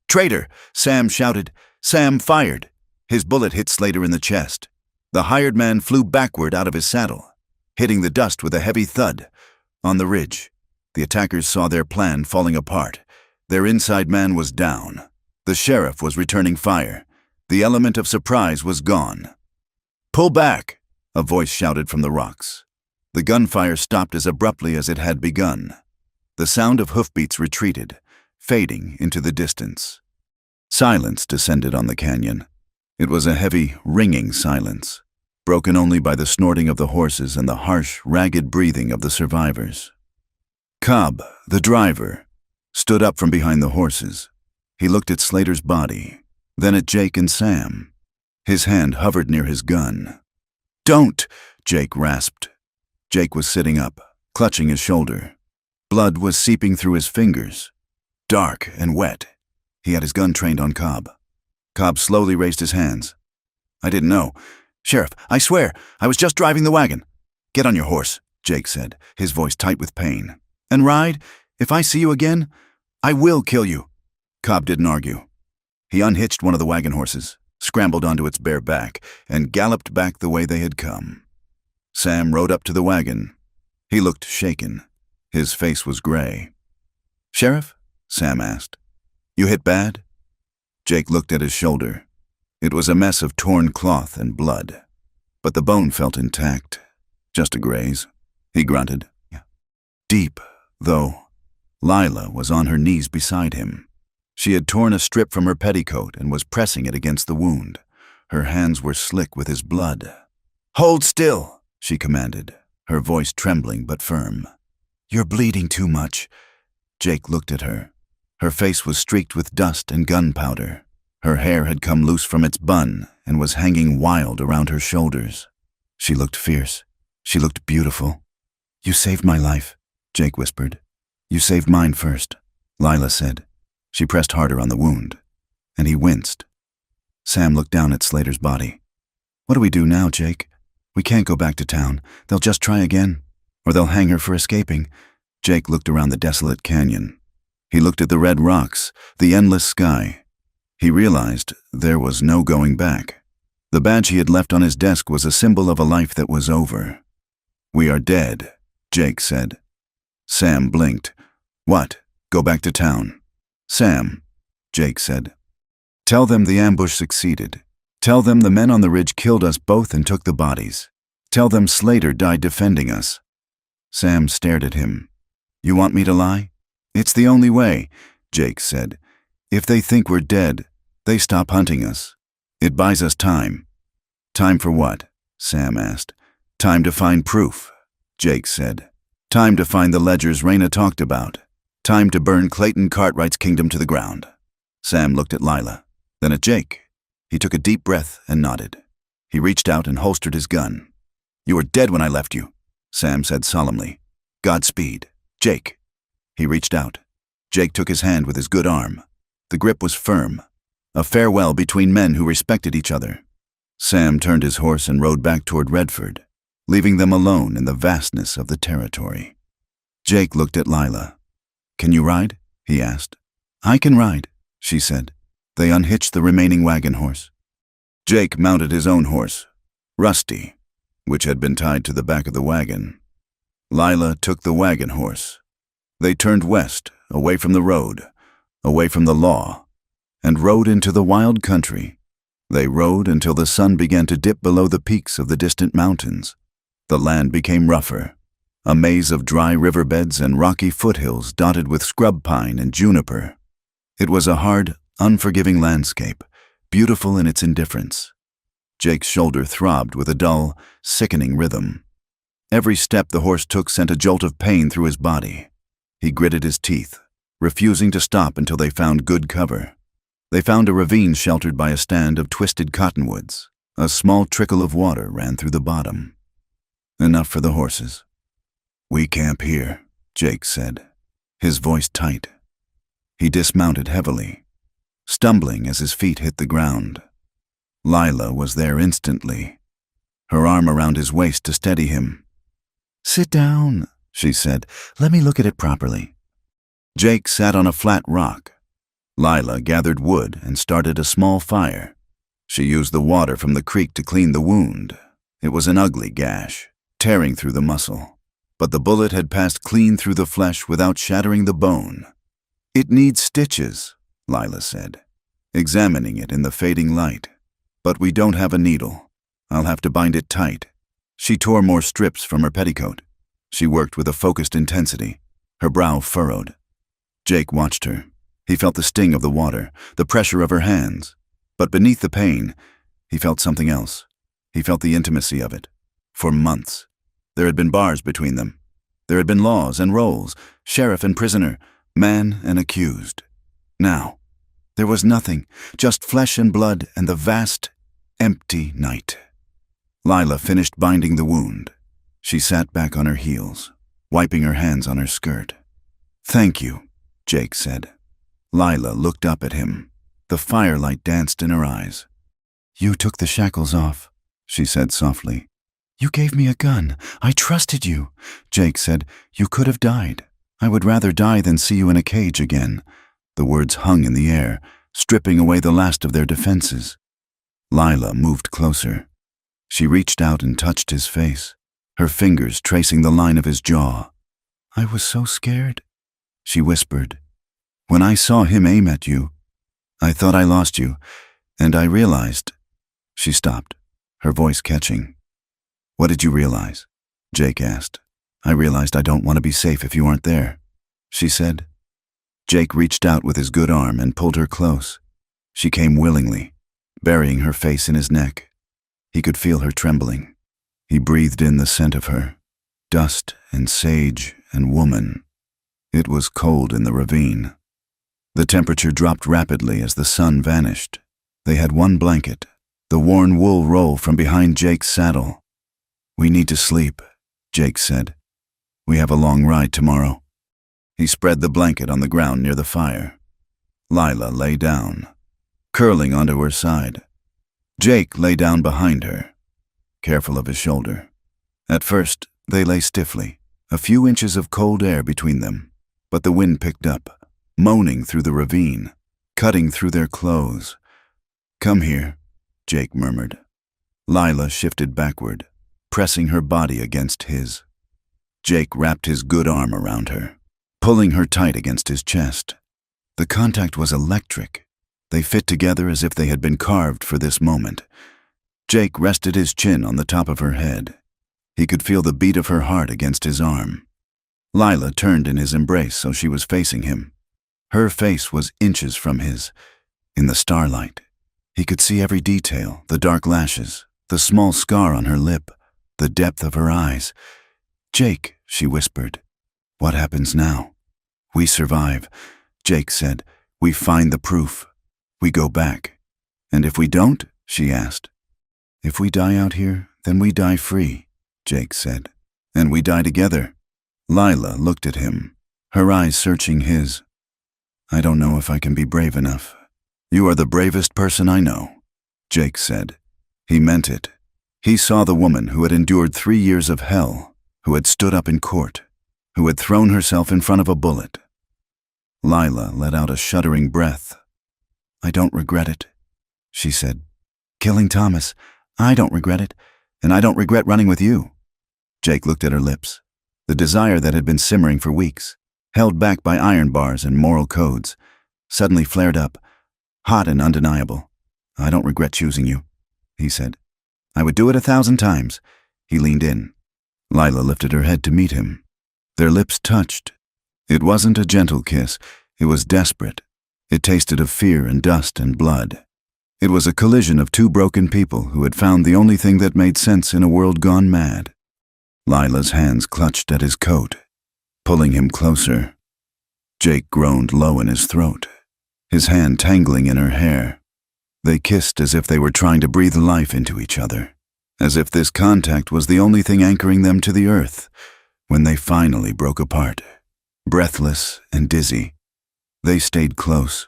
"Traitor!" Sam shouted. Sam fired. His bullet hit Slater in the chest. The hired man flew backward out of his saddle, hitting the dust with a heavy thud. On the ridge, the attackers saw their plan falling apart. Their inside man was down. The sheriff was returning fire. The element of surprise was gone. "Pull back!" a voice shouted from the rocks. The gunfire stopped as abruptly as it had begun. The sound of hoofbeats retreated, fading into the distance. Silence descended on the canyon. It was a heavy, ringing silence, broken only by the snorting of the horses and the harsh, ragged breathing of the survivors. Cobb, the driver, stood up from behind the horses. He looked at Slater's body, then at Jake and Sam. His hand hovered near his gun. "Don't!" Jake rasped. Jake was sitting up, clutching his shoulder. Blood was seeping through his fingers, dark and wet. He had his gun trained on Cobb. Cobb slowly raised his hands. "I didn't know. Sheriff, I swear, I was just driving the wagon." "Get on your horse," Jake said, his voice tight with pain. "And ride. If I see you again, I will kill you." Cobb didn't argue. He unhitched one of the wagon horses, scrambled onto its bare back, and galloped back the way they had come. Sam rode up to the wagon. He looked shaken. His face was gray. "Sheriff?" Sam asked. "You hit bad?" Jake looked at his shoulder. It was a mess of torn cloth and blood, but the bone felt intact. "Just a graze," he grunted. Deep, though. Lila was on her knees beside him. She had torn a strip from her petticoat and was pressing it against the wound. Her hands were slick with his blood. "Hold still," she commanded, her voice trembling but firm. "You're bleeding too much." Jake looked at her. Her face was streaked with dust and gunpowder. Her hair had come loose from its bun and was hanging wild around her shoulders. She looked fierce. She looked beautiful. "You saved my life," Jake whispered. "You saved mine first," Lila said. She pressed harder on the wound, and he winced. Sam looked down at Slater's body. "What do we do now, Jake? We can't go back to town. They'll just try again, or they'll hang her for escaping." Jake looked around the desolate canyon. He looked at the red rocks, the endless sky. He realized there was no going back. The badge he had left on his desk was a symbol of a life that was over. "We are dead," Jake said. Sam blinked. "What? Go back to town?" "Sam," Jake said. "Tell them the ambush succeeded. Tell them the men on the ridge killed us both and took the bodies. Tell them Slater died defending us." Sam stared at him. "You want me to lie?" "It's the only way," Jake said. "If they think we're dead, they stop hunting us. It buys us time." Time for what? Sam asked. Time to find proof, Jake said. Time to find the ledgers Raina talked about. Time to burn Clayton Cartwright's kingdom to the ground. Sam looked at Lila, then at Jake. He took a deep breath and nodded. He reached out and holstered his gun. You were dead when I left you, Sam said solemnly. Godspeed, Jake. He reached out. Jake took his hand with his good arm. The grip was firm, a farewell between men who respected each other. Sam turned his horse and rode back toward Redford, leaving them alone in the vastness of the territory. Jake looked at Lila. Can you ride? He asked. I can ride, she said. They unhitched the remaining wagon horse. Jake mounted his own horse, Rusty, which had been tied to the back of the wagon. Lila took the wagon horse. They turned west, away from the road, away from the law, and rode into the wild country. They rode until the sun began to dip below the peaks of the distant mountains. The land became rougher, a maze of dry riverbeds and rocky foothills dotted with scrub pine and juniper. It was a hard, unforgiving landscape, beautiful in its indifference. Jake's shoulder throbbed with a dull, sickening rhythm. Every step the horse took sent a jolt of pain through his body. He gritted his teeth, refusing to stop until they found good cover. They found a ravine sheltered by a stand of twisted cottonwoods. A small trickle of water ran through the bottom. Enough for the horses. We camp here, Jake said, his voice tight. He dismounted heavily, stumbling as his feet hit the ground. Lila was there instantly, her arm around his waist to steady him. Sit down, she said. Let me look at it properly. Jake sat on a flat rock. Lila gathered wood and started a small fire. She used the water from the creek to clean the wound. It was an ugly gash, tearing through the muscle, but the bullet had passed clean through the flesh without shattering the bone. It needs stitches, Lila said, examining it in the fading light. But we don't have a needle. I'll have to bind it tight. She tore more strips from her petticoat. She worked with a focused intensity, her brow furrowed. Jake watched her. He felt the sting of the water, the pressure of her hands. But beneath the pain, he felt something else. He felt the intimacy of it. For months, there had been bars between them. There had been laws and roles, sheriff and prisoner, man and accused. Now, there was nothing, just flesh and blood and the vast, empty night. Lila finished binding the wound. She sat back on her heels, wiping her hands on her skirt. Thank you, Jake said. Lila looked up at him. The firelight danced in her eyes. You took the shackles off, she said softly. You gave me a gun. I trusted you. Jake said, you could have died. I would rather die than see you in a cage again. The words hung in the air, stripping away the last of their defenses. Lila moved closer. She reached out and touched his face, her fingers tracing the line of his jaw. I was so scared, she whispered. When I saw him aim at you, I thought I lost you, and I realized. She stopped, her voice catching. What did you realize? Jake asked. I realized I don't want to be safe if you aren't there, she said. Jake reached out with his good arm and pulled her close. She came willingly, burying her face in his neck. He could feel her trembling. He breathed in the scent of her, dust and sage and woman. It was cold in the ravine. The temperature dropped rapidly as the sun vanished. They had one blanket, the worn wool roll from behind Jake's saddle. We need to sleep, Jake said. We have a long ride tomorrow. He spread the blanket on the ground near the fire. Lila lay down, curling onto her side. Jake lay down behind her, careful of his shoulder. At first, they lay stiffly, a few inches of cold air between them, but the wind picked up, moaning through the ravine, cutting through their clothes. Come here, Jake murmured. Lila shifted backward, pressing her body against his. Jake wrapped his good arm around her, pulling her tight against his chest. The contact was electric. They fit together as if they had been carved for this moment. Jake rested his chin on the top of her head. He could feel the beat of her heart against his arm. Lila turned in his embrace so she was facing him. Her face was inches from his. In the starlight, he could see every detail, the dark lashes, The small scar on her lip, the depth of her eyes. "Jake," she whispered. "What happens now?" "We survive," Jake said. "We find the proof. We go back." "And if we don't?" she asked. "If we die out here, then we die free," Jake said. "And we die together." Lila looked at him, her eyes searching his. "I don't know if I can be brave enough." "You are the bravest person I know," Jake said. He meant it. He saw the woman who had endured 3 years of hell, who had stood up in court, who had thrown herself in front of a bullet. Lila let out a shuddering breath. "I don't regret it," she said. "Killing Thomas, I don't regret it, and I don't regret running with you." Jake looked at her lips. The desire that had been simmering for weeks, held back by iron bars and moral codes, suddenly flared up, hot and undeniable. "I don't regret choosing you," he said. "I would do it 1,000 times." He leaned in. Lila lifted her head to meet him. Their lips touched. It wasn't a gentle kiss. It was desperate. It tasted of fear and dust and blood. It was a collision of two broken people who had found the only thing that made sense in a world gone mad. Lila's hands clutched at his coat, pulling him closer. Jake groaned low in his throat, his hand tangling in her hair. They kissed as if they were trying to breathe life into each other, as if this contact was the only thing anchoring them to the earth, when they finally broke apart. Breathless and dizzy, they stayed close,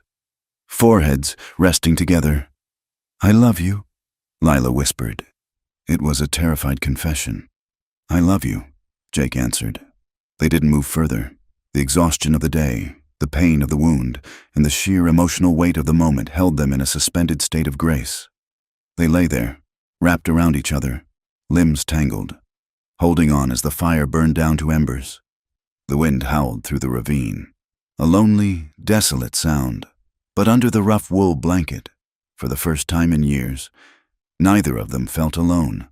foreheads resting together. "I love you," Lila whispered. It was a terrified confession. "I love you," Jake answered. They didn't move further. The exhaustion of the day, the pain of the wound, and the sheer emotional weight of the moment held them in a suspended state of grace. They lay there, wrapped around each other, limbs tangled, holding on as the fire burned down to embers. The wind howled through the ravine, a lonely, desolate sound, but under the rough wool blanket, for the first time in years, neither of them felt alone.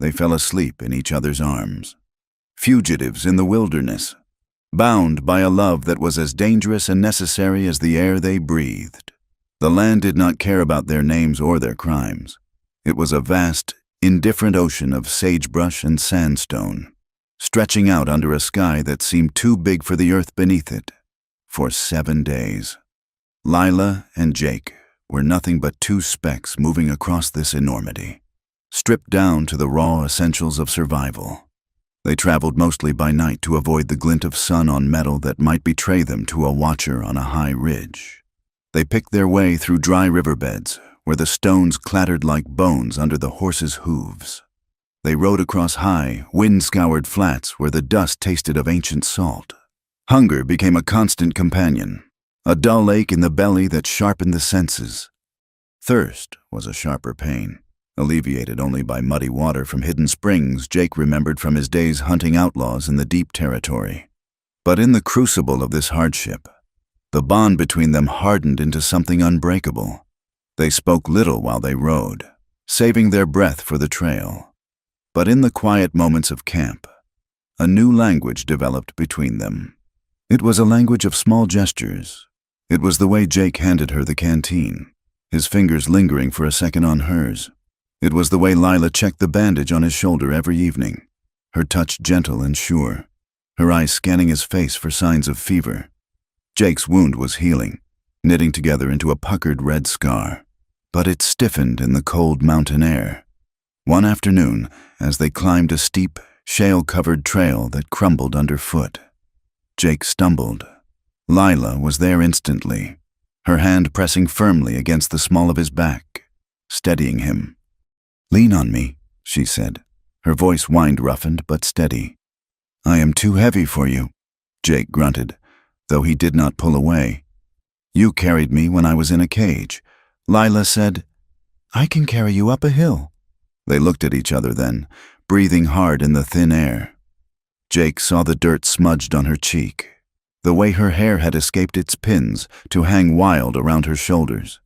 They fell asleep in each other's arms, fugitives in the wilderness, bound by a love that was as dangerous and necessary as the air they breathed. The land did not care about their names or their crimes. It was a vast, indifferent ocean of sagebrush and sandstone, stretching out under a sky that seemed too big for the earth beneath it. For 7 days, Lila and Jake were nothing but two specks moving across this enormity, stripped down to the raw essentials of survival. They traveled mostly by night to avoid the glint of sun on metal that might betray them to a watcher on a high ridge. They picked their way through dry riverbeds, where the stones clattered like bones under the horses' hooves. They rode across high, wind-scoured flats where the dust tasted of ancient salt. Hunger became a constant companion, a dull ache in the belly that sharpened the senses. Thirst was a sharper pain, alleviated only by muddy water from hidden springs Jake remembered from his days hunting outlaws in the deep territory. But in the crucible of this hardship, the bond between them hardened into something unbreakable. They spoke little while they rode, saving their breath for the trail. But in the quiet moments of camp, a new language developed between them. It was a language of small gestures. It was the way Jake handed her the canteen, his fingers lingering for a second on hers. It was the way Lila checked the bandage on his shoulder every evening, her touch gentle and sure, her eyes scanning his face for signs of fever. Jake's wound was healing, knitting together into a puckered red scar, but it stiffened in the cold mountain air. One afternoon, as they climbed a steep, shale-covered trail that crumbled underfoot, Jake stumbled. Lila was there instantly, her hand pressing firmly against the small of his back, steadying him. "Lean on me," she said, her voice wind-roughened but steady. "I am too heavy for you," Jake grunted, though he did not pull away. "You carried me when I was in a cage." Lila said, "I can carry you up a hill." They looked at each other then, breathing hard in the thin air. Jake saw the dirt smudged on her cheek, the way her hair had escaped its pins to hang wild around her shoulders.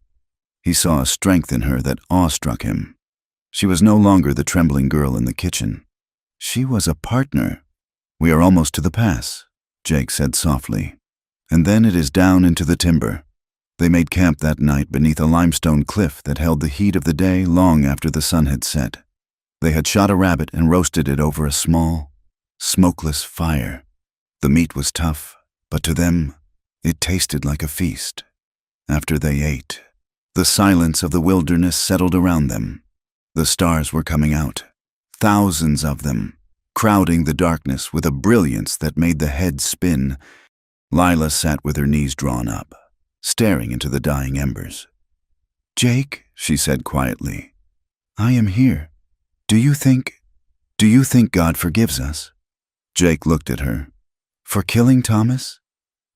He saw a strength in her that awestruck him. She was no longer the trembling girl in the kitchen. She was a partner. "We are almost to the pass," Jake said softly. "And then it is down into the timber." They made camp that night beneath a limestone cliff that held the heat of the day long after the sun had set. They had shot a rabbit and roasted it over a small, smokeless fire. The meat was tough, but to them, it tasted like a feast. After they ate, the silence of the wilderness settled around them. The stars were coming out, thousands of them, crowding the darkness with a brilliance that made the head spin. Lila sat with her knees drawn up, staring into the dying embers. "Jake," she said quietly, "I am here. Do you think God forgives us?" Jake looked at her. "For killing Thomas?"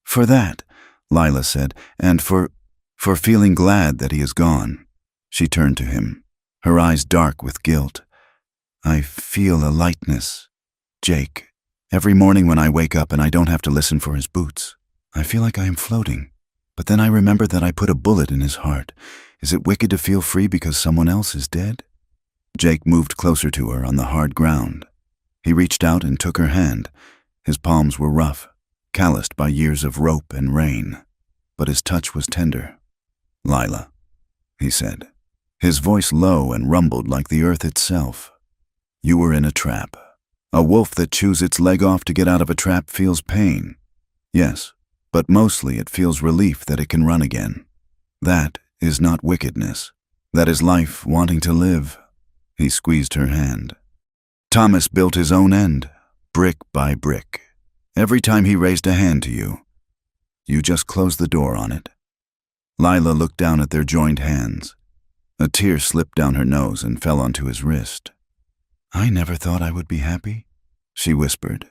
"For that," Lila said, "and for feeling glad that he is gone." She turned to him, her eyes dark with guilt. "I feel a lightness, Jake. Every morning when I wake up and I don't have to listen for his boots, I feel like I am floating. But then I remember that I put a bullet in his heart. Is it wicked to feel free because someone else is dead?" Jake moved closer to her on the hard ground. He reached out and took her hand. His palms were rough, calloused by years of rope and rain, but his touch was tender. "Lila," he said, his voice low and rumbled like the earth itself. "You were in a trap. A wolf that chews its leg off to get out of a trap feels pain. Yes, but mostly it feels relief that it can run again. That is not wickedness. That is life wanting to live." He squeezed her hand. "Thomas built his own end, brick by brick. Every time he raised a hand to you, you just closed the door on it." Lila looked down at their joined hands. A tear slipped down her nose and fell onto his wrist. "I never thought I would be happy," she whispered.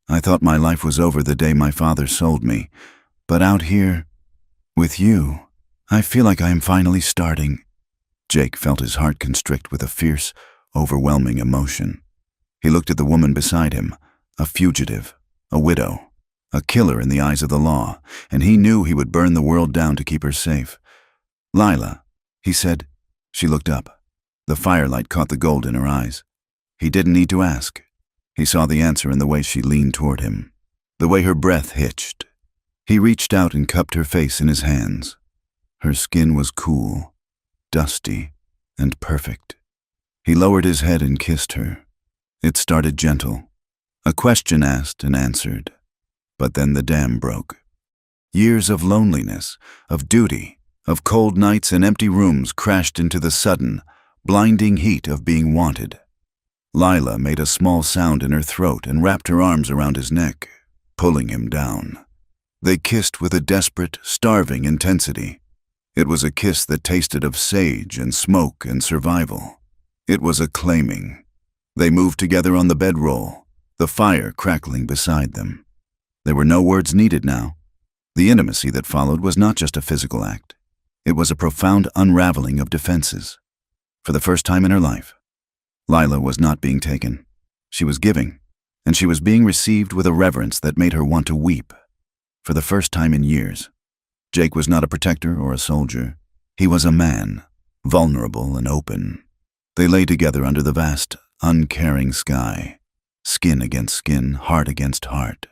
"I thought my life was over the day my father sold me. But out here, with you, I feel like I am finally starting." Jake felt his heart constrict with a fierce, overwhelming emotion. He looked at the woman beside him, a fugitive, a widow, a killer in the eyes of the law, and he knew he would burn the world down to keep her safe. "Lila," he said. She looked up. The firelight caught the gold in her eyes. He didn't need to ask. He saw the answer in the way she leaned toward him, the way her breath hitched. He reached out and cupped her face in his hands. Her skin was cool, dusty, and perfect. He lowered his head and kissed her. It started gentle, a question asked and answered. But then the dam broke. Years of loneliness, of duty, of cold nights and empty rooms crashed into the sudden, blinding heat of being wanted. Lila made a small sound in her throat and wrapped her arms around his neck, pulling him down. They kissed with a desperate, starving intensity. It was a kiss that tasted of sage and smoke and survival. It was a claiming. They moved together on the bedroll, the fire crackling beside them. There were no words needed now. The intimacy that followed was not just a physical act. It was a profound unraveling of defenses. For the first time in her life, Lila was not being taken. She was giving, and she was being received with a reverence that made her want to weep. For the first time in years, Jake was not a protector or a soldier. He was a man, vulnerable and open. They lay together under the vast, uncaring sky, skin against skin, heart against heart.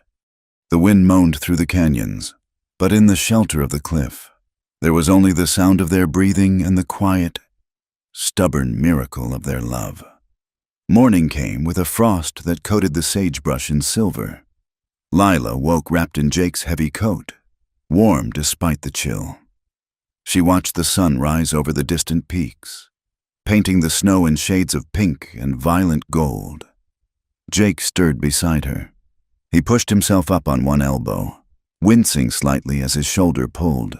The wind moaned through the canyons, but in the shelter of the cliff, there was only the sound of their breathing and the quiet, stubborn miracle of their love. Morning came with a frost that coated the sagebrush in silver. Lila woke wrapped in Jake's heavy coat, warm despite the chill. She watched the sun rise over the distant peaks, painting the snow in shades of pink and violent gold. Jake stirred beside her. He pushed himself up on one elbow, wincing slightly as his shoulder pulled.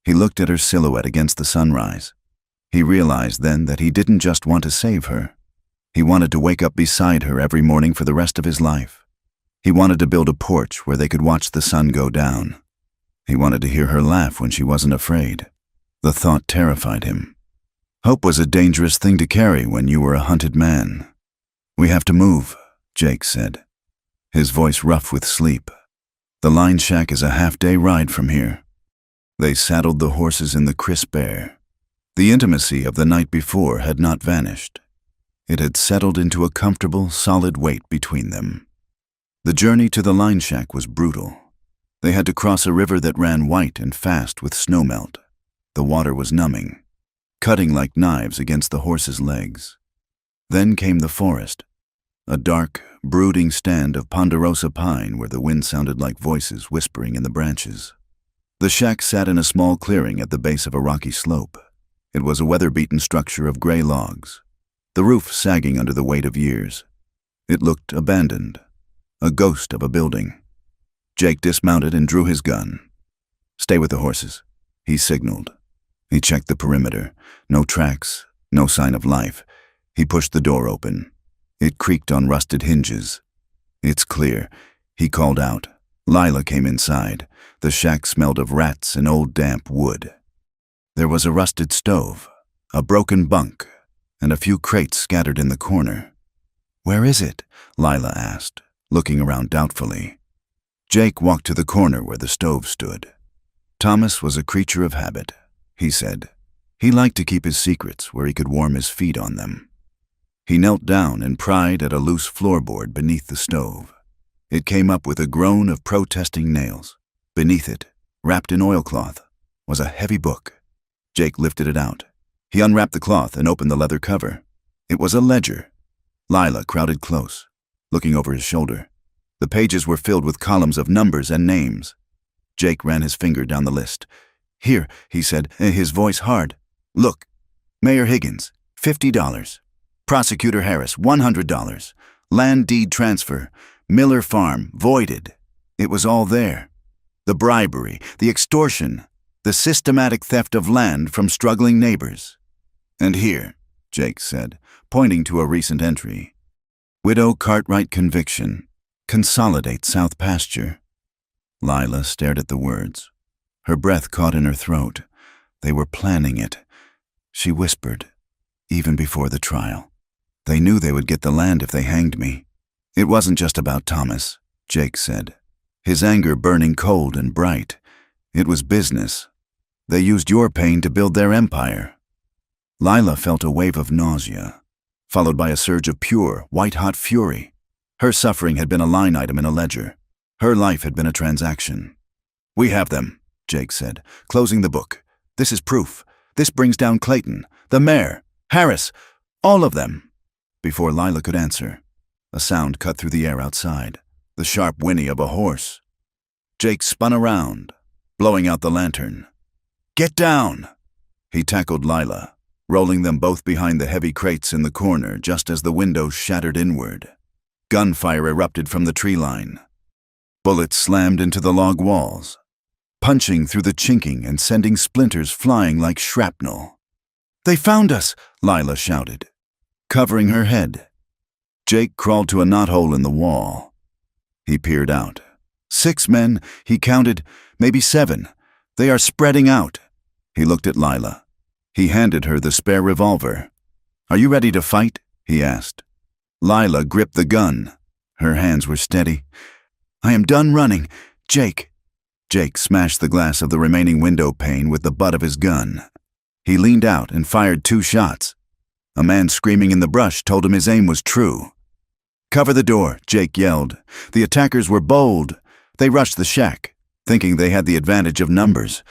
He looked at her silhouette against the sunrise. He realized then that he didn't just want to save her. He wanted to wake up beside her every morning for the rest of his life. He wanted to build a porch where they could watch the sun go down. He wanted to hear her laugh when she wasn't afraid. The thought terrified him. Hope was a dangerous thing to carry when you were a hunted man. "We have to move," Jake said, his voice rough with sleep. "The line shack is a half-day ride from here." They saddled the horses in the crisp air. The intimacy of the night before had not vanished. It had settled into a comfortable, solid weight between them. The journey to the line shack was brutal. They had to cross a river that ran white and fast with snowmelt. The water was numbing, cutting like knives against the horse's legs. Then came the forest, a dark, brooding stand of ponderosa pine where the wind sounded like voices whispering in the branches. The shack sat in a small clearing at the base of a rocky slope. It was a weather-beaten structure of gray logs, the roof sagging under the weight of years. It looked abandoned, a ghost of a building. Jake dismounted and drew his gun. "Stay with the horses," he signaled. He checked the perimeter. No tracks, no sign of life. He pushed the door open. It creaked on rusted hinges. "It's clear," he called out. Lila came inside. The shack smelled of rats and old damp wood. There was a rusted stove, a broken bunk, and a few crates scattered in the corner. "Where is it?" Lila asked, looking around doubtfully. Jake walked to the corner where the stove stood. Thomas was a creature of habit, he said. He liked to keep his secrets where he could warm his feet on them. He knelt down and pried at a loose floorboard beneath the stove. It came up with a groan of protesting nails. Beneath it, wrapped in oilcloth, was a heavy book. Jake lifted it out. He unwrapped the cloth and opened the leather cover. It was a ledger. Lila crowded close, looking over his shoulder. The pages were filled with columns of numbers and names. Jake ran his finger down the list. "Here," he said, his voice hard. "Look, Mayor Higgins, $50. Prosecutor Harris, $100. Land deed transfer, Miller Farm, voided." It was all there. The bribery, the extortion, the systematic theft of land from struggling neighbors. "And here," Jake said, pointing to a recent entry. "Widow Cartwright conviction. Consolidate South Pasture." Lila stared at the words. Her breath caught in her throat. They were planning it. She whispered, "Even before the trial. They knew they would get the land if they hanged me." "It wasn't just about Thomas," Jake said, his anger burning cold and bright. "It was business. They used your pain to build their empire." Lila felt a wave of nausea, followed by a surge of pure, white-hot fury. Her suffering had been a line item in a ledger. Her life had been a transaction. "We have them," Jake said, closing the book. "This is proof. This brings down Clayton, the mayor, Harris, all of them." Before Lila could answer, a sound cut through the air outside, the sharp whinny of a horse. Jake spun around, blowing out the lantern. "Get down!" He tackled Lila, rolling them both behind the heavy crates in the corner just as the windows shattered inward. Gunfire erupted from the tree line. Bullets slammed into the log walls, punching through the chinking and sending splinters flying like shrapnel. "They found us!" Lila shouted, covering her head. Jake crawled to a knothole in the wall. He peered out. 6 men, he counted, maybe 7. They are spreading out. He looked at Lila. He handed her the spare revolver. "Are you ready to fight?" he asked. Lila gripped the gun. Her hands were steady. "I am done running. Jake." Jake smashed the glass of the remaining window pane with the butt of his gun. He leaned out and fired 2 shots. A man screaming in the brush told him his aim was true. "Cover the door," Jake yelled. The attackers were bold. They rushed the shack, thinking they had the advantage of numbers,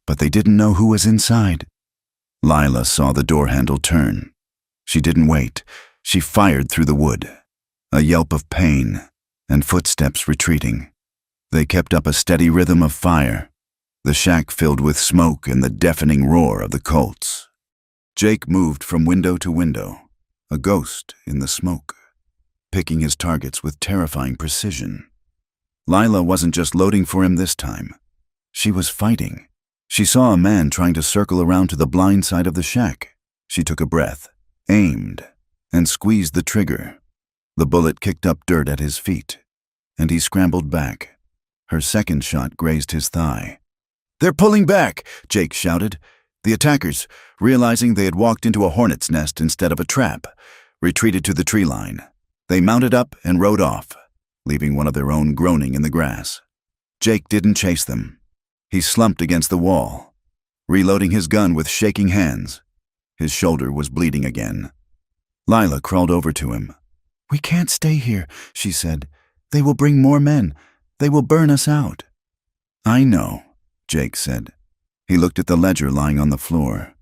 but they didn't know who was inside. Lila saw the door handle turn. She didn't wait. She fired through the wood. A yelp of pain, and footsteps retreating. They kept up a steady rhythm of fire, the shack filled with smoke and the deafening roar of the Colts. Jake moved from window to window, a ghost in the smoke, picking his targets with terrifying precision. Lila wasn't just loading for him this time. She was fighting. She saw a man trying to circle around to the blind side of the shack. She took a breath, aimed, and squeezed the trigger. The bullet kicked up dirt at his feet, and he scrambled back. Her second shot grazed his thigh. "They're pulling back!" Jake shouted. The attackers, realizing they had walked into a hornet's nest instead of a trap, retreated to the tree line. They mounted up and rode off, leaving one of their own groaning in the grass. Jake didn't chase them. He slumped against the wall, reloading his gun with shaking hands. His shoulder was bleeding again. Lila crawled over to him. "We can't stay here," she said. "They will bring more men. They will burn us out." "I know," Jake said. He looked at the ledger lying on the floor.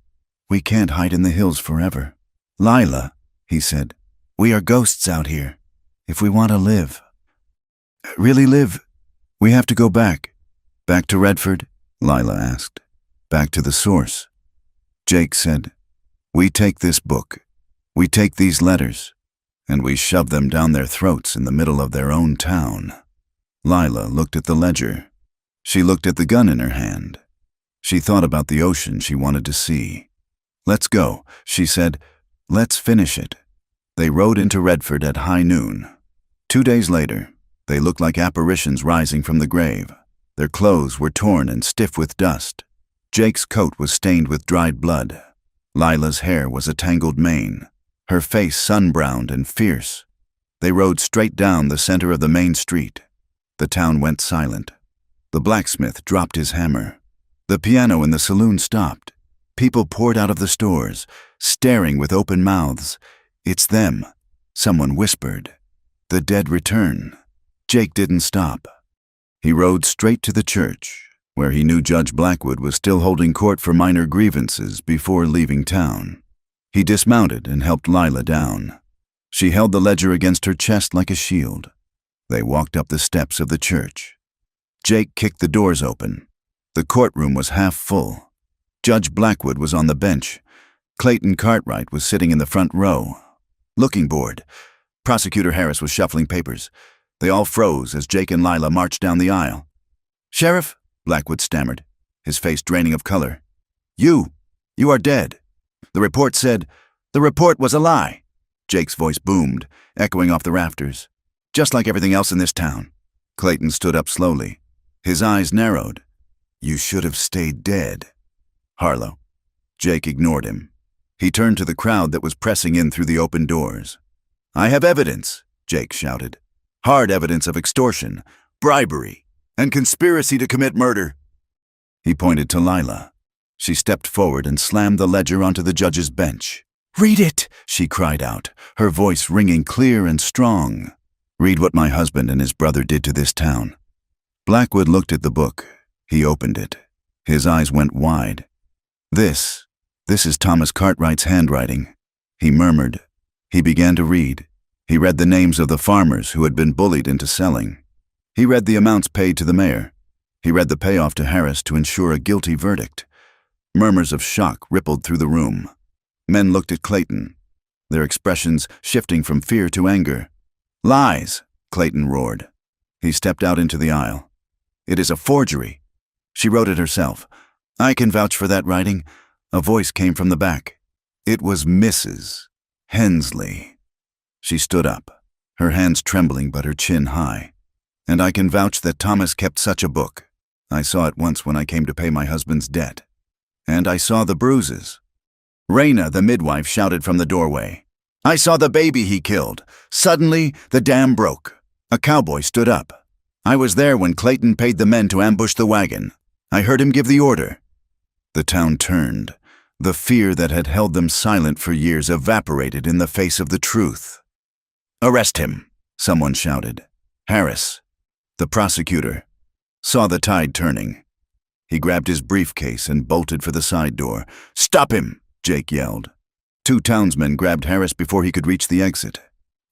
"We can't hide in the hills forever. Lila," he said, "we are ghosts out here. If we want to live, really live, we have to go back." "Back to Redford?" Lila asked. "Back to the source." Jake said, "We take this book, we take these letters, and we shove them down their throats in the middle of their own town." Lila looked at the ledger. She looked at the gun in her hand. She thought about the ocean she wanted to see. "Let's go," she said. "Let's finish it." They rode into Redford at high noon. 2 days later, they looked like apparitions rising from the grave. Their clothes were torn and stiff with dust. Jake's coat was stained with dried blood. Lila's hair was a tangled mane, her face sun-browned and fierce. They rode straight down the center of the main street. The town went silent. The blacksmith dropped his hammer. The piano in the saloon stopped. People poured out of the stores, staring with open mouths. "It's them," someone whispered. "The dead return." Jake didn't stop. He rode straight to the church, where he knew Judge Blackwood was still holding court for minor grievances before leaving town. He dismounted and helped Lila down. She held the ledger against her chest like a shield. They walked up the steps of the church. Jake kicked the doors open. The courtroom was half full. Judge Blackwood was on the bench. Clayton Cartwright was sitting in the front row. Looking bored. Prosecutor Harris was shuffling papers. They all froze as Jake and Lila marched down the aisle. "Sheriff," Blackwood stammered, his face draining of color. You are dead." The report said, "The report was a lie." Jake's voice boomed, echoing off the rafters. "Just like everything else in this town." Clayton stood up slowly. His eyes narrowed. "You should have stayed dead." "Harlow." Jake ignored him. He turned to the crowd that was pressing in through the open doors. "I have evidence," Jake shouted. "Hard evidence of extortion, bribery, and conspiracy to commit murder." He pointed to Lila. She stepped forward and slammed the ledger onto the judge's bench. "Read it," she cried out, her voice ringing clear and strong. "Read what my husband and his brother did to this town." Blackwood looked at the book. He opened it. His eyes went wide. This is Thomas Cartwright's handwriting," he murmured. He began to read. He read the names of the farmers who had been bullied into selling. He read the amounts paid to the mayor. He read the payoff to Harris to ensure a guilty verdict. Murmurs of shock rippled through the room. Men looked at Clayton, their expressions shifting from fear to anger. "Lies!" Clayton roared. He stepped out into the aisle. "It is a forgery. She wrote it herself. I can vouch for that writing." A voice came from the back. It was Mrs. Hensley. She stood up, her hands trembling but her chin high. "And I can vouch that Thomas kept such a book. I saw it once when I came to pay my husband's debt. And I saw the bruises." Raina, the midwife, shouted from the doorway. "I saw the baby he killed. Suddenly, the dam broke. A cowboy stood up. I was there when Clayton paid the men to ambush the wagon. I heard him give the order." The town turned. The fear that had held them silent for years evaporated in the face of the truth. "Arrest him," someone shouted. Harris, the prosecutor, saw the tide turning. He grabbed his briefcase and bolted for the side door. "Stop him!" Jake yelled. 2 townsmen grabbed Harris before he could reach the exit.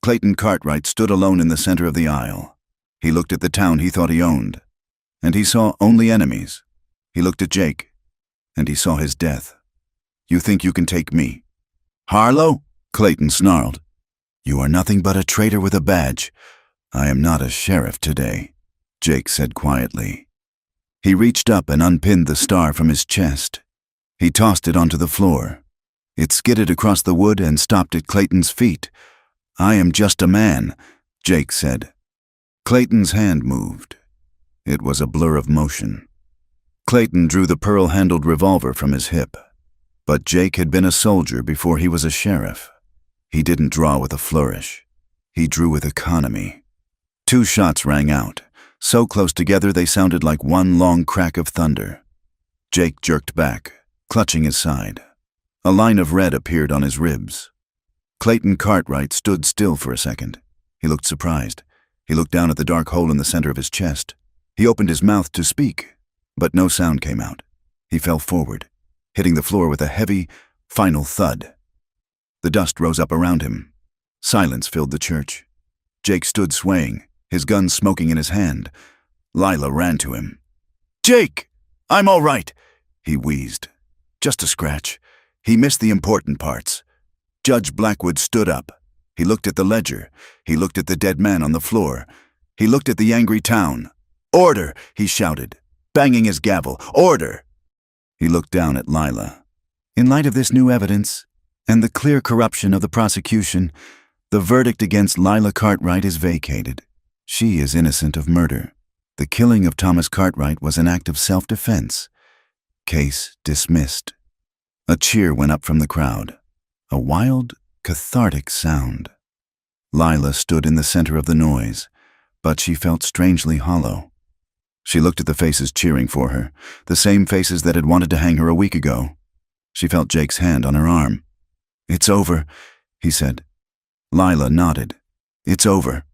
Clayton Cartwright stood alone in the center of the aisle. He looked at the town he thought he owned, and he saw only enemies. He looked at Jake, and he saw his death. "You think you can take me?" "Harlow?" Clayton snarled. "You are nothing but a traitor with a badge. I am not a sheriff today," Jake said quietly. He reached up and unpinned the star from his chest. He tossed it onto the floor. It skidded across the wood and stopped at Clayton's feet. "I am just a man," Jake said. Clayton's hand moved. It was a blur of motion. Clayton drew the pearl-handled revolver from his hip. But Jake had been a soldier before he was a sheriff. He didn't draw with a flourish. He drew with economy. 2 shots rang out, so close together they sounded like one long crack of thunder. Jake jerked back, clutching his side. A line of red appeared on his ribs. Clayton Cartwright stood still for a second. He looked surprised. He looked down at the dark hole in the center of his chest. He opened his mouth to speak, but no sound came out. He fell forward, hitting the floor with a heavy, final thud. The dust rose up around him. Silence filled the church. Jake stood swaying, his gun smoking in his hand. Lila ran to him. "Jake! I'm all right," he wheezed. "Just a scratch." He missed the important parts. Judge Blackwood stood up. He looked at the ledger. He looked at the dead man on the floor. He looked at the angry town. "Order!" he shouted, banging his gavel. "Order!" He looked down at Lila. "In light of this new evidence, and the clear corruption of the prosecution, the verdict against Lila Cartwright is vacated. She is innocent of murder. The killing of Thomas Cartwright was an act of self-defense. Case dismissed." A cheer went up from the crowd. A wild, cathartic sound. Lila stood in the center of the noise, but she felt strangely hollow. She looked at the faces cheering for her, the same faces that had wanted to hang her a week ago. She felt Jake's hand on her arm. "It's over," he said. Lila nodded. "It's over."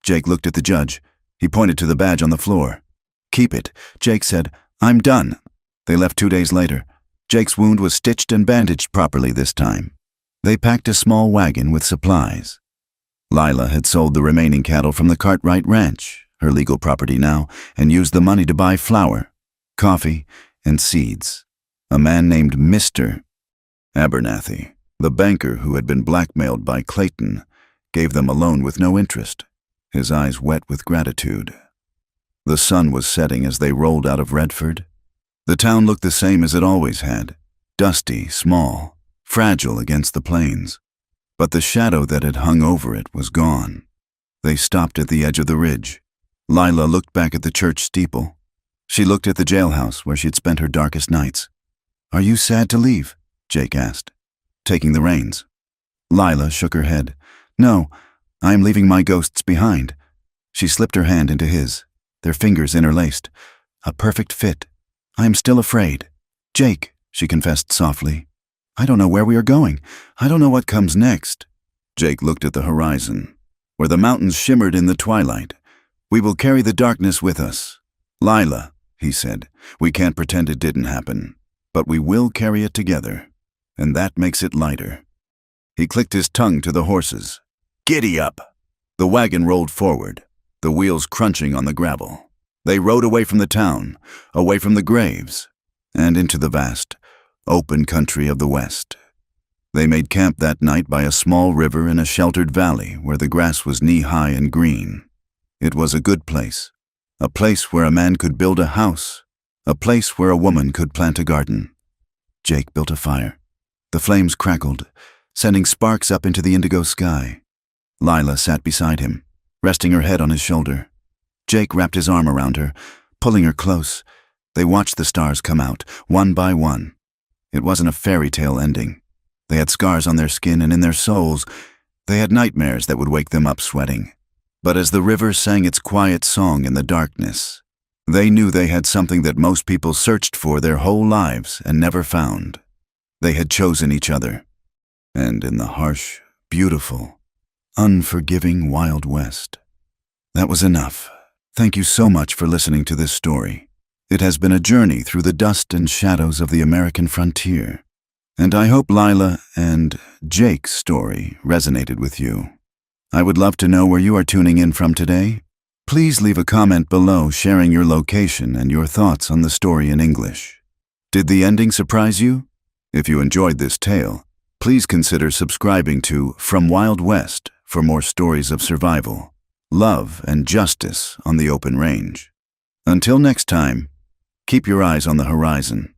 Jake looked at the judge. He pointed to the badge on the floor. "Keep it," Jake said. "I'm done." They left 2 days later. Jake's wound was stitched and bandaged properly this time. They packed a small wagon with supplies. Lila had sold the remaining cattle from the Cartwright Ranch, her legal property now, and used the money to buy flour, coffee, and seeds. A man named Mr. Abernathy, the banker who had been blackmailed by Clayton, gave them a loan with no interest, his eyes wet with gratitude. The sun was setting as they rolled out of Redford. The town looked the same as it always had, dusty, small, fragile against the plains. But the shadow that had hung over it was gone. They stopped at the edge of the ridge. Lila looked back at the church steeple. She looked at the jailhouse where she had spent her darkest nights. "Are you sad to leave?" Jake asked, taking the reins. Lila shook her head. "No, I am leaving my ghosts behind." She slipped her hand into his, their fingers interlaced. A perfect fit. "I am still afraid." "Jake," she confessed softly, "I don't know where we are going. I don't know what comes next." Jake looked at the horizon, where the mountains shimmered in the twilight. "We will carry the darkness with us. Lila," he said, "we can't pretend it didn't happen, but we will carry it together, and that makes it lighter." He clicked his tongue to the horses. "Giddy up!" The wagon rolled forward, the wheels crunching on the gravel. They rode away from the town, away from the graves, and into the vast, open country of the West. They made camp that night by a small river in a sheltered valley where the grass was knee-high and green. It was a good place, a place where a man could build a house, a place where a woman could plant a garden. Jake built a fire. The flames crackled, sending sparks up into the indigo sky. Lila sat beside him, resting her head on his shoulder. Jake wrapped his arm around her, pulling her close. They watched the stars come out, one by one. It wasn't a fairy tale ending. They had scars on their skin and in their souls. They had nightmares that would wake them up sweating. But as the river sang its quiet song in the darkness, they knew they had something that most people searched for their whole lives and never found. They had chosen each other. And in the harsh, beautiful, unforgiving Wild West. That was enough. Thank you so much for listening to this story. It has been a journey through the dust and shadows of the American frontier. And I hope Lila and Jake's story resonated with you. I would love to know where you are tuning in from today. Please leave a comment below sharing your location and your thoughts on the story in English. Did the ending surprise you? If you enjoyed this tale, please consider subscribing to From Wild West for more stories of survival, love, and justice on the open range. Until next time, keep your eyes on the horizon.